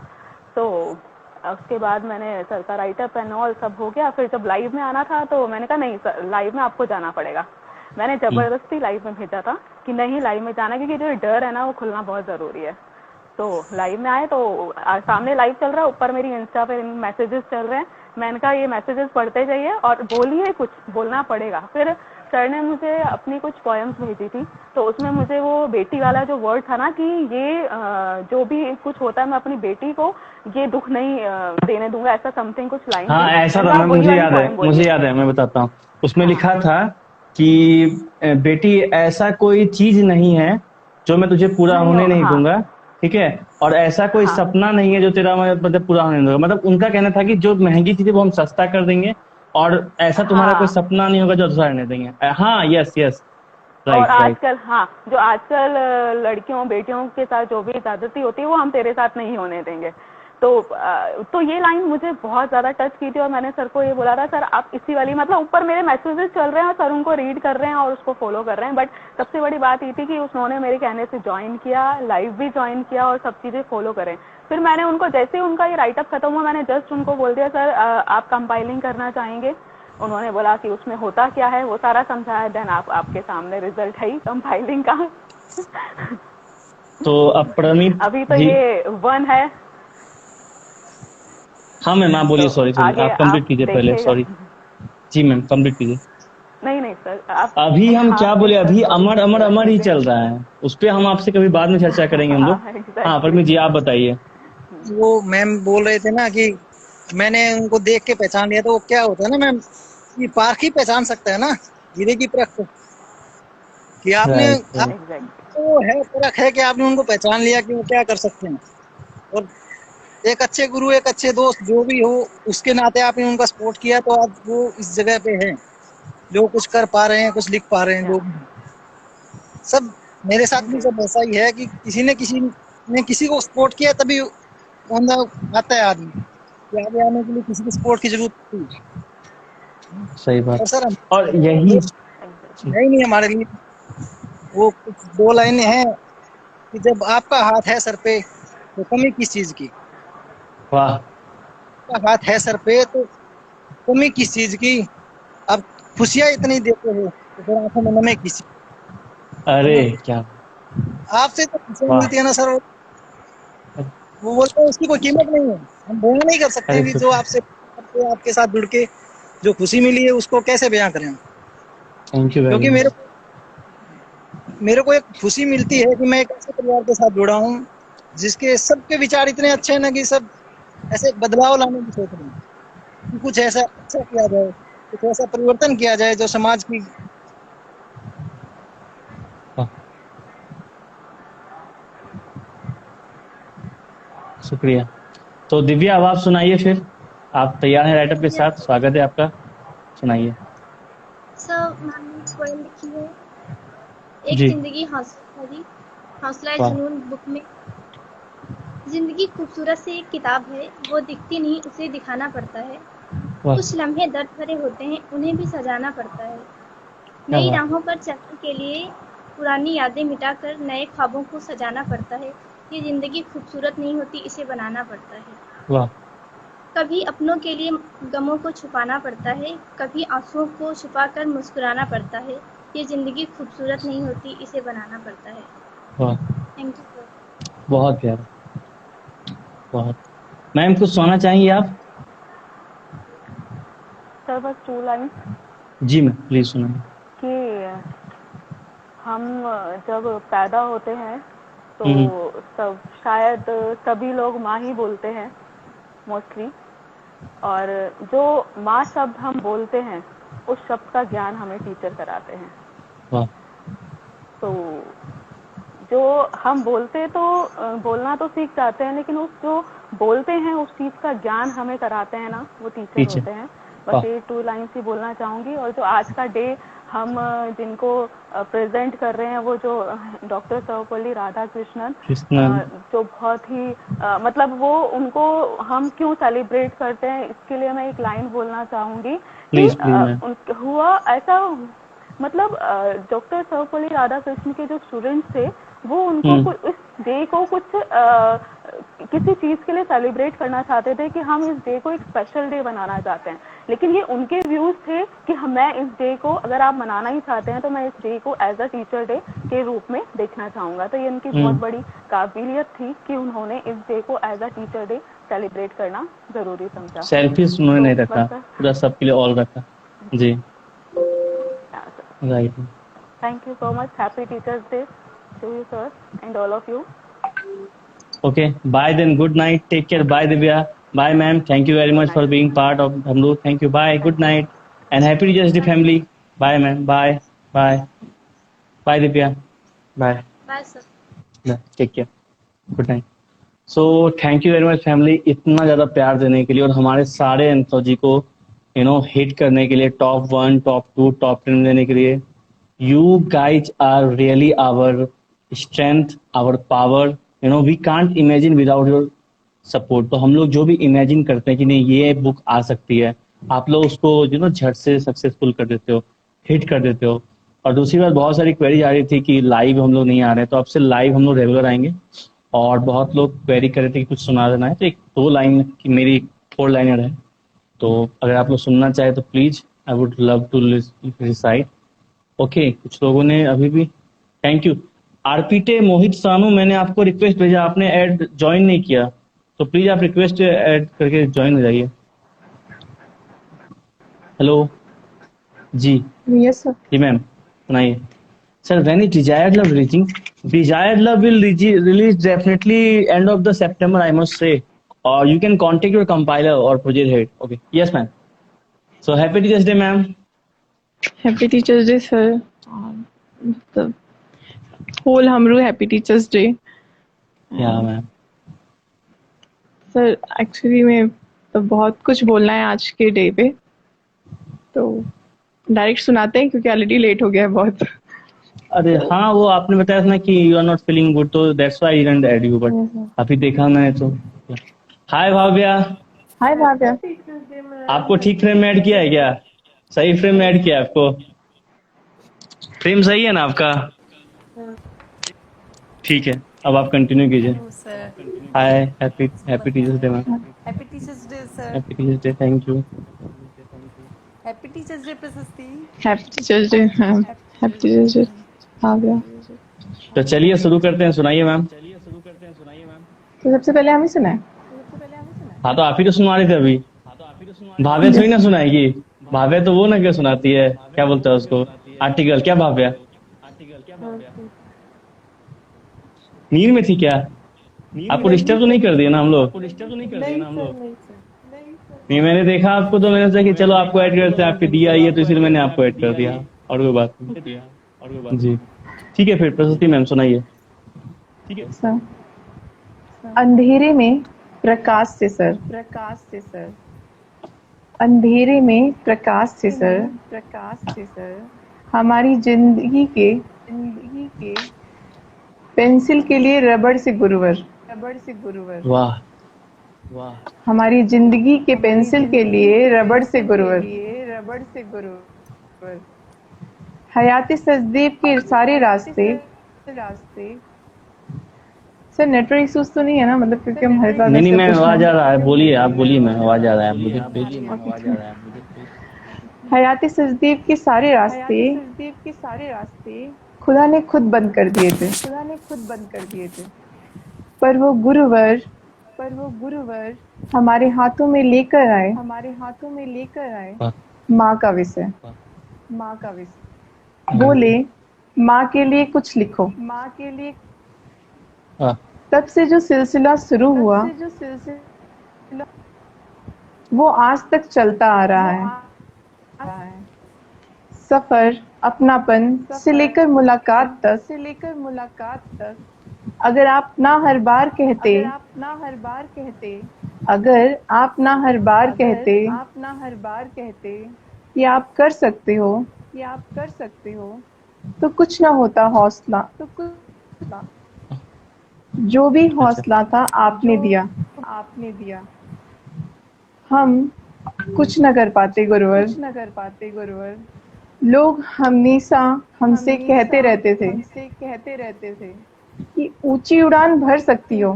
तो उसके बाद मैंने सर का राइटअप एंड ऑल सब हो गया। फिर जब लाइव में आना था तो मैंने कहा नहीं सर लाइव में आपको जाना पड़ेगा। मैंने जबरदस्ती लाइव में भेजा था कि नहीं लाइव में जाना, क्योंकि जो डर है ना वो खुलना बहुत जरूरी है। तो लाइव में आए तो सामने लाइव चल रहा है, ऊपर मेरी इंस्टा पे मैसेजेस चल रहे हैं मैंने कहा ये मैसेजेस पढ़ते जाइए और बोलिए, कुछ बोलना पड़ेगा। फिर सर ने मुझे अपनी कुछ पोएम्स भेजी थी, तो उसमें मुझे वो बेटी वाला जो वर्ड था ना कि ये जो भी कुछ होता है मैं अपनी बेटी को ये दुख नहीं देने दूंगा, ऐसा समथिंग कुछ लाइन हाँ थी। ऐसा मैंने था, कहा मैं वही मुझे वाली याद है, पोएम बोलिए। मुझे याद है, मैं बताता हूँ। उसमें हाँ लिखा था कि बेटी ऐसा कोई चीज नहीं है जो मैं तुझे पूरा नहीं होने हो, नहीं हाँ दूंगा, ठीक है, और ऐसा कोई हाँ सपना नहीं है जो तेरा मतलब पूरा होने नहीं दूंगा। मतलब उनका कहना था कि जो महंगी चीजें वो हम सस्ता कर देंगे, और ऐसा तुम्हारा कोई हाँ। सपना नहीं होगा जो दूसरा रहने देंगे। हाँ, यस यस, और राइट राइट। आजकल हाँ, जो आजकल लड़कियों बेटियों के साथ जो भी ज्यादती होती है वो हम तेरे साथ नहीं होने देंगे। तो ये लाइन मुझे बहुत ज्यादा टच की थी और मैंने सर को ये बोला था, सर आप इसी वाली, मतलब ऊपर मेरे मैसेजेस चल रहे हैं और सर उनको रीड कर रहे हैं और उसको फॉलो कर रहे हैं, बट सबसे बड़ी बात ये थी कि उन्होंने मेरे कहने से ज्वाइन किया, लाइव भी ज्वाइन किया और सब चीजें फॉलो करें। फिर मैंने उनको, जैसे ही उनका ये राइटअप खत्म हुआ, मैंने जस्ट उनको बोल दिया, सर आप कंपाइलिंग करना चाहेंगे? उन्होंने बोला कि उसमें होता क्या है, वो सारा समझाया। देन आपके सामने रिजल्ट है ही कंपाइलिंग का। तो अब प्रमित अभी तो जी, ये 1 है, हाँ मैम आप बोलिए, तो सॉरी सॉरी, आगे आप कंप्लीट आप कीजिए पहले, देखिएगा। सॉरी। जी मैम कंप्लीट कीजिए। नहीं नहीं सर, आप अभी हम हाँ क्या प्लीज बोले, सर, अभी सॉरी अमर अमर इंटरप्ट अमर ही कीजिए। चल रहा है, उस पे हम आपसे कभी बाद में चर्चा करेंगे हम लोग। हाँ हाँ एग्जैक्टली। परमित जी आप बताइए। वो मैम बोल रहे थे ना कि मैंने उनको देख के पहचान लिया, तो वो क्या होता है ना मैम, ये पार्क ही पहचान सकता है ना हीरे की परख को, कि आपने राइट आप राइट। एग्जैक्टली। तो है परख है कि आपने उनको पहचान लिया कि वो क्या कर सकते हैं। और एक अच्छे गुरु, एक अच्छे दोस्त जो भी हो, उसके नाते आपने उनका सपोर्ट किया, तो आज वो इस जगह पे हैं, जो कुछ कर पा रहे हैं, कुछ लिख पा रहे हैं, जो सब मेरे साथ भी जी सब ऐसा ही है कि किसी ने किसी को सपोर्ट किया तभी अंदर आता है आदमी, कि आगे आने के लिए किसी की सपोर्ट की जरूरत होती है। सही बात। और सर और यही एग्जैक्टली। है ही नहीं हमारे लिए, वो कुछ 2 लाइनें हैं कि जब आपका हाथ है सर पे तो कमी किस चीज की, वाह, आपका हाथ है सर पे तो कमी किस चीज की, अब खुशियां इतनी देते हो तो फिर आंखों में नमी किस चीज अरे की? क्या, आपसे तो खुशियां वाह, मिलती है ना सर, वो बोलते हैं उसकी कोई कीमत नहीं है, हम बयां नहीं कर सकते अरे कि जो आपसे आपके साथ जुड़ के जो खुशी मिली है उसको कैसे बयां करें हम। थैंक यू वेरी क्योंकि मच। मेरे को एक खुशी मिलती है कि मैं एक ऐसे परिवार के साथ जुड़ा हूँ जिसके सबके विचार इतने अच्छे हैं ना, कि सब ऐसे बदलाव लाने की सोच रहे हैं कि कुछ ऐसा अच्छा किया जाए, कुछ ऐसा परिवर्तन किया जाए जो समाज की। वाह, शुक्रिया। तो दिव्या अब आप सुनाइए फिर, आप तैयार हैं राइटअप के साथ, स्वागत है आपका, सुनाइए। सर मैंने पोएम लिखी है, एक जी, जिंदगी हौसला भरी, हौसला है वाह जुनून बुक में। जिंदगी खूबसूरत सी एक किताब है, वो दिखती नहीं उसे दिखाना पड़ता है। वाह, कुछ लम्हे दर्द भरे होते हैं, उन्हें भी सजाना पड़ता है। क्या नई बात, राहों पर चलने के लिए पुरानी यादें मिटाकर नए ख्वाबों को सजाना पड़ता है। ये जिंदगी खूबसूरत नहीं होती, इसे बनाना पड़ता है। वाह, कभी अपनों के लिए गमों को छुपाना पड़ता है, कभी आंसुओं को छुपाकर मुस्कुराना पड़ता है। ये जिंदगी खूबसूरत नहीं होती, इसे बनाना पड़ता है। वाह, थैंक यू सर। बहुत प्यारा, बहुत। मैम कुछ सुनाना चाहेंगी आप? सर बस 2 लाइन जी मैम प्लीज सुनाइए। कि हम जब पैदा होते हैं तो हम्म, सब शायद सभी लोग माँ ही बोलते हैं मोस्टली, और जो माँ शब्द हम बोलते हैं उस शब्द का ज्ञान हमें टीचर कराते हैं। वाह, तो जो हम बोलते तो बोलना तो सीख जाते हैं, लेकिन उस जो बोलते हैं उस चीज का ज्ञान हमें कराते हैं ना, वो टीचर टीचर, होते हैं। वाह, बस ये 2 लाइन्स ही बोलना चाहूंगी। और जो आज का डे हम जिनको प्रेजेंट कर रहे हैं, वो जो डॉक्टर सर्वपल्ली राधाकृष्णन, कृष्णन, जो बहुत ही मतलब वो उनको हम क्यों सेलिब्रेट करते हैं, इसके लिए मैं एक लाइन बोलना चाहूंगी कि प्लीज प्लीज मैम। हुआ ऐसा, मतलब डॉक्टर सर्वपल्ली राधाकृष्णन के जो स्टूडेंट्स थे वो उनको इस डे को कुछ किसी चीज के लिए सेलिब्रेट करना चाहते थे कि हम इस डे को एक स्पेशल डे बनाना चाहते हैं, लेकिन ये उनके व्यूज थे कि मैं इस डे को, अगर आप मनाना ही चाहते हैं तो मैं इस डे को एज अ टीचर डे के रूप में देखना चाहूंगा। तो ये उनकी बहुत बड़ी काबिलियत थी कि उन्होंने इस डे को as a teacher day celebrate करना जरूरी समझा। सेल्फिश उन्होंने नहीं रखा, बस पूरा सबके लिए ऑल रखा जी। Right, thank you so much. Happy teachers day to you sir and all of you. Okay bye then, good night, take care, bye Divya, bye ma'am, thank you very much for being part of हम लोग, thank you, bye, good night and happy teachers day family, bye ma'am, bye bye bye Divya, bye bye sir. Take care, good night. So thank you very much family, इतना ज्यादा प्यार देने के लिए और हमारे सारे एंथोलॉजी को हिट करने के लिए, टॉप 1, टॉप 2, टॉप 10 देने के लिए। You guys are really our strength, our power, we can't imagine without your support. तो हम लोग जो भी इमेजिन करते हैं कि नहीं ये बुक आ सकती है, आप लोग उसको झट से सक्सेसफुल कर देते हो, हिट कर देते हो। और दूसरी बात, बहुत सारी क्वेरी आ रही थी कि लाइव हम लोग नहीं आ रहे हैं, तो अब से लाइव हम लोग रेगुलर आएंगे। और बहुत लोग क्वेरी कर रहे थे कि कुछ सुना देना है, तो एक 2 लाइन की मेरी 4 लाइनर है, तो अगर आप लोग सुनना चाहे तो please, I would love to recite. Okay, कुछ लोगों ने अभी भी, थैंक यू आरपीटे मोहित सानू, मैंने आपको रिक्वेस्ट भेजा, आपने ऐड ज्वाइन नहीं किया, तो प्लीज आप रिक्वेस्ट ऐड करके ज्वाइन हो जाइए। हेलो जी, यस सर। जी मैम सुनाइए। Sir when is desired love releasing? Desired love will release definitely end of the September, I must say, or you can contact your compiler or project head. Okay, yes ma'am. So happy Teachers Day ma'am. Happy teachers day sir. मतलब whole हमरू happy teachers day Yeah ma'am. Sir. Actually में तो बहुत कुछ बोलना है आज के डे पे, तो डायरेक्ट सुनाते हैं क्योंकि ऑलरेडी लेट हो गया है बहुत। अरे हाँ, वो आपने बताया था ना कि you are not feeling good, तो that's why I didn't add you, but अभी देखा मैंने तो। हाय भाव्या। हाय भाव्या। आपको ठीक फ्रेम में ऐड किया है क्या? सही फ्रेम में ऐड किया है आपको? फ्रेम सही है ना आपका? ठीक है, अब आप कंटिन्यू कीजिए। Hi, happy teachers day ma'am. Happy teachers day sir. Happy teachers day, thank you. Happy teachers day Prashasti. Happy teachers day ma'am. Happy teachers day Bhavya. तो चलिए शुरू करते हैं, सुनाइए मैम। तो सबसे पहले हम ही सुनाए। हाँ तो आप ही तो सुना रहे थे अभी, भाव्या थोड़ी ना सुनाएगी। भाव्या तो वो ना क्या सुनाती है, क्या बोलते हैं उसको, आर्टिकल। क्या भाव्या नींद में थी क्या? आपको डिस्टर्ब तो नहीं कर दिया ना हम लोग? नहीं, मैंने देखा आपको तो मैंने सोचा कि चलो आपको ऐड करते हैं, आपकी दी आई है तो इसलिए मैंने आपको ऐड कर दिया, और कोई बात नहीं जी। ठीक है, फिर प्रस्तुति मैम सुनाइए। ठीक है सर। अंधेरे में प्रकाश से सर। प्रकाश से सर। अंधेरे में प्रकाश से सर। प्रकाश से सर। हमारी जिंदगी के पेंसिल के लिए रबड़ से गुरुवर। रबड़ से गुरुवर। वाह वाह। हमारी जिंदगी के पेंसिल के लिए रबड़ से गुरुवर। रबड़ से गुरुवर। हयाती सचदेव के सारे रास्ते। सर नेटवर्क इश्यूज तो नहीं है ना, मतलब क्योंकि हम हर नहीं मैं आवाज आ रहा है, बोलिए आप, बोलिए मैं आवाज आ रहा है मुझे। हयाती सचदेव के सारे रास्ते खुदा ने खुद बंद कर दिए थे। पर वो गुरुवर हमारे हाथों में लेकर आए। माँ का विषय। बोले माँ के लिए कुछ लिखो। तब से जो सिलसिला शुरू हुआ वो आज तक चलता आ रहा है। सफर अपनापन से लेकर मुलाकात तक। अगर आप ना हर बार कहते कि आप कर सकते हो तो कुछ ना होता हौसला। जो भी हौसला था आपने दिया। हम कुछ न कर पाते गुरुवर। लोग हमेशा हमसे कहते रहते थे कि ऊंची उड़ान भर सकती हो,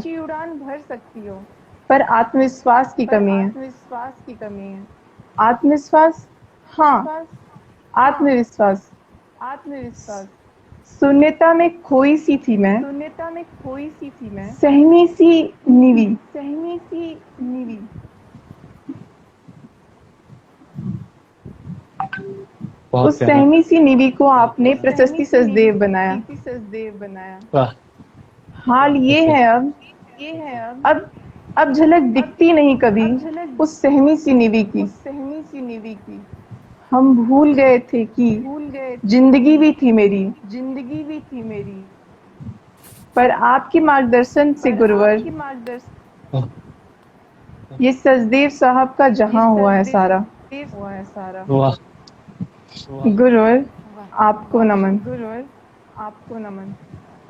पर आत्मविश्वास की कमी है। आत्मविश्वास, हाँ आत्मविश्वास। शून्यता में खोई सी थी मैं, सहमी सी नीवी। बहुत उस प्यारा। सहमी सी निवि को आपने प्रशस्ति सचदेव बनाया। वाह, हाल ये है अब झलक दिखती नहीं कभी उस सहमी सी निवि की। हम भूल गए थे कि जिंदगी भी थी मेरी, पर आपके मार्गदर्शन से गुरुवर ये सचदेव साहब का जहां हुआ है सारा। वाह, गुरुवर आपको नमन।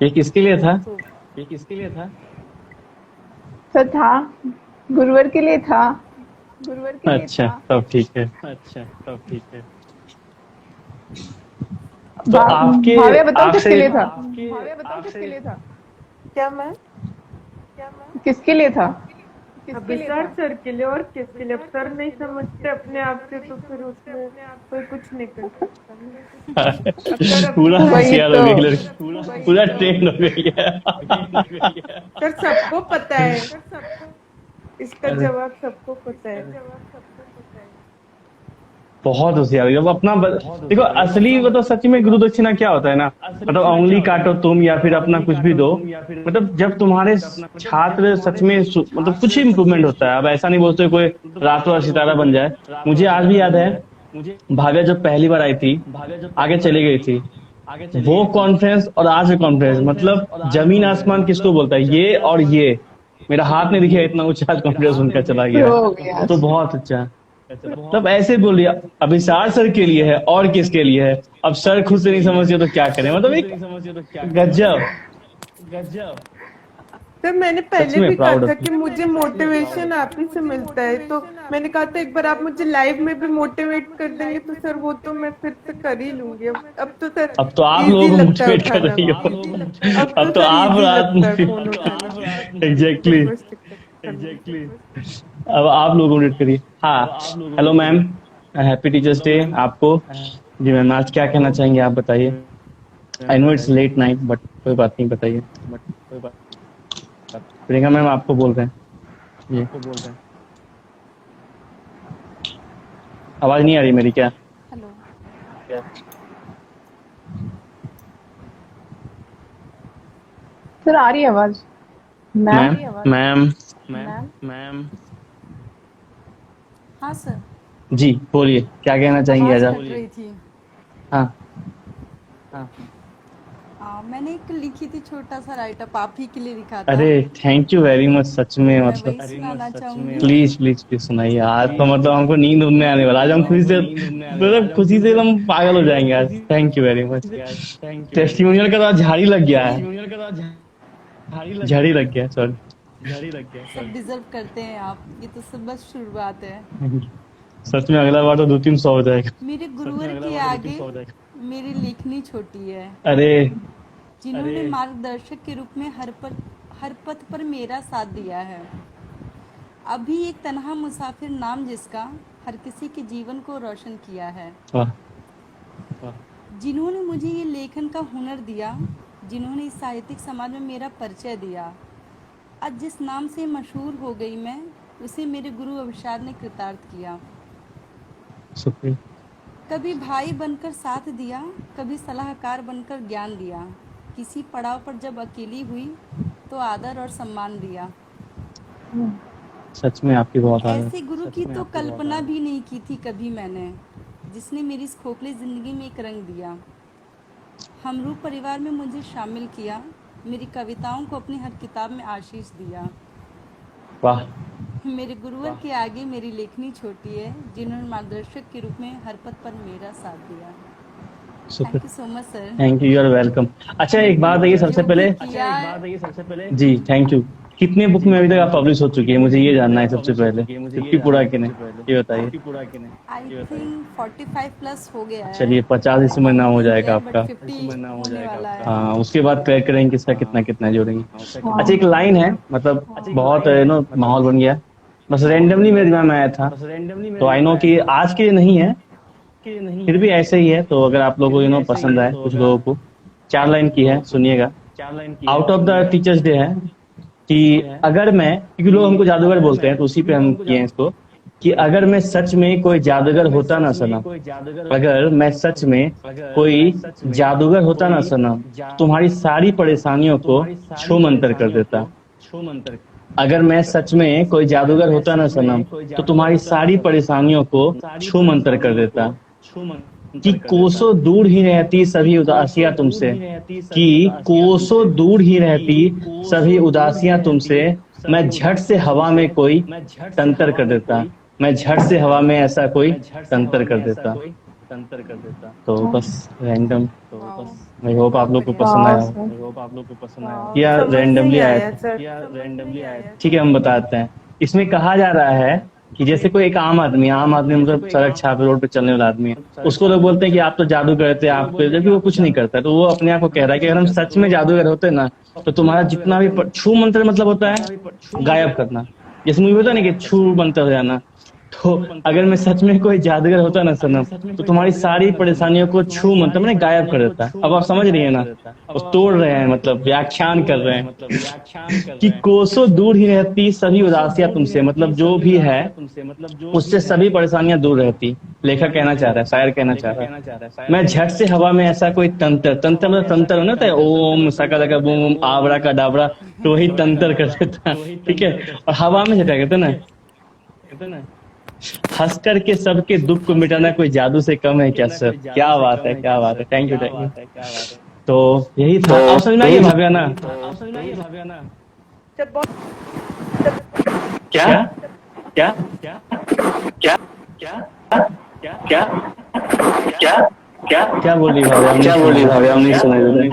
ये किसके लिए था? था गुरुवर के लिए था। अच्छा, तब ठीक है। तो भावे बताओ किसके लिए था? क्या मैं किसके लिए था? अभिसार सर के लिए और किसके लिए? अब सर नहीं समझते अपने आप से तो फिर उसमें कोई कुछ नहीं कर सकता। पूरा होशियार हो गई लड़की, पूरा ट्रेंड हो गई है। सर सबको पता है, इसका जवाब सबको पता है। बहुत होशियार है। जब अपना देखो असली मतलब सच में गुरु दक्षिणा क्या होता है ना, मतलब उंगली काटो तुम या फिर अपना कुछ भी दो, मतलब जब तुम्हारे छात्र सच में मतलब कुछ ही इम्प्रूवमेंट होता है। अब ऐसा नहीं बोलते कोई रातों रात सितारा बन जाए। मुझे आज भी याद है भाव्या जब पहली बार आई थी, आगे चली गई थी, वो कॉन्फ्रेंस और आज का कॉन्फ्रेंस मतलब जमीन आसमान किसको बोलता है। ये और ये मेरा हाथ नहीं दिखा इतना ऊंचा आज कॉन्फ्रेंस उनका चला गया, तो बहुत अच्छा। मतलब ऐसे बोलिए अभिसार सर के लिए है और किसके लिए है। अब सर खुद से नहीं समझते तो क्या करें, मतलब एक गजब। तो मैंने पहले भी कहा था कि मुझे मोटिवेशन आप ही से मिलता है, तो मैंने कहा था एक बार आप मुझे लाइव में भी मोटिवेट कर देंगे तो सर वो तो मैं फिर से कर ही लूंगी। अब तो सर अब तो आप लोगों को मोटिवेट कर रही हो, अब तो आप एग्जैक्टली अब आप लोग मोटिवेट करिए। हाँ, hello ma'am, happy teachers day आपको। जी मैम, आज क्या कहना चाहेंगे आप बताइए। I know it's late night but कोई बात नहीं, बताइए। प्रियंका मैम आपको बोल रहे हैं ये, आवाज नहीं आ रही मेरी क्या? हेलो, सर आ रही है आवाज? मैम हाँ सर। जी बोलिए, क्या कहना चाहेंगे आज आप? कट रही थी। हाँ, मैंने एक लिखी थी छोटा सा राइट अप, आप ही के लिए लिखा था। अरे थैंक यू वेरी मच, सच में मतलब वही सुनाना चाहूंगी। प्लीज सुनाइए। आज तो मतलब हमको नींद उड़ने आने वाला, आज हम खुशी से एकदम पागल हो जाएंगे आज। Thank you very much. Testimonial का तो आज झाड़ी लग गया है, झाड़ी लग गया, सॉरी। सब डिजर्व करते हैं आप, ये तो सब बस शुरुआत है। सच में अगला बार तो 200-300 हो जाएगा। मेरे गुरुवर के आगे मेरी लेखनी छोटी है। अरे जिन्होंने मार्गदर्शक के रूप में हर पथ पर मेरा साथ दिया है। अभी एक तन्हा मुसाफिर नाम जिसका हर किसी के जीवन को रोशन किया है। जिन्होंने मुझे ये लेखन का हुनर दिया, जिन्होंने इस साहित्यिक समाज में मेरा परिचय दिया। आज जिस नाम से मशहूर हो गई मैं, उसे मेरे गुरु अभिषाद ने कृतार्थ किया। शुक्रिया। कभी भाई बनकर साथ दिया, कभी सलाहकार बनकर ज्ञान दिया। किसी पड़ाव पर जब अकेली हुई तो आदर और सम्मान दिया। सच में आपकी बहुत आदर। ऐसे गुरु की तो कल्पना भी नहीं की थी कभी मैंने, जिसने मेरी इस खोखली जिंदगी में एक रंग दिया। हमरूप परिवार में मुझे शामिल किया, मेरी कविताओं को अपनी हर किताब में आशीष दिया। वाह। मेरे गुरुवर के आगे मेरी लेखनी छोटी है, जिन्होंने मार्गदर्शक के रूप में हर पथ पर मेरा साथ दिया। Thank you so much sir. Thank you, you are welcome. अच्छा एक बात है, ये सबसे पहले जी थैंक यू। कितने बुक में अभी तक आप पब्लिश हो चुकी है, मुझे ये जानना है सबसे पहले। 50 पूरा कि नहीं ये बताइए। आई थिंक 45 प्लस हो गया है। चलिए 50 इस महीना हो जाएगा आपका। हाँ, उसके बाद क्लियर करेंगे किसका कितना कितना जोड़ेंगे। अच्छा एक लाइन है, मतलब बहुत नो माहौल बन गया, बस रेंडमली मेरे दिमाग में आया था, तो आई नो कि आज के लिए नहीं है, फिर भी ऐसे ही है, तो अगर आप लोगों को पसंद आए कुछ लोगों को। 4 लाइन की है, सुनिएगा। Out of the teachers day है कि अगर मैं, क्योंकि लोग हमको जादूगर बोलते हैं तो उसी पे हम किए हैं इसको, कि अगर मैं सच में कोई जादूगर होता ना सनम, अगर मैं सच में कोई जादूगर होता ना सनम, तुम्हारी सारी परेशानियों को छू मंतर कर देता। अगर मैं सच में कोई जादूगर होता ना सनम, तो तुम्हारी सारी परेशानियों को छू मंतर कर देता। कि कोसों दूर ही रहती सभी उदासियां तुमसे, कि कोसों दूर ही रहती सभी उदासियां तुमसे, मैं झट से हवा में कोई तंत्र कर देता। मैं झट से हवा में ऐसा कोई तंत्र कर देता। तो बस रैंडम, आई होप आप लोग को पसंद आया। या रैंडमली आया था। ठीक है, हम बताते हैं। इसमें कहा जा रहा है कि जैसे कोई एक आम आदमी मतलब सड़क छाप रोड पे चलने वाला आदमी है, उसको लोग बोलते हैं कि आप तो जादू करते हैं, आप जबकि वो कुछ नहीं करता। तो वो अपने आप को कह रहा है कि अगर हम सच में जादूगर होते ना, तो तुम्हारा जितना भी छू मंत्र मतलब होता है गायब करना, जैसे मुझे होता नहीं कि छू मंत्र हो जाना। तो अगर मैं सच में कोई जादूगर होता ना सनम, तो तुम्हारी सारी परेशानियों को छू मंत्र मैंने गायब कर देता। अब आप समझ रही है ना, वो तोड़ रहे हैं, मतलब व्याख्यान कर रहे हैं कि कोसों दूर ही रहती सभी उदासियां तुमसे, मतलब जो भी है उससे सभी परेशानियां दूर रहती। लेखक कहना चाह रहा है, शायर कहना चाह रहा है, मैं झट से हवा में ऐसा कोई तंत्र मतलब तंत्र होना था, ओम सका लगा बूम आवड़ा का डाबड़ा, तो वही तंत्र कर देता। ठीक है, और हवा में झटा कहते ना, हंस करके सबके दुख को मिटाना कोई जादू से कम है क्या सर? क्या बात है, क्या बात है, थैंक यू। तो यही था। आप समझ में आइए भाविया ना, क्या क्या क्या क्या क्या क्या क्या क्या बोली भाभी? क्या बोली भाभी? हम नहीं समझ रहे।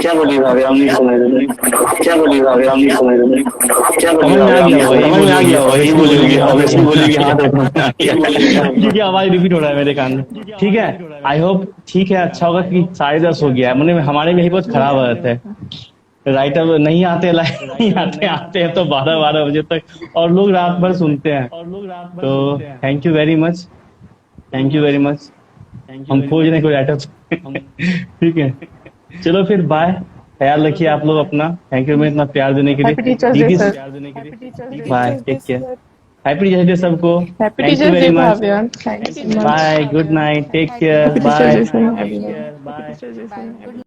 क्या बोली भाभी? हम नहीं समझ रहे। क्या बोली भाभी? हम नहीं समझ रहे। क्या बोली भाभी? समझ में आ गया, वही बोलेगी, ऑब्वियसली बोलेगी। हाँ, क्योंकि आवाज रिपीट हो रहा है मेरे कान में। ठीक है, आई होप ठीक है, अच्छा होगा कि 10:30 हो गया है। मैंने हमारे में यही बहुत खराब आदत है, राइटर नहीं आते, लाइव नहीं आते हैं तो 12 बजे तक, और लोग रात भर सुनते हैं। तो thank you very much, thank you very much. हम खोज रहे कोई राइटर। ठीक है, चलो फिर बाय, ख्याल रखिए आप लोग अपना। थैंक यू मैं इतना प्यार देने के लिए। Bye, take care, happy teachers day सबको। Thank you very much, bye, good night, take care, bye.